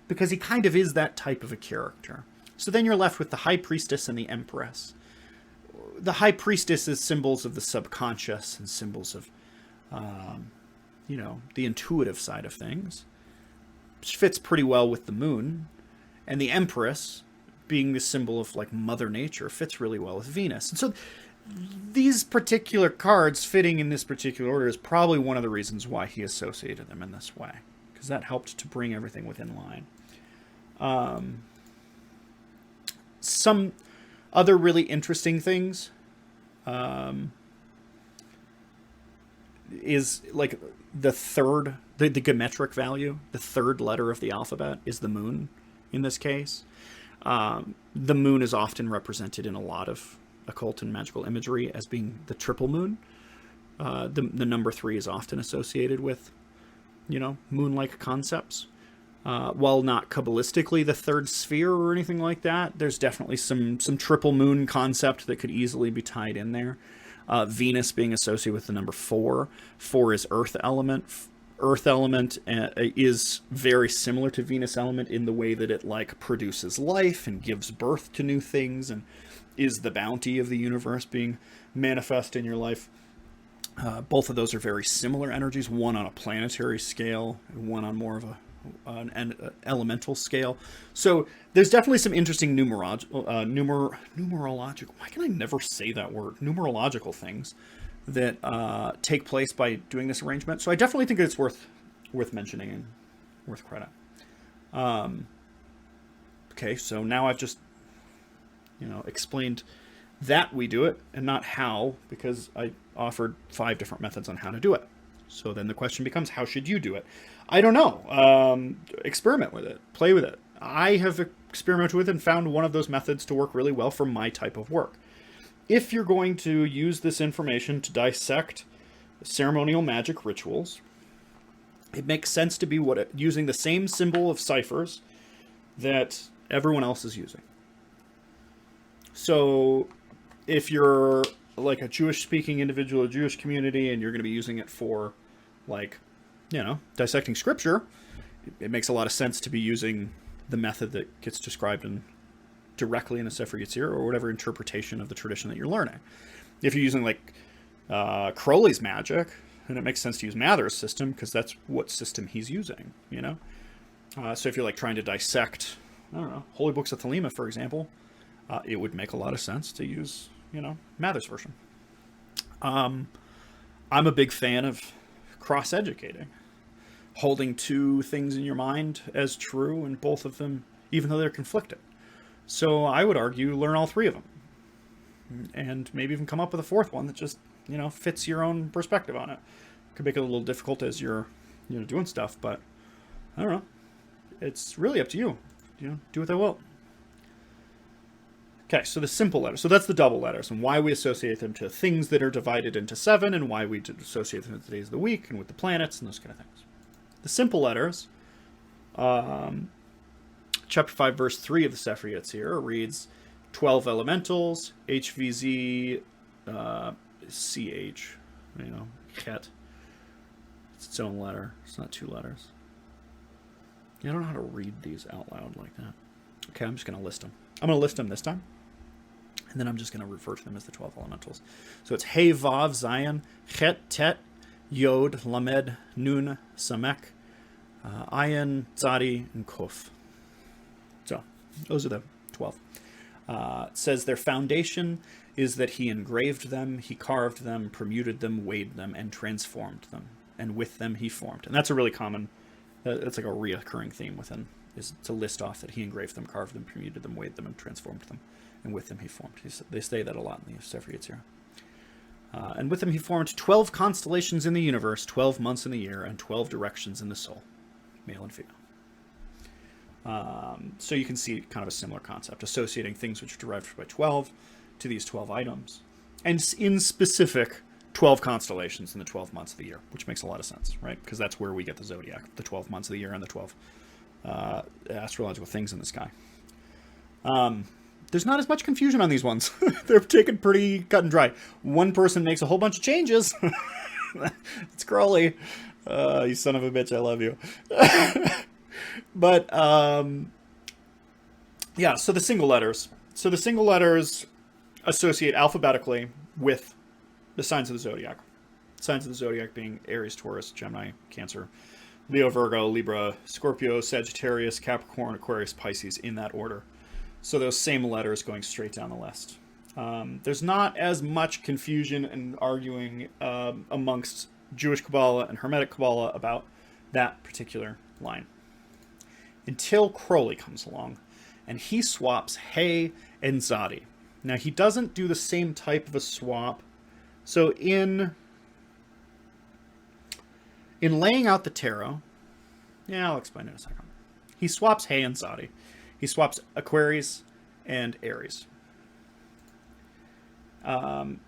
because he kind of is that type of a character. So then you're left with the High Priestess and the Empress. The High Priestess is symbols of the subconscious and symbols of, the intuitive side of things, which fits pretty well with the moon. And the Empress, being the symbol of like Mother Nature, fits really well with Venus. And so these particular cards fitting in this particular order is probably one of the reasons why he associated them in this way, because that helped to bring everything within line. Some other really interesting things is like the geometric value, the third letter of the alphabet is the moon in this case. The moon is often represented in a lot of occult and magical imagery as being the triple moon. The number 3 is often associated with, moon-like concepts. While not Kabbalistically the third sphere or anything like that, there's definitely some triple moon concept that could easily be tied in there. Venus being associated with the number 4. 4 is earth element. Earth element is very similar to Venus element in the way that it produces life and gives birth to new things and is the bounty of the universe being manifest in your life. Both of those are very similar energies, one on a planetary scale, one on more of an elemental scale. So there's definitely some interesting numerological, why can I never say that word? Numerological things that take place by doing this arrangement. So I definitely think it's worth mentioning and worth credit. Okay, so now I've just explained that we do it and not how, because I offered 5 different methods on how to do it. So then the question becomes, how should you do it? I don't know. Experiment with it. Play with it. I have experimented with and found one of those methods to work really well for my type of work. If you're going to use this information to dissect ceremonial magic rituals, it makes sense to be using the same symbol of ciphers that everyone else is using. So if you're like a Jewish-speaking individual, a Jewish community, and you're going to be using it for, like, you know, dissecting scripture, it makes a lot of sense to be using the method that gets described directly in a Sefer Yetzirah, or whatever interpretation of the tradition that you're learning. If you're using, like, Crowley's magic, then it makes sense to use Mather's system, because that's what system he's using, you know? So if you're, like, trying to dissect, I don't know, Holy Books of Thelema, for example, it would make a lot of sense to use, you know, Mather's version. I'm a big fan of cross-educating, holding two things in your mind as true, and both of them, even though they're conflicting. So I would argue learn all three of them, and maybe even come up with a fourth one that just, you know, fits your own perspective on it. Could make it a little difficult as you're, you know, doing stuff, but I don't know. It's really up to you. You know, do what they will. Okay, so the simple letters. So that's the double letters, and why we associate them to things that are divided into 7, and why we associate them with the days of the week, and with the planets, and those kind of things. The simple letters, chapter 5, verse 3 of the Sefer Yetzirah reads, 12 elementals, HVZ, CH, you know, Chet. It's its own letter. It's not two letters. I don't know how to read these out loud like that. Okay, I'm just going to list them. I'm going to list them this time, and then I'm just going to refer to them as the 12 elementals. So it's Hey, Vav, Zion, Chet, Tet, Yod, Lamed, Nun, Samek, Ayin, Tzadi, and Kuf. So those are the 12. It says their foundation is that he engraved them, he carved them, permuted them, weighed them, and transformed them. And with them he formed. And that's a really common, it's like a reoccurring theme within, is to list off that he engraved them, carved them, permuted them, weighed them, and transformed them. And with them he formed. They say that a lot in the Sefer Yetzirah. And with them he formed 12 constellations in the universe, 12 months in the year, and 12 directions in the soul, male and female. So you can see kind of a similar concept, associating things which are derived by 12 to these 12 items. And in specific, 12 constellations in the 12 months of the year, which makes a lot of sense, right? Because that's where we get the zodiac, the 12 months of the year and the 12 astrological things in the sky. There's not as much confusion on these ones. They're taken pretty cut and dry. One person makes a whole bunch of changes. It's Crowley. You son of a bitch, I love you. But, yeah, so the single letters. So the single letters associate alphabetically with the signs of the zodiac. Signs of the zodiac being Aries, Taurus, Gemini, Cancer, Leo, Virgo, Libra, Scorpio, Sagittarius, Capricorn, Aquarius, Pisces, in that order. So those same letters going straight down the list. There's not as much confusion and arguing amongst Jewish Kabbalah and Hermetic Kabbalah about that particular line. Until Crowley comes along, and he swaps Hey and Zadi. Now, he doesn't do the same type of a swap. So in laying out the tarot, yeah, I'll explain in a second. He swaps Hey and Zadi. He swaps Aquarius and Aries.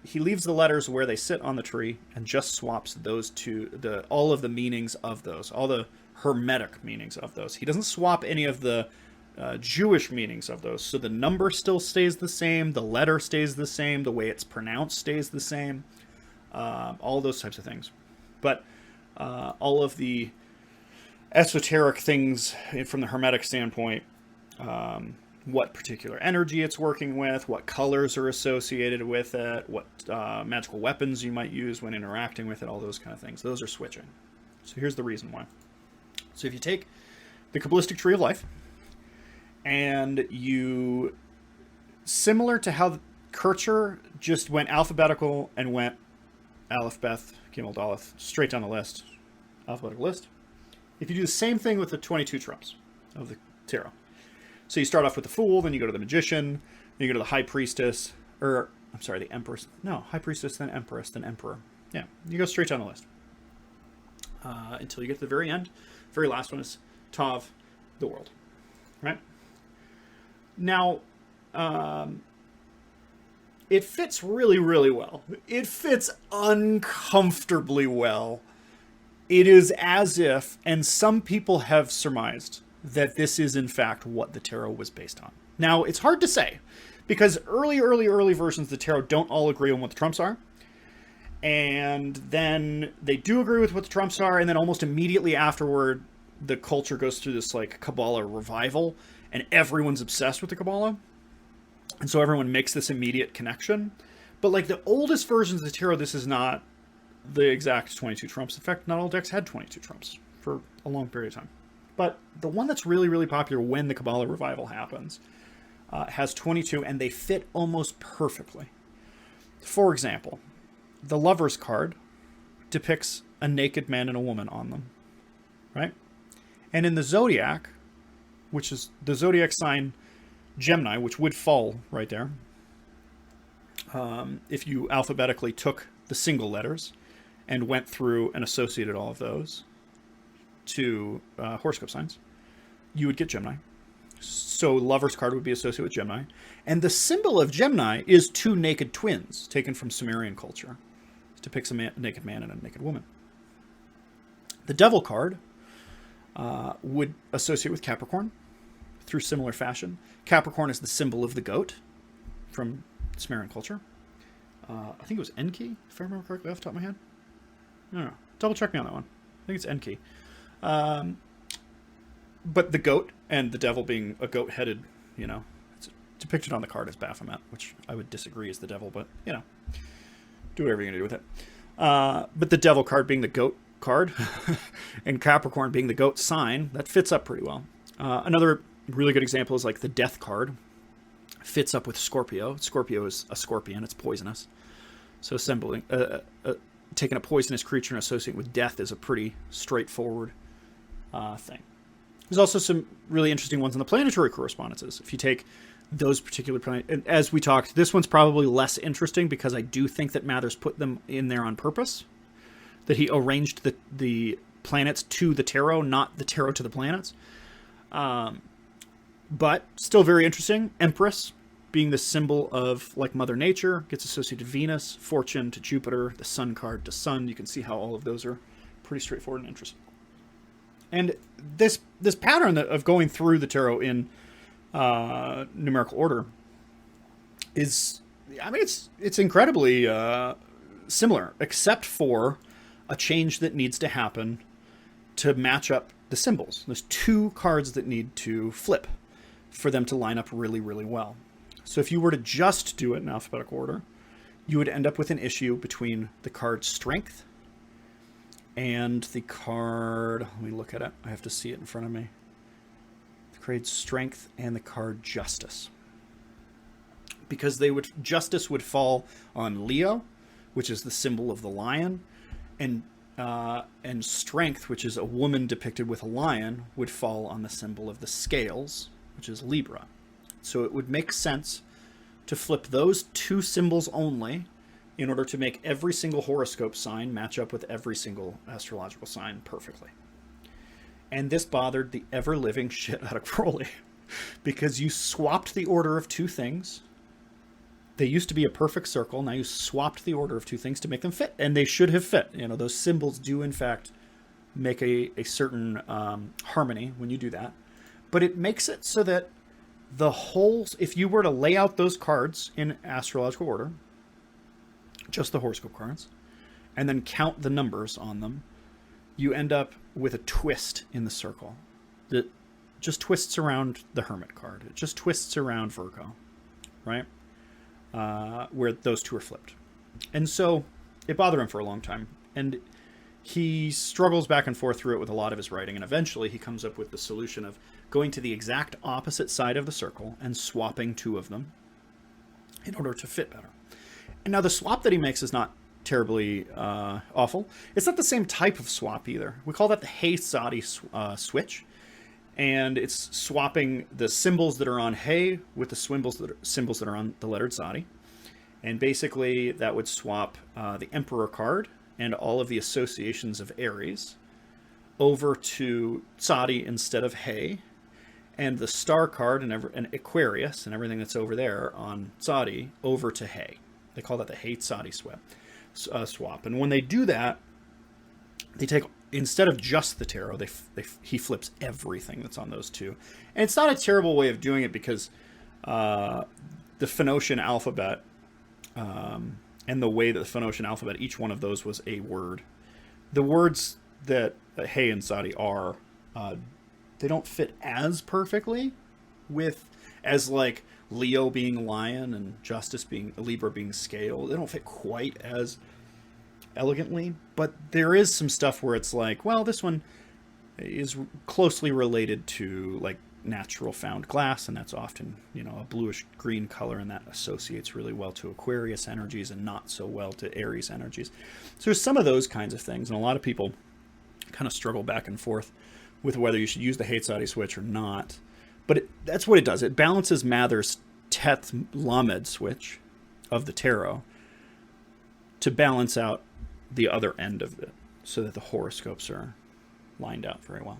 He leaves the letters where they sit on the tree and just swaps those two, all of the meanings of those, all the Hermetic meanings of those. He doesn't swap any of the Jewish meanings of those. So the number still stays the same, the letter stays the same, the way it's pronounced stays the same, all those types of things. But all of the esoteric things from the Hermetic standpoint, what particular energy it's working with, what colors are associated with it, what magical weapons you might use when interacting with it, all those kind of things. Those are switching. So here's the reason why. So if you take the Qabalistic Tree of Life, and you, similar to how Kircher just went alphabetical and went Aleph, Beth, Gimel, Daleth, straight down the list, alphabetical list. If you do the same thing with the 22 trumps of the tarot. So you start off with the Fool, then you go to the Magician, then you go to the High Priestess, or, I'm sorry, the Empress. No, High Priestess, then Empress, then Emperor. Yeah, you go straight down the list. Until you get to the very end. Very last one is Tav, the world. Right? Now, it fits really, really well. It fits uncomfortably well. It is as if, and some people have surmised that this is in fact what the tarot was based on. Now, it's hard to say, because early versions of the tarot don't all agree on what the trumps are. And then they do agree with what the trumps are, and then almost immediately afterward, the culture goes through this like Qabbalah revival, and everyone's obsessed with the Qabbalah. And so everyone makes this immediate connection. But like the oldest versions of the tarot, this is not the exact 22 trumps. In fact, not all decks had 22 trumps for a long period of time. But the one that's really, really popular when the Qabbalah revival happens has 22, and they fit almost perfectly. For example, the Lover's card depicts a naked man and a woman on them, right? And in the Zodiac, which is the Zodiac sign Gemini, which would fall right there, if you alphabetically took the single letters and went through and associated all of those to horoscope signs, you would get Gemini. So Lover's card would be associated with Gemini. And the symbol of Gemini is two naked twins taken from Sumerian culture. It depicts a naked man and a naked woman. The Devil card would associate with Capricorn through similar fashion. Capricorn is the symbol of the goat from Sumerian culture. I think it was Enki, if I remember correctly off the top of my head. I don't know. Double check me on that one. I think it's Enki. But the goat and the devil being a goat-headed, it's depicted on the card as Baphomet, which I would disagree is the devil, but, do whatever you're going to do with it. But the devil card being the goat card and Capricorn being the goat sign, that fits up pretty well. Another really good example is like the death card. Fits up with Scorpio. Scorpio is a scorpion. It's poisonous. So taking a poisonous creature and associating with death is a pretty straightforward thing. There's also some really interesting ones in the planetary correspondences. If you take those particular planets, and as we talked, this one's probably less interesting because I do think that Mathers put them in there on purpose. That he arranged the planets to the tarot, not the tarot to the planets. But still very interesting. Empress being the symbol of like Mother Nature, gets associated to Venus, Fortune to Jupiter, the Sun card to Sun. You can see how all of those are pretty straightforward and interesting. And this pattern of going through the tarot in numerical order is, it's incredibly similar, except for a change that needs to happen to match up the symbols. There's two cards that need to flip for them to line up really, really well. So if you were to just do it in alphabetical order, you would end up with an issue between the card Strength and the card, let me look at it, I have to see it in front of me. The card Strength and the card Justice. Because Justice would fall on Leo, which is the symbol of the lion, and Strength, which is a woman depicted with a lion, would fall on the symbol of the scales, which is Libra. So it would make sense to flip those two symbols only in order to make every single horoscope sign match up with every single astrological sign perfectly. And this bothered the ever-living shit out of Crowley because you swapped the order of two things. They used to be a perfect circle. Now you swapped the order of two things to make them fit, and they should have fit. Those symbols do, in fact, make a certain harmony when you do that. But it makes it so that if you were to lay out those cards in astrological order, just the horoscope cards, and then count the numbers on them, you end up with a twist in the circle that just twists around the Hermit card. It just twists around Virgo, right? Where those two are flipped. And so it bothered him for a long time. And he struggles back and forth through it with a lot of his writing. And eventually he comes up with the solution of going to the exact opposite side of the circle and swapping two of them in order to fit better. And now the swap that he makes is not terribly awful. It's not the same type of swap either. We call that the Hay-Sadi switch. And it's swapping the symbols that are on Hay with the symbols that are on the lettered Sadi. And basically that would swap the Emperor card and all of the associations of Aries over to Sadi instead of Hay. And the Star card and Aquarius and everything that's over there on Sadi over to Hay. They call that the Hay-Sadi swap. And when they do that, they take, instead of just the tarot, he flips everything that's on those two. And it's not a terrible way of doing it because the Phoenician alphabet and the way that the Phoenician alphabet, each one of those was a word. The words that Hey and Sadi are, they don't fit as perfectly with, as like Leo being lion and Justice being, Libra being scale. They don't fit quite as elegantly, but there is some stuff where it's like, well, this one is closely related to like natural found glass, and that's often, you know, a bluish green color, and that associates really well to Aquarius energies and not so well to Aries energies. So there's some of those kinds of things, and a lot of people kind of struggle back and forth with whether you should use the Hate Sadi switch or not. But that's what it does. It balances Mather's Teth Lamed switch of the tarot to balance out the other end of it so that the horoscopes are lined out very well.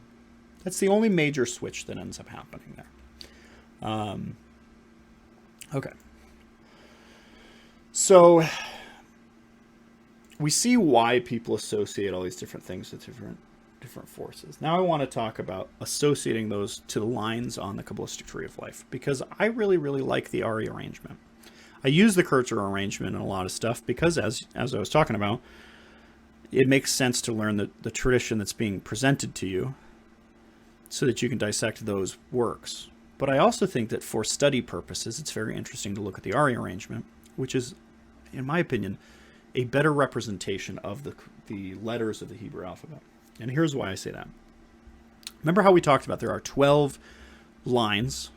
That's the only major switch that ends up happening there. Okay. So we see why people associate all these different things with different forces. Now I want to talk about associating those to the lines on the Qabalistic Tree of Life, because I really, really like the Ari arrangement. I use the Kircher arrangement in a lot of stuff because, as I was talking about, it makes sense to learn the tradition that's being presented to you so that you can dissect those works. But I also think that for study purposes, it's very interesting to look at the Ari arrangement, which is, in my opinion, a better representation of the letters of the Hebrew alphabet. And here's why I say that. Remember how we talked about there are 12 lines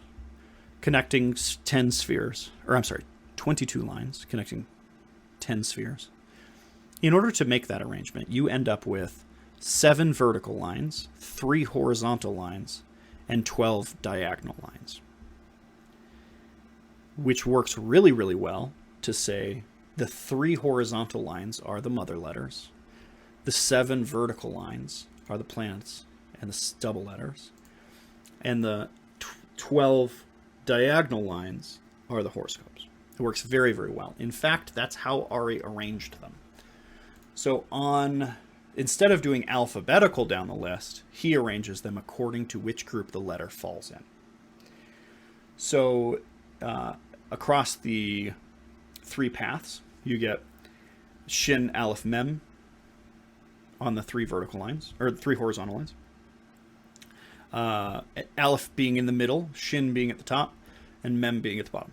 connecting 10 spheres, or I'm sorry, 22 lines connecting 10 spheres. In order to make that arrangement, you end up with 7 vertical lines, 3 horizontal lines, and 12 diagonal lines, which works really, really well to say the 3 horizontal lines are the mother letters, the 7 vertical lines are the planets and the double letters, and the 12 diagonal lines are the horoscopes. It works very, very well. In fact, that's how Ari arranged them. So instead of doing alphabetical down the list, he arranges them according to which group the letter falls in. So across the 3 paths, you get Shin, Aleph, Mem on the 3 vertical lines, or 3 horizontal lines. Aleph being in the middle, Shin being at the top, and Mem being at the bottom,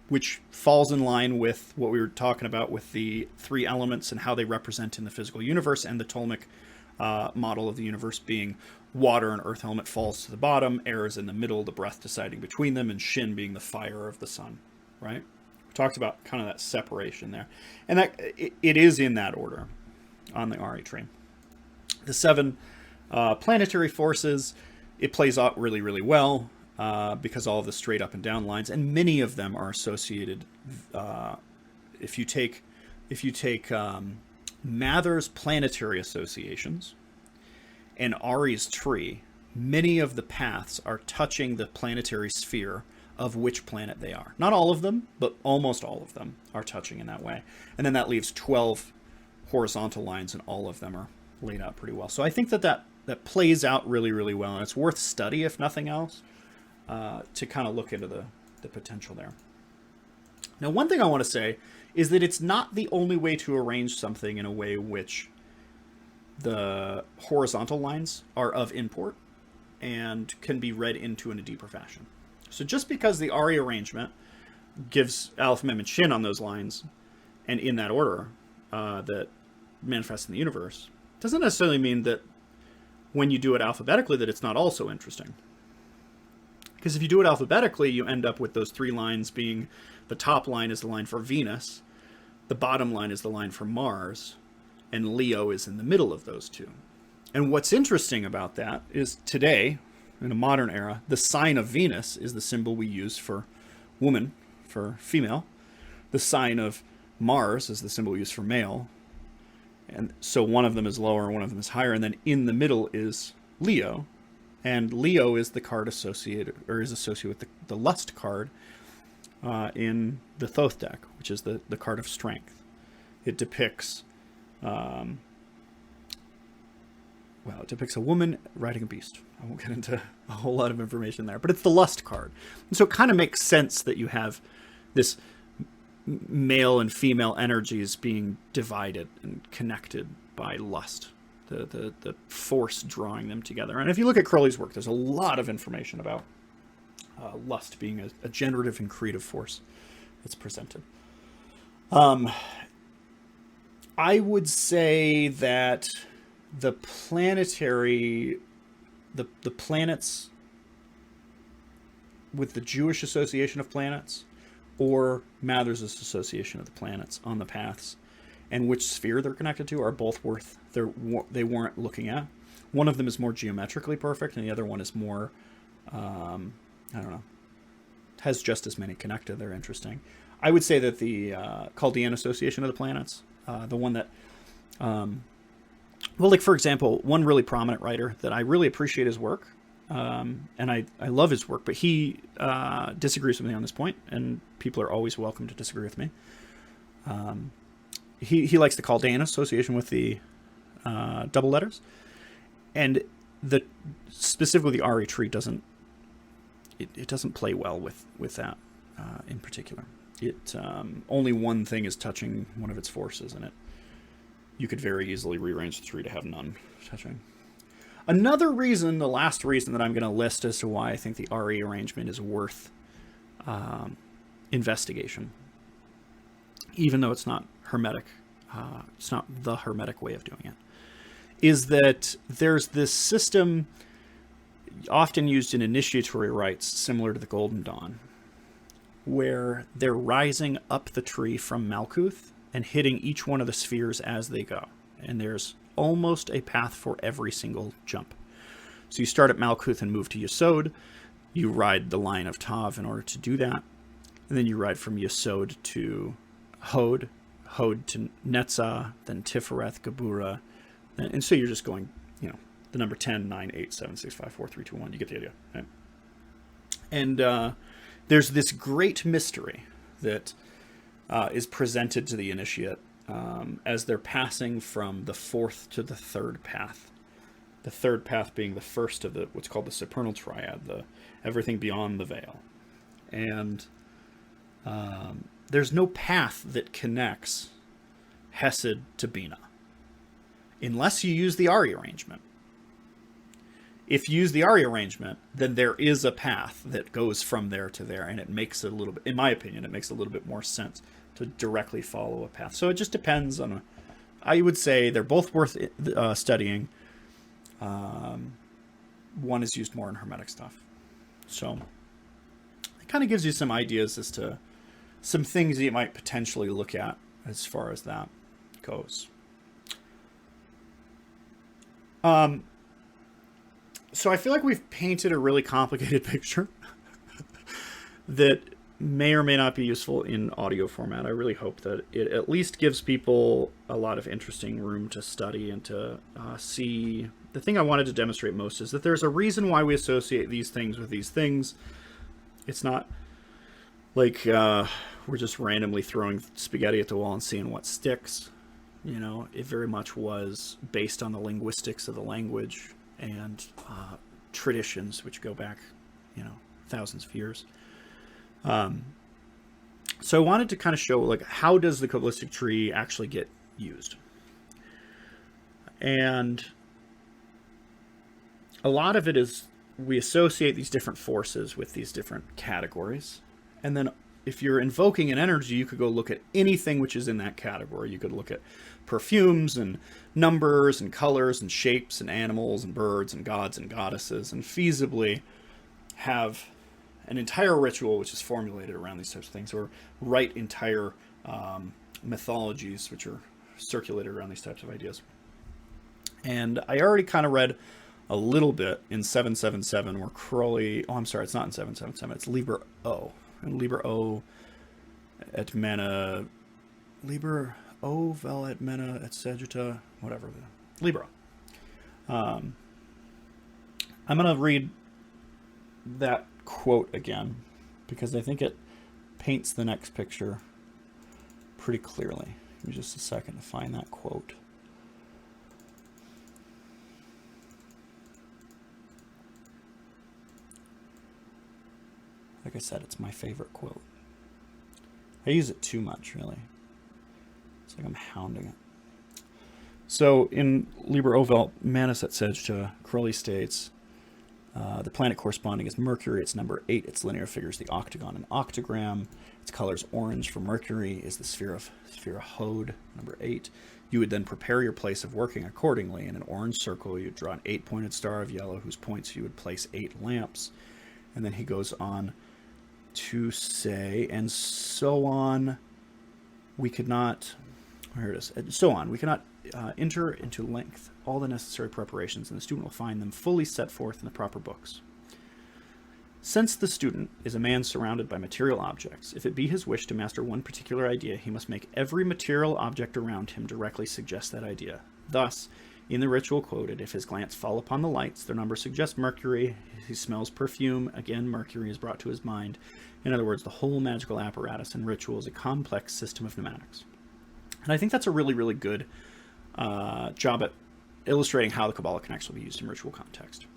which falls in line with what we were talking about with the 3 elements and how they represent in the physical universe, and the Ptolemaic model of the universe being water and earth element falls to the bottom, air is in the middle, the breath deciding between them, and Shin being the fire of the sun, right? We talked about kind of that separation there. And that it is in that order on the Ari tree. The 7 planetary forces, it plays out really, really well. Because all of the straight up and down lines, and many of them are associated. If you take Mather's planetary associations and Ari's tree, many of the paths are touching the planetary sphere of which planet they are. Not all of them, but almost all of them are touching in that way. And then that leaves 12 horizontal lines, and all of them are laid out pretty well. So I think that plays out really, really well, and it's worth study if nothing else. To kind of look into the potential there. Now, one thing I want to say is that it's not the only way to arrange something in a way which the horizontal lines are of import and can be read into in a deeper fashion. So just because the Ari arrangement gives Aleph, Mem, and Shin on those lines, and in that order that manifests in the universe, doesn't necessarily mean that when you do it alphabetically that it's not also interesting. Because if you do it alphabetically, you end up with those 3 lines being, the top line is the line for Venus, the bottom line is the line for Mars, and Leo is in the middle of those 2. And what's interesting about that is today, in a modern era, the sign of Venus is the symbol we use for woman, for female. The sign of Mars is the symbol we use for male. And so one of them is lower, one of them is higher, and then in the middle is Leo. And Leo is the card associated with the Lust card in the Thoth deck, which is the card of strength. It depicts well, it depicts a woman riding a beast. I won't get into a whole lot of information there, but it's the lust card. And so it kind of makes sense that you have this male and female energies being divided and connected by lust, the force drawing them together. And if you look at Crowley's work, there's a lot of information about lust being a generative and creative force that's presented. I would say that the planetary, the planets with the Jewish Association of Planets or Mather's Association of the Planets on the paths and which sphere they're connected to are both worth they weren't looking at. One of them is more geometrically perfect and the other one is more, I don't know, has just as many connected. They're interesting. I would say that the Chaldean Association of the Planets, the one that, well, like, for example, one really prominent writer that I really appreciate his work, and I love his work, but he disagrees with me on this point, and people are always welcome to disagree with me. He likes the Chaldean Association with the double letters, and specifically the Ari tree doesn't play well with that in particular. It only one thing is touching one of its forces, and you could very easily rearrange the tree to have none touching. Another reason, the last reason that I'm going to list as to why I think the RE arrangement is worth investigation, even though it's not hermetic, it's not the hermetic way of doing it, is that there's this system often used in initiatory rites similar to the Golden Dawn, where they're rising up the tree from Malkuth and hitting each one of the spheres as they go. And there's almost a path for every single jump. So you start at Malkuth and move to Yesod. You ride the line of Tav in order to do that. And then you ride from Yesod to Hod, Hod to Netzah, then Tifereth, Gebura. And so you're just going, the number 10, 9, 8, 7, 6, 5, 4, 3, 2, 1. You get the idea, right? And there's this great mystery that is presented to the initiate as they're passing from the fourth to the third path. The third path being the first of what's called the supernal triad, the everything beyond the veil. And there's no path that connects Hesed to Bina, unless you use the Ari arrangement. If you use the Ari arrangement, then there is a path that goes from there to there, and it makes a little bit, in my opinion, it makes a little bit more sense to directly follow a path. So it just depends on, I would say they're both worth studying. One is used more in hermetic stuff. So it kind of gives you some ideas as to some things that you might potentially look at as far as that goes. So I feel like we've painted a really complicated picture that may or may not be useful in audio format. I really hope that it at least gives people a lot of interesting room to study and to see. The thing I wanted to demonstrate most is that there's a reason why we associate these things with these things. It's not like we're just randomly throwing spaghetti at the wall and seeing what sticks. It very much was based on the linguistics of the language and traditions which go back, thousands of years. So I wanted to kind of show, how does the Qabalistic tree actually get used? And a lot of it is we associate these different forces with these different categories. And then if you're invoking an energy, you could go look at anything which is in that category. You could look at perfumes and numbers and colors and shapes and animals and birds and gods and goddesses, and feasibly have an entire ritual which is formulated around these types of things, or write entire mythologies which are circulated around these types of ideas. And I already kind of read a little bit in 777 where Crowley, it's not in 777, it's Liber O. And Liber O et Mena, Liber O vel et Mena et Sagitta, whatever, Libra. I'm going to read that quote again because I think it paints the next picture pretty clearly. Give me just a second to find that quote. Like I said, it's my favorite quote. I use it too much, really. It's like I'm hounding it. So in Liber Ovalt Manus et Sagittia, Crowley states, the planet corresponding is Mercury. It's number 8. Its linear figure is the octagon and octagram. Its color is orange. For Mercury is the sphere of Hod, number 8. You would then prepare your place of working accordingly. In an orange circle, you'd draw an 8-pointed star of yellow, whose points you would place 8 lamps. And then he goes on to say, and so on, we could not, here it is, and so on, we cannot enter into length all the necessary preparations, and the student will find them fully set forth in the proper books. Since the student is a man surrounded by material objects, if it be his wish to master one particular idea, he must make every material object around him directly suggest that idea. Thus, in the ritual quoted, if his glance fall upon the lights, their number suggests Mercury. If he smells perfume, again Mercury is brought to his mind. In other words, the whole magical apparatus and ritual is a complex system of mnemonics. And I think that's a really, really good job at illustrating how the Kabbalah can actually be used in ritual context.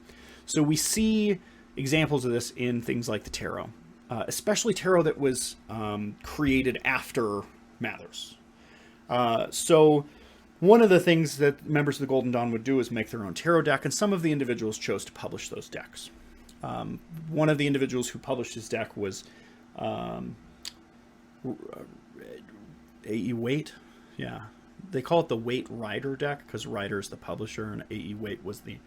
So we see examples of this in things like the tarot, especially tarot that was created after Mathers. So one of the things that members of the Golden Dawn would do is make their own tarot deck, and some of the individuals chose to publish those decks. One of the individuals who published his deck was A.E. Waite. Yeah, they call it the Waite Rider deck because Rider is the publisher, and A.E. Waite was the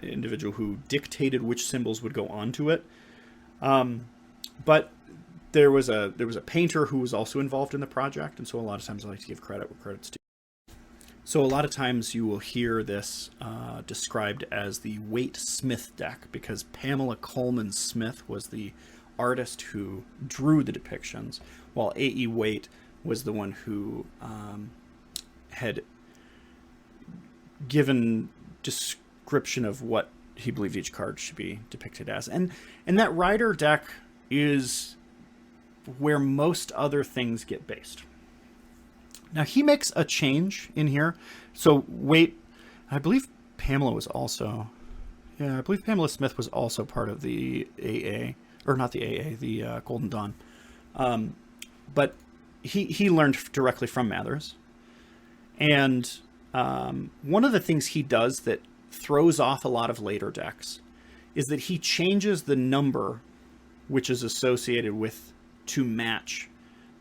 individual who dictated which symbols would go onto it. But there was a painter who was also involved in the project, and so a lot of times I like to give credit where credit's due. So a lot of times you will hear this described as the Waite Smith deck because Pamela Coleman Smith was the artist who drew the depictions, while A.E. Waite was the one who had given description of what he believed each card should be depicted as. And that Rider deck is where most other things get based. Now, he makes a change in here. So, Waite, I believe Pamela was also... Yeah, I believe Pamela Smith was also part of the AA. Or not the AA, the Golden Dawn. But he learned directly from Mathers. And one of the things he does that throws off a lot of later decks is that he changes the number which is associated with to match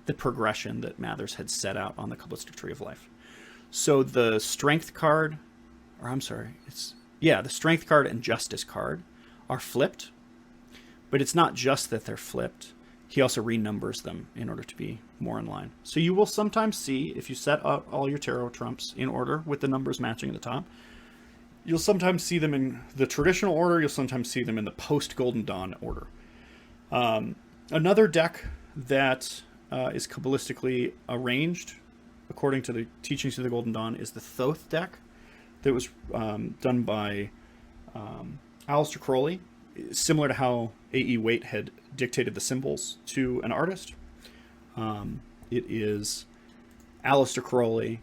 the progression that Mathers had set out on the Qabalistic Tree of Life. So the Strength card, the Strength card and Justice card are flipped, but it's not just that they're flipped. He also renumbers them in order to be more in line. So you will sometimes see, if you set up all your tarot trumps in order with the numbers matching at the top, you'll sometimes see them in the traditional order, you'll sometimes see them in the post-Golden Dawn order. Another deck that is Kabbalistically arranged, according to the teachings of the Golden Dawn, is the Thoth deck that was done by Aleister Crowley, similar to how A.E. Waite had dictated the symbols to an artist. It is Aleister Crowley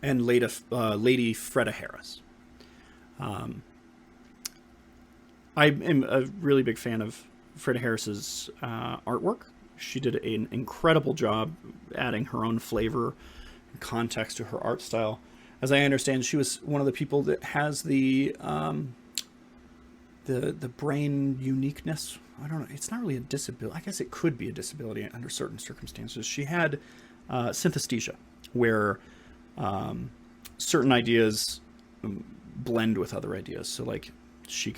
and Lady Freda Harris. I am a really big fan of Freda Harris's artwork. She did an incredible job adding her own flavor and context to her art style. As I understand, she was one of the people that has the brain uniqueness. I don't know. It's not really a disability. I guess it could be a disability under certain circumstances. She had synesthesia, where certain ideas blend with other ideas. So, like, she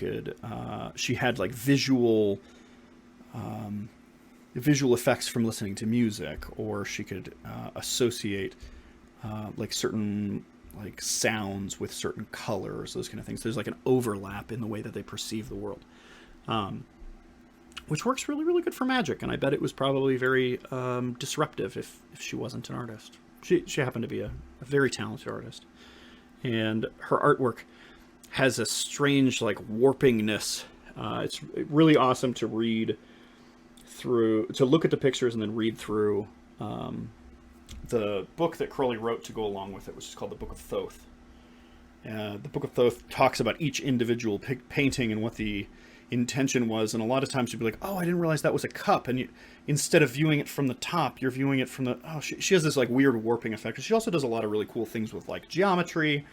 had like visual effects from listening to music, or she could associate like certain like sounds with certain colors, those kind of things. There's like an overlap in the way that they perceive the world, which works really, really good for magic. And I bet it was probably very disruptive if she wasn't an artist. She happened to be a very talented artist, and her artwork has a strange like warpingness. It's really awesome to read through, to look at the pictures and then read through the book that Crowley wrote to go along with it, which is called the Book of Thoth. The Book of Thoth talks about each individual painting and what the intention was. And a lot of times you'd be like, oh, I didn't realize that was a cup. And instead of viewing it from the top, you're viewing it from the, oh, she has this like weird warping effect. She also does a lot of really cool things with like geometry.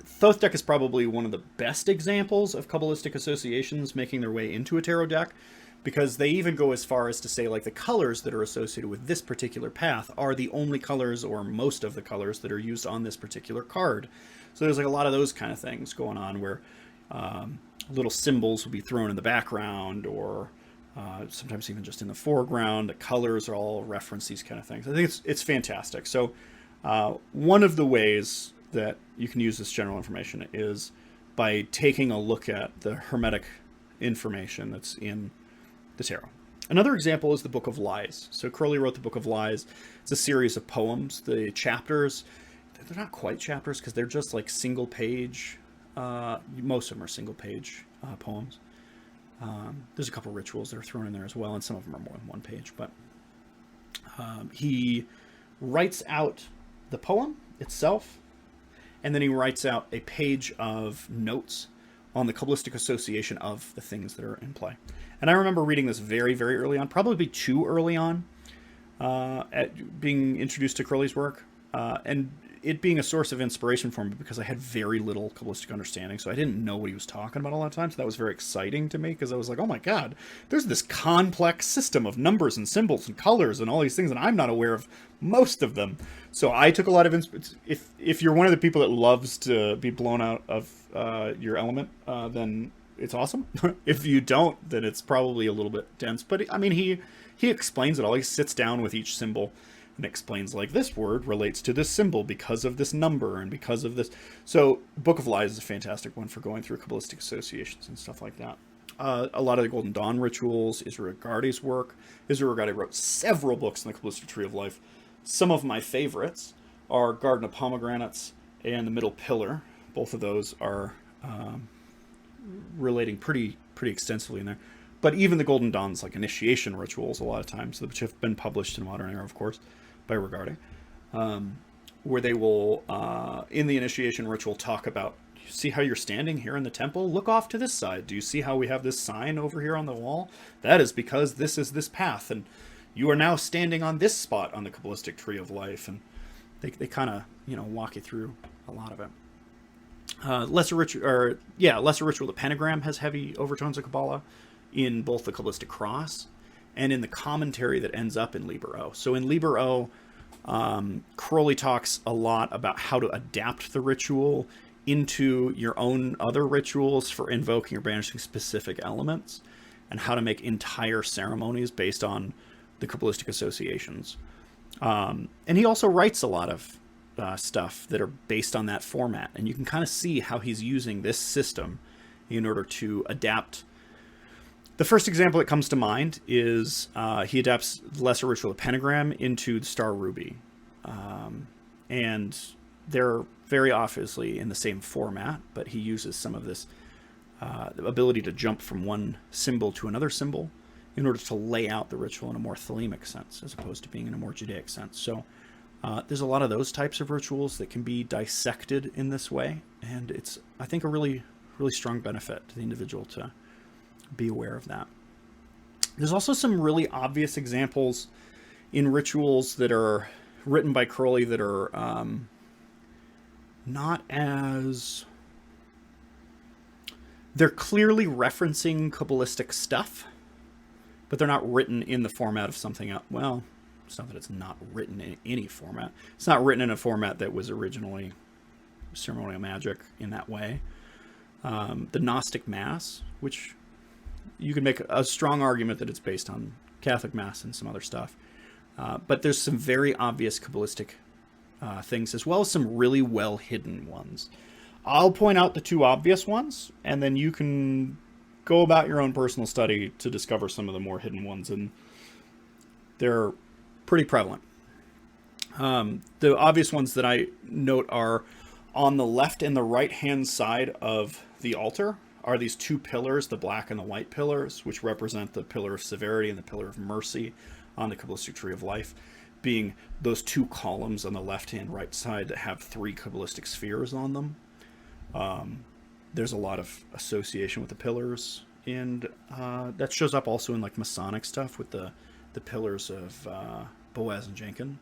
Thoth deck is probably one of the best examples of Kabbalistic associations making their way into a tarot deck, because they even go as far as to say like the colors that are associated with this particular path are the only colors or most of the colors that are used on this particular card. So there's like a lot of those kind of things going on where little symbols will be thrown in the background, or sometimes even just in the foreground. The colors are all reference these kind of things. I think it's fantastic. So one of the ways that you can use this general information is by taking a look at the hermetic information that's in the tarot. Another example is the Book of Lies. So Crowley wrote the Book of Lies. It's a series of poems. The chapters, they're not quite chapters because they're just like single page. Most of them are single page poems. There's a couple rituals that are thrown in there as well, and some of them are more than one page. But he writes out the poem itself, and then he writes out a page of notes on the Kabbalistic association of the things that are in play. And I remember reading this very, very early on, probably too early on, at being introduced to Crowley's work, and it being a source of inspiration for me because I had very little Kabbalistic understanding, so I didn't know what he was talking about a lot of times. So that was very exciting to me because I was like, oh my God, there's this complex system of numbers and symbols and colors and all these things, and I'm not aware of most of them. So I took a lot of inspiration. If you're one of the people that loves to be blown out of your element, then it's awesome. If you don't, then it's probably a little bit dense. But I mean, he explains it all. He sits down with each symbol and explains like this word relates to this symbol because of this number and because of this. So Book of Lies is a fantastic one for going through Kabbalistic associations and stuff like that. A lot of the Golden Dawn rituals, Israel Regardie's work. Israel Regardie wrote several books in the Qabalistic Tree of Life. Some of my favorites are Garden of Pomegranates and The Middle Pillar. Both of those are relating pretty extensively in there. But even the Golden Dawn's like initiation rituals, a lot of times, which have been published in Modern Era, of course, by Regardie, where they will, in the initiation ritual, talk about, see how you're standing here in the temple? Look off to this side. Do you see how we have this sign over here on the wall? That is because this is this path, and you are now standing on this spot on the Qabalistic Tree of Life. And they kind of, walk you through a lot of it. Lesser Ritual, the Pentagram has heavy overtones of Qabalah in both the Kabbalistic Cross and in the commentary that ends up in Liber O. So in Liber O, Crowley talks a lot about how to adapt the ritual into your own other rituals for invoking or banishing specific elements, and how to make entire ceremonies based on the Kabbalistic associations. And he also writes a lot of stuff that are based on that format, and you can kind of see how he's using this system in order to adapt. The first example that comes to mind is he adapts the Lesser Ritual of the Pentagram into the Star Ruby. And they're very obviously in the same format, but he uses some of this ability to jump from one symbol to another symbol in order to lay out the ritual in a more thelemic sense, as opposed to being in a more Judaic sense. So there's a lot of those types of rituals that can be dissected in this way, and it's, I think, a really, really strong benefit to the individual to be aware of that. There's also some really obvious examples in rituals that are written by Crowley that are not as... They're clearly referencing Kabbalistic stuff, but they're not written in the format of something else. Well, it's not that it's not written in any format. It's not written in a format that was originally ceremonial magic in that way. The Gnostic Mass, which you could make a strong argument that it's based on Catholic Mass and some other stuff. But there's some very obvious Kabbalistic things, as well as some really well-hidden ones. I'll point out the two obvious ones, and then you can go about your own personal study to discover some of the more hidden ones, and they're pretty prevalent. The obvious ones that I note are on the left and the right-hand side of the altar are these two pillars, the black and the white pillars, which represent the pillar of severity and the pillar of mercy on the Qabalistic Tree of Life, being those two columns on the left and right side that have three Kabbalistic spheres on them. There's a lot of association with the pillars, and that shows up also in like Masonic stuff with the pillars of Boaz and Jankin,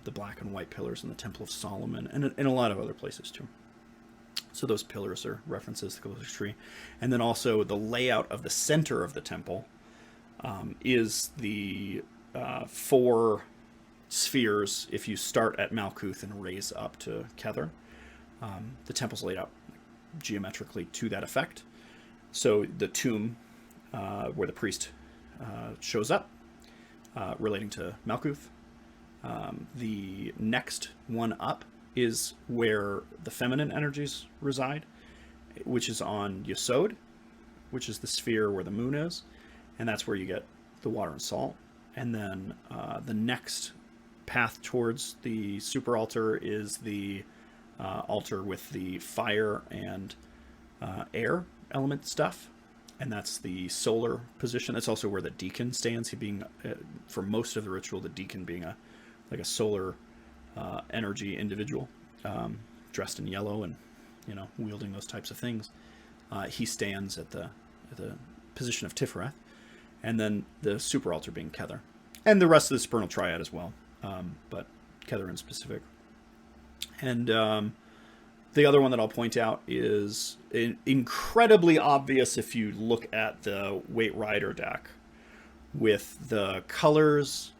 the black and white pillars in the Temple of Solomon, and in a lot of other places too. So those pillars are references to the Qabalistic tree. And then also the layout of the center of the temple is the 4 spheres if you start at Malkuth and raise up to Kether. The temple's laid out geometrically to that effect. So the tomb where the priest shows up, relating to Malkuth. The next one up is where the feminine energies reside, which is on Yesod, which is the sphere where the moon is, and that's where you get the water and salt. And then the next path towards the super altar is the altar with the fire and air element stuff, and that's the solar position. That's also where the deacon stands. He being, for most of the ritual, the deacon being a solar energy individual, dressed in yellow and wielding those types of things. He stands at the position of Tiferet, and then the super altar being Kether, and the rest of the supernal triad as well, but Kether in specific. And the other one that I'll point out is incredibly obvious if you look at the Waite Rider deck, with the colors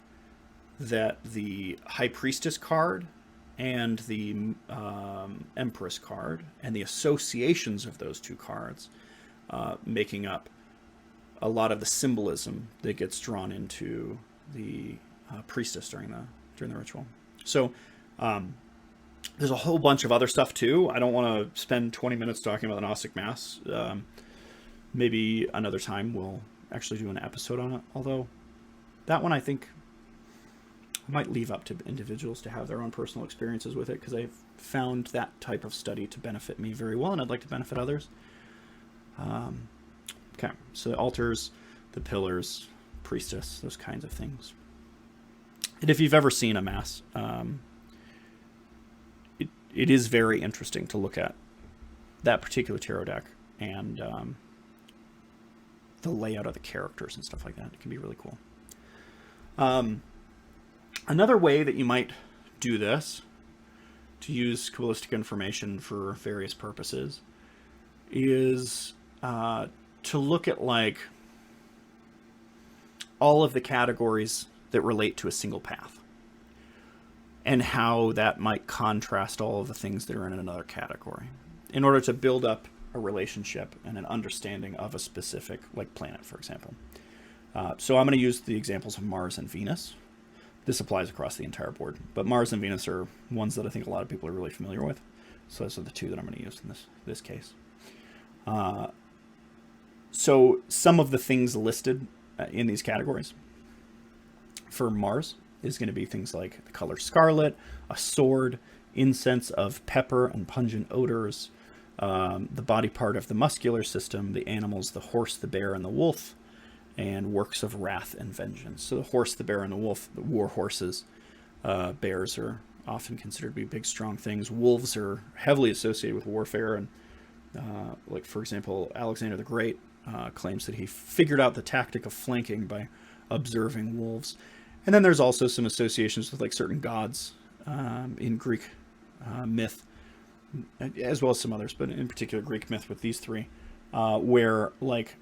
that the High Priestess card and the Empress card and the associations of those 2 cards making up a lot of the symbolism that gets drawn into the priestess during the ritual. So there's a whole bunch of other stuff too. I don't want to spend 20 minutes talking about the Gnostic Mass. Maybe another time we'll actually do an episode on it, although that one I think I might leave up to individuals to have their own personal experiences with it, because I've found that type of study to benefit me very well, and I'd like to benefit others. Okay, so the altars, the pillars, priestess, those kinds of things. And if you've ever seen a Mass, it is very interesting to look at that particular tarot deck and the layout of the characters and stuff like that. It can be really cool. Another way that you might do this, to use Kabbalistic information for various purposes, is to look at like all of the categories that relate to a single path, and how that might contrast all of the things that are in another category, in order to build up a relationship and an understanding of a specific, like, planet, for example. So I'm going to use the examples of Mars and Venus. This applies across the entire board, but Mars and Venus are ones that I think a lot of people are really familiar with. So those are the 2 that I'm going to use in this case. So some of the things listed in these categories for Mars is going to be things like the color scarlet, a sword, incense of pepper and pungent odors, the body part of the muscular system, the animals, the horse, the bear, and the wolf, and works of wrath and vengeance. So the horse, the bear, and the wolf, the war horses. Bears are often considered to be big, strong things. Wolves are heavily associated with warfare, and like, for example, Alexander the Great claims that he figured out the tactic of flanking by observing wolves. And then there's also some associations with like certain gods in Greek myth, as well as some others, but in particular Greek myth with these 3, where like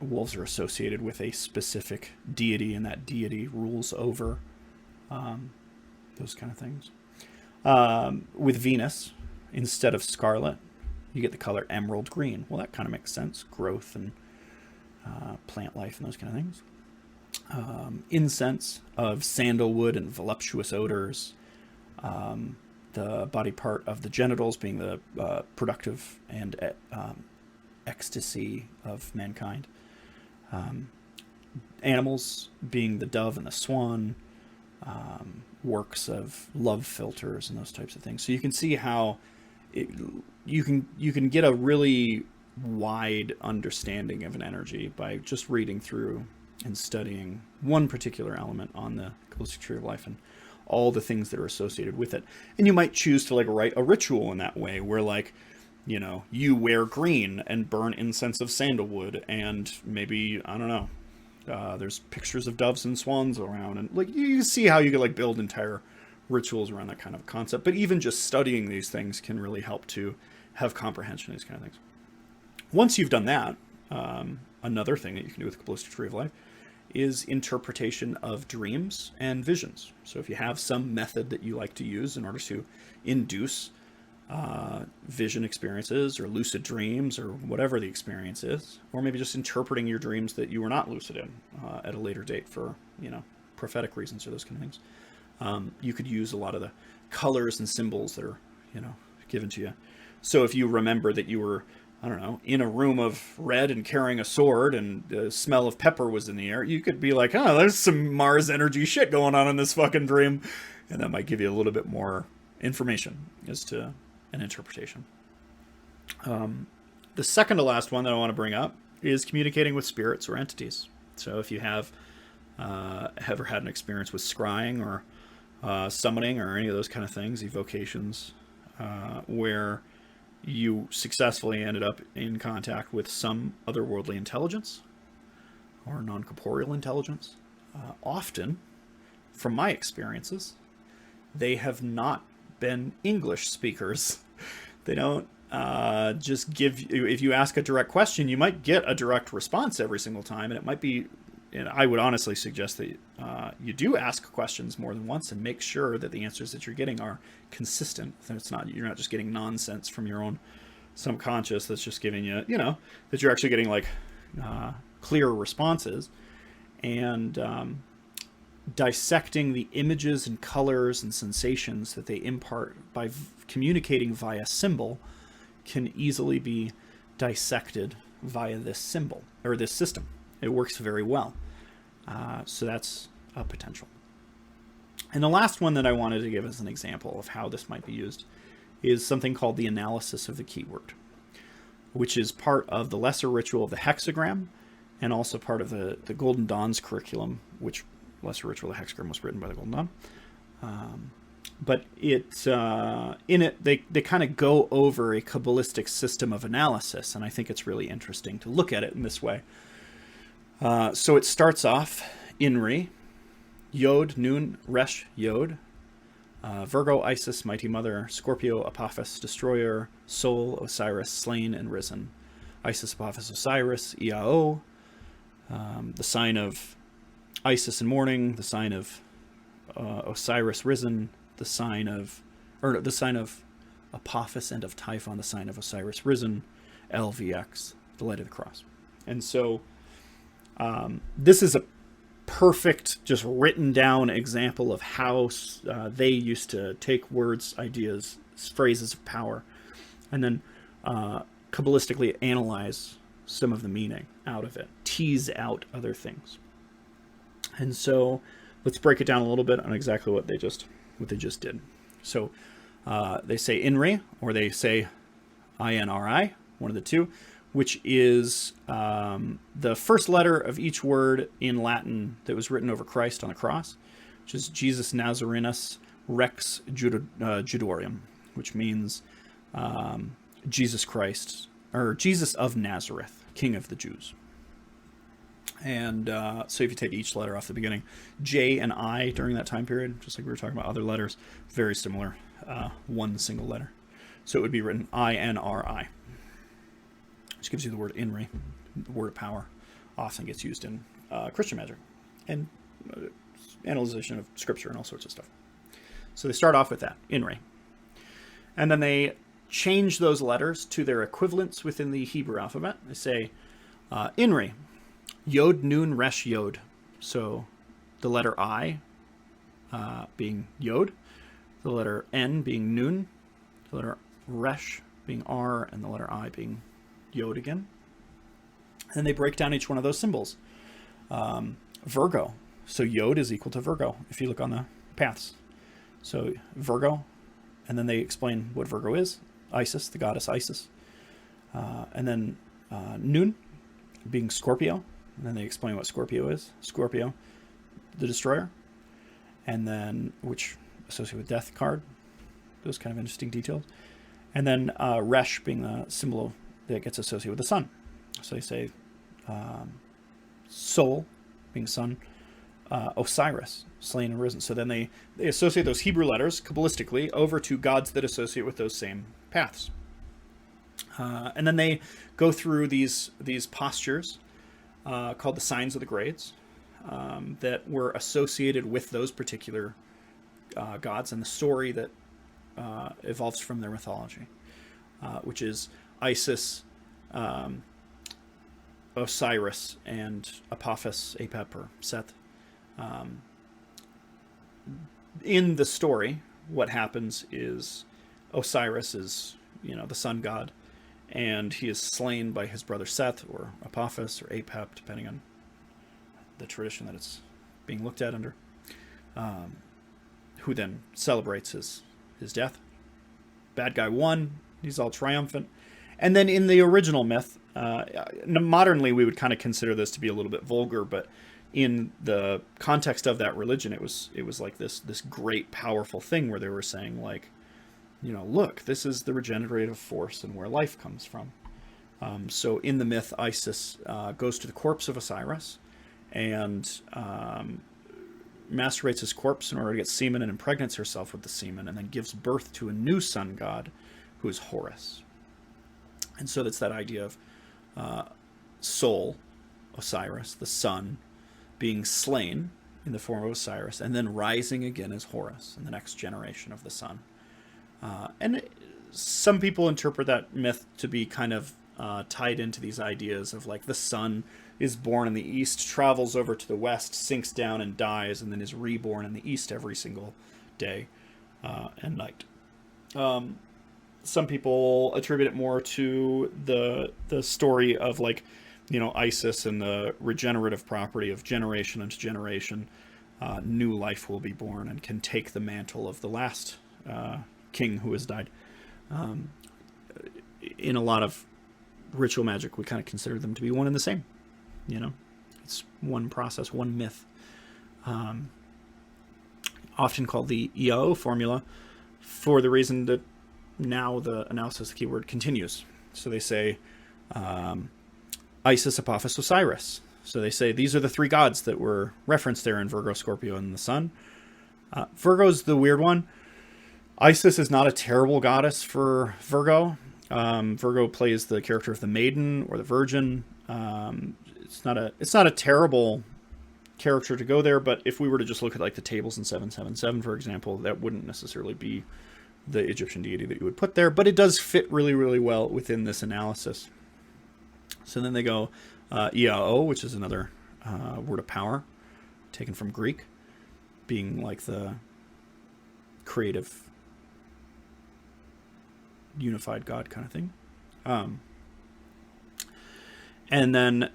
wolves are associated with a specific deity, and that deity rules over those kind of things. With Venus, instead of scarlet, you get the color emerald green. Well, that kind of makes sense. Growth and plant life and those kind of things. Incense of sandalwood and voluptuous odors. The body part of the genitals being the productive and ecstasy of mankind. Animals being the dove and the swan. Works of love filters and those types of things. So you can see how you can get a really wide understanding of an energy by just reading through and studying one particular element on the Qabalistic Tree of Life and all the things that are associated with it. And you might choose to like write a ritual in that way, where like you wear green and burn incense of sandalwood, and maybe, I don't know, there's pictures of doves and swans around, and like you see how you could like build entire rituals around that kind of concept. But even just studying these things can really help to have comprehension of these kind of things. Once you've done that, another thing that you can do with the Qabalistic Tree of Life is interpretation of dreams and visions. So if you have some method that you like to use in order to induce vision experiences or lucid dreams or whatever the experience is, or maybe just interpreting your dreams that you were not lucid in at a later date for, prophetic reasons or those kind of things, you could use a lot of the colors and symbols that are, given to you. So if you remember that you were, I don't know, in a room of red and carrying a sword and the smell of pepper was in the air, you could be like, oh, there's some Mars energy shit going on in this fucking dream. And that might give you a little bit more information as to an interpretation. The second to last one that I want to bring up is communicating with spirits or entities. So if you have ever had an experience with scrying or summoning or any of those kind of things, evocations, where you successfully ended up in contact with some otherworldly intelligence or non-corporeal intelligence. Often, from my experiences, they have not been English speakers. They don't just give you, if you ask a direct question, you might get a direct response every single time, and it might be, and I would honestly suggest that you do ask questions more than once and make sure that the answers that you're getting are consistent. That it's not, you're not just getting nonsense from your own subconscious that's just giving you, that you're actually getting like clear responses, and dissecting the images and colors and sensations that they impart by communicating via symbol can easily be dissected via this symbol or this system. It works very well. So that's a potential. And the last one that I wanted to give as an example of how this might be used is something called the analysis of the keyword, which is part of the lesser ritual of the hexagram and also part of the Golden Dawn's curriculum, which lesser ritual of the hexagram was written by the Golden Dawn. But in it, they kind of go over a Kabbalistic system of analysis, and I think it's really interesting to look at it in this way. So it starts off Inri, Yod, Nun, Resh, Yod, Virgo, Isis, Mighty Mother, Scorpio, Apophis, Destroyer, Sol, Osiris, Slain and Risen, Isis, Apophis, Osiris, Iao, the sign of Isis in mourning, the sign of Osiris risen, the sign of Apophis and of Typhon, the sign of Osiris risen, LVX, the light of the cross. And so this is a perfect, just written down example of how they used to take words, ideas, phrases of power, and then Kabbalistically analyze some of the meaning out of it, tease out other things. And so let's break it down a little bit on exactly what they just did. So they say Inri, or they say INRI, one of the two, which is the first letter of each word in Latin that was written over Christ on the cross, which is Jesus Nazarenus Rex Judorum, which means Jesus Christ, or Jesus of Nazareth, King of the Jews. And so if you take each letter off the beginning, J and I during that time period, just like we were talking about other letters, very similar, one single letter. So it would be written INRI, which gives you the word Inri, the word of power, often gets used in Christian magic and analyzation of scripture and all sorts of stuff. So they start off with that, Inri. And then they change those letters to their equivalents within the Hebrew alphabet. They say Inri, Yod, Nun, Resh, Yod. So the letter I being Yod, the letter N being Nun, the letter Resh being R, and the letter I being Yod again. And they break down each one of those symbols. Virgo. So Yod is equal to Virgo if you look on the paths. So Virgo, and then they explain what Virgo is. Isis, the goddess Isis. And then Nun being Scorpio. And then they explain what Scorpio is. Scorpio, the destroyer. And then, which associated with death card. Those kind of interesting details. And then Resh being the symbol that gets associated with the sun. So they say Sol being sun, Osiris, slain and risen. So then they associate those Hebrew letters, Kabbalistically, over to gods that associate with those same paths. And then they go through these postures called the signs of the grades that were associated with those particular gods and the story that evolves from their mythology, which is Isis, Osiris, and Apophis, Apep, or Seth. In the story, what happens is Osiris is, the sun god, and he is slain by his brother Seth, or Apophis, or Apep, depending on the tradition that it's being looked at under, who then celebrates his death. Bad guy won. He's all triumphant. And then in the original myth, modernly we would kind of consider this to be a little bit vulgar, but in the context of that religion, it was like this great, powerful thing where they were saying, like, look, this is the regenerative force and where life comes from. So in the myth, Isis goes to the corpse of Osiris and masturbates his corpse in order to get semen and impregnates herself with the semen, and then gives birth to a new sun god who is Horus. And so that's that idea of Sol, Osiris, the sun, being slain in the form of Osiris, and then rising again as Horus in the next generation of the sun. And some people interpret that myth to be kind of tied into these ideas of, like, the sun is born in the east, travels over to the west, sinks down and dies, and then is reborn in the east every single day and night. Some people attribute it more to the story of, like, Isis and the regenerative property of generation into generation. New life will be born and can take the mantle of the last king who has died. In a lot of ritual magic, we kind of consider them to be one and the same. It's one process, one myth. Often called the EAO formula, for the reason that now the analysis of the keyword continues. So they say Isis, Apophis, Osiris. So they say these are the three gods that were referenced there in Virgo, Scorpio, and the sun. Virgo's the weird one. Isis is not a terrible goddess for Virgo. Virgo plays the character of the maiden or the virgin. It's not a terrible character to go there, but if we were to just look at, like, the tables in 777, for example, that wouldn't necessarily be the Egyptian deity that you would put there, but it does fit really, really well within this analysis. So then they go Iao, which is another word of power, taken from Greek, being like the creative, unified God kind of thing. And then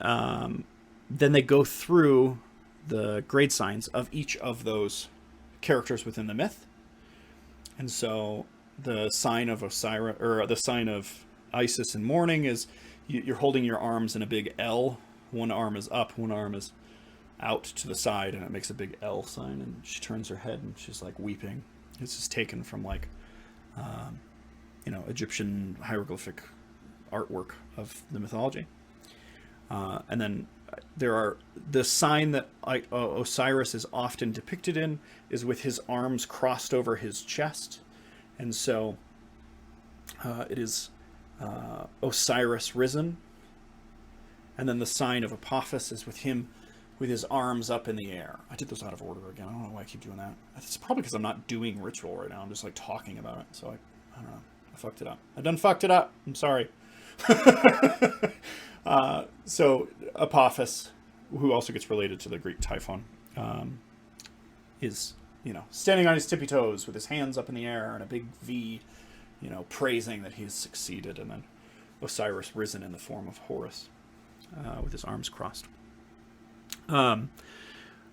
they go through the grade signs of each of those characters within the myth. And so the sign of Osiris, or the sign of Isis in mourning, is you're holding your arms in a big L. One arm is up, one arm is out to the side, and it makes a big L sign. And she turns her head and she's, like, weeping. This is taken from, like, Egyptian hieroglyphic artwork of the mythology. And then there are the sign that Osiris is often depicted in is with his arms crossed over his chest. And so it is Osiris risen. And then the sign of Apophis is with him with his arms up in the air. I did those out of order again. I don't know why I keep doing that. It's probably because I'm not doing ritual right now. I'm just, like, talking about it. So I don't know. I fucked it up. I done fucked it up. I'm sorry. So Apophis, who also gets related to the Greek Typhon, is, standing on his tippy toes with his hands up in the air and a big V, praising that he has succeeded. And then Osiris risen in the form of Horus, with his arms crossed.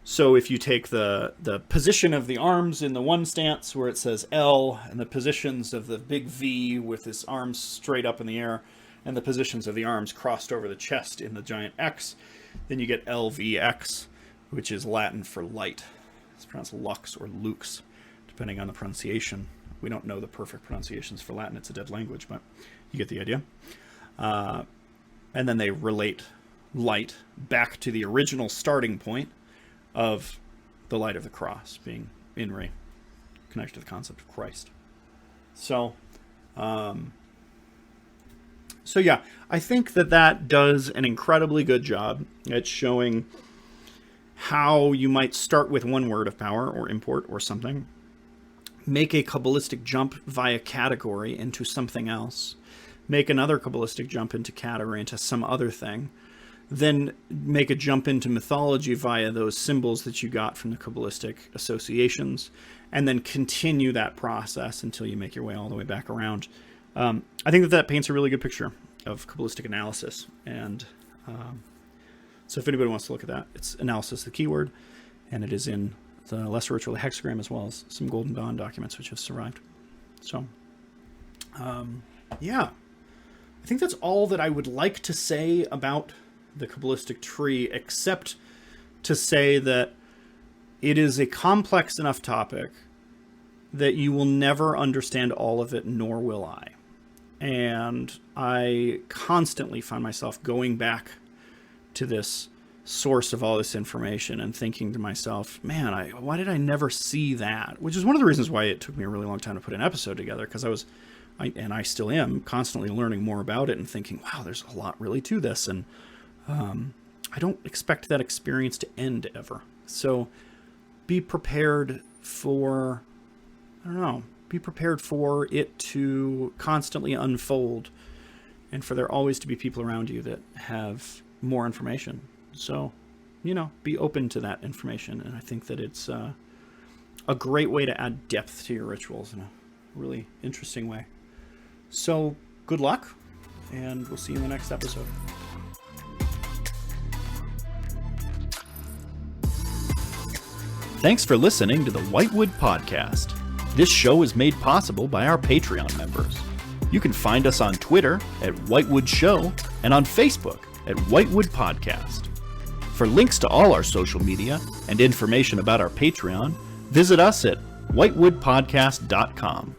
So if you take the position of the arms in the one stance where it says L, and the positions of the big V with his arms straight up in the air, and the positions of the arms crossed over the chest in the giant X, then you get LVX, which is Latin for light. It's pronounced lux or lux, depending on the pronunciation We don't know the perfect pronunciations for Latin. It's a dead language, but you get the idea. And then they relate light back to the original starting point of the light of the cross being in re, connected to the concept of Christ. So yeah, I think that does an incredibly good job at showing how you might start with one word of power or import or something, make a Kabbalistic jump via category into something else, make another Kabbalistic jump into category into some other thing, then make a jump into mythology via those symbols that you got from the Kabbalistic associations, and then continue that process until you make your way all the way back around. I think that paints a really good picture of Kabbalistic analysis. And so if anybody wants to look at that, it's analysis, the keyword, and it is in the Lesser Ritual Hexagram, as well as some Golden Dawn documents which have survived. So, yeah, I think that's all that I would like to say about the Kabbalistic tree, except to say that it is a complex enough topic that you will never understand all of it, nor will I. And I constantly find myself going back to this source of all this information and thinking to myself, man, why did I never see that? Which is one of the reasons why it took me a really long time to put an episode together, because I still am constantly learning more about it and thinking, wow, there's a lot really to this. And I don't expect that experience to end ever. So be prepared for, be prepared for it to constantly unfold, and for there always to be people around you that have more information. So, be open to that information. And I think that it's a great way to add depth to your rituals in a really interesting way. So good luck, and we'll see you in the next episode. Thanks for listening to the Whitewood Podcast. This show is made possible by our Patreon members. You can find us on Twitter at Whitewood Show and on Facebook at Whitewood Podcast. For links to all our social media and information about our Patreon, visit us at whitewoodpodcast.com.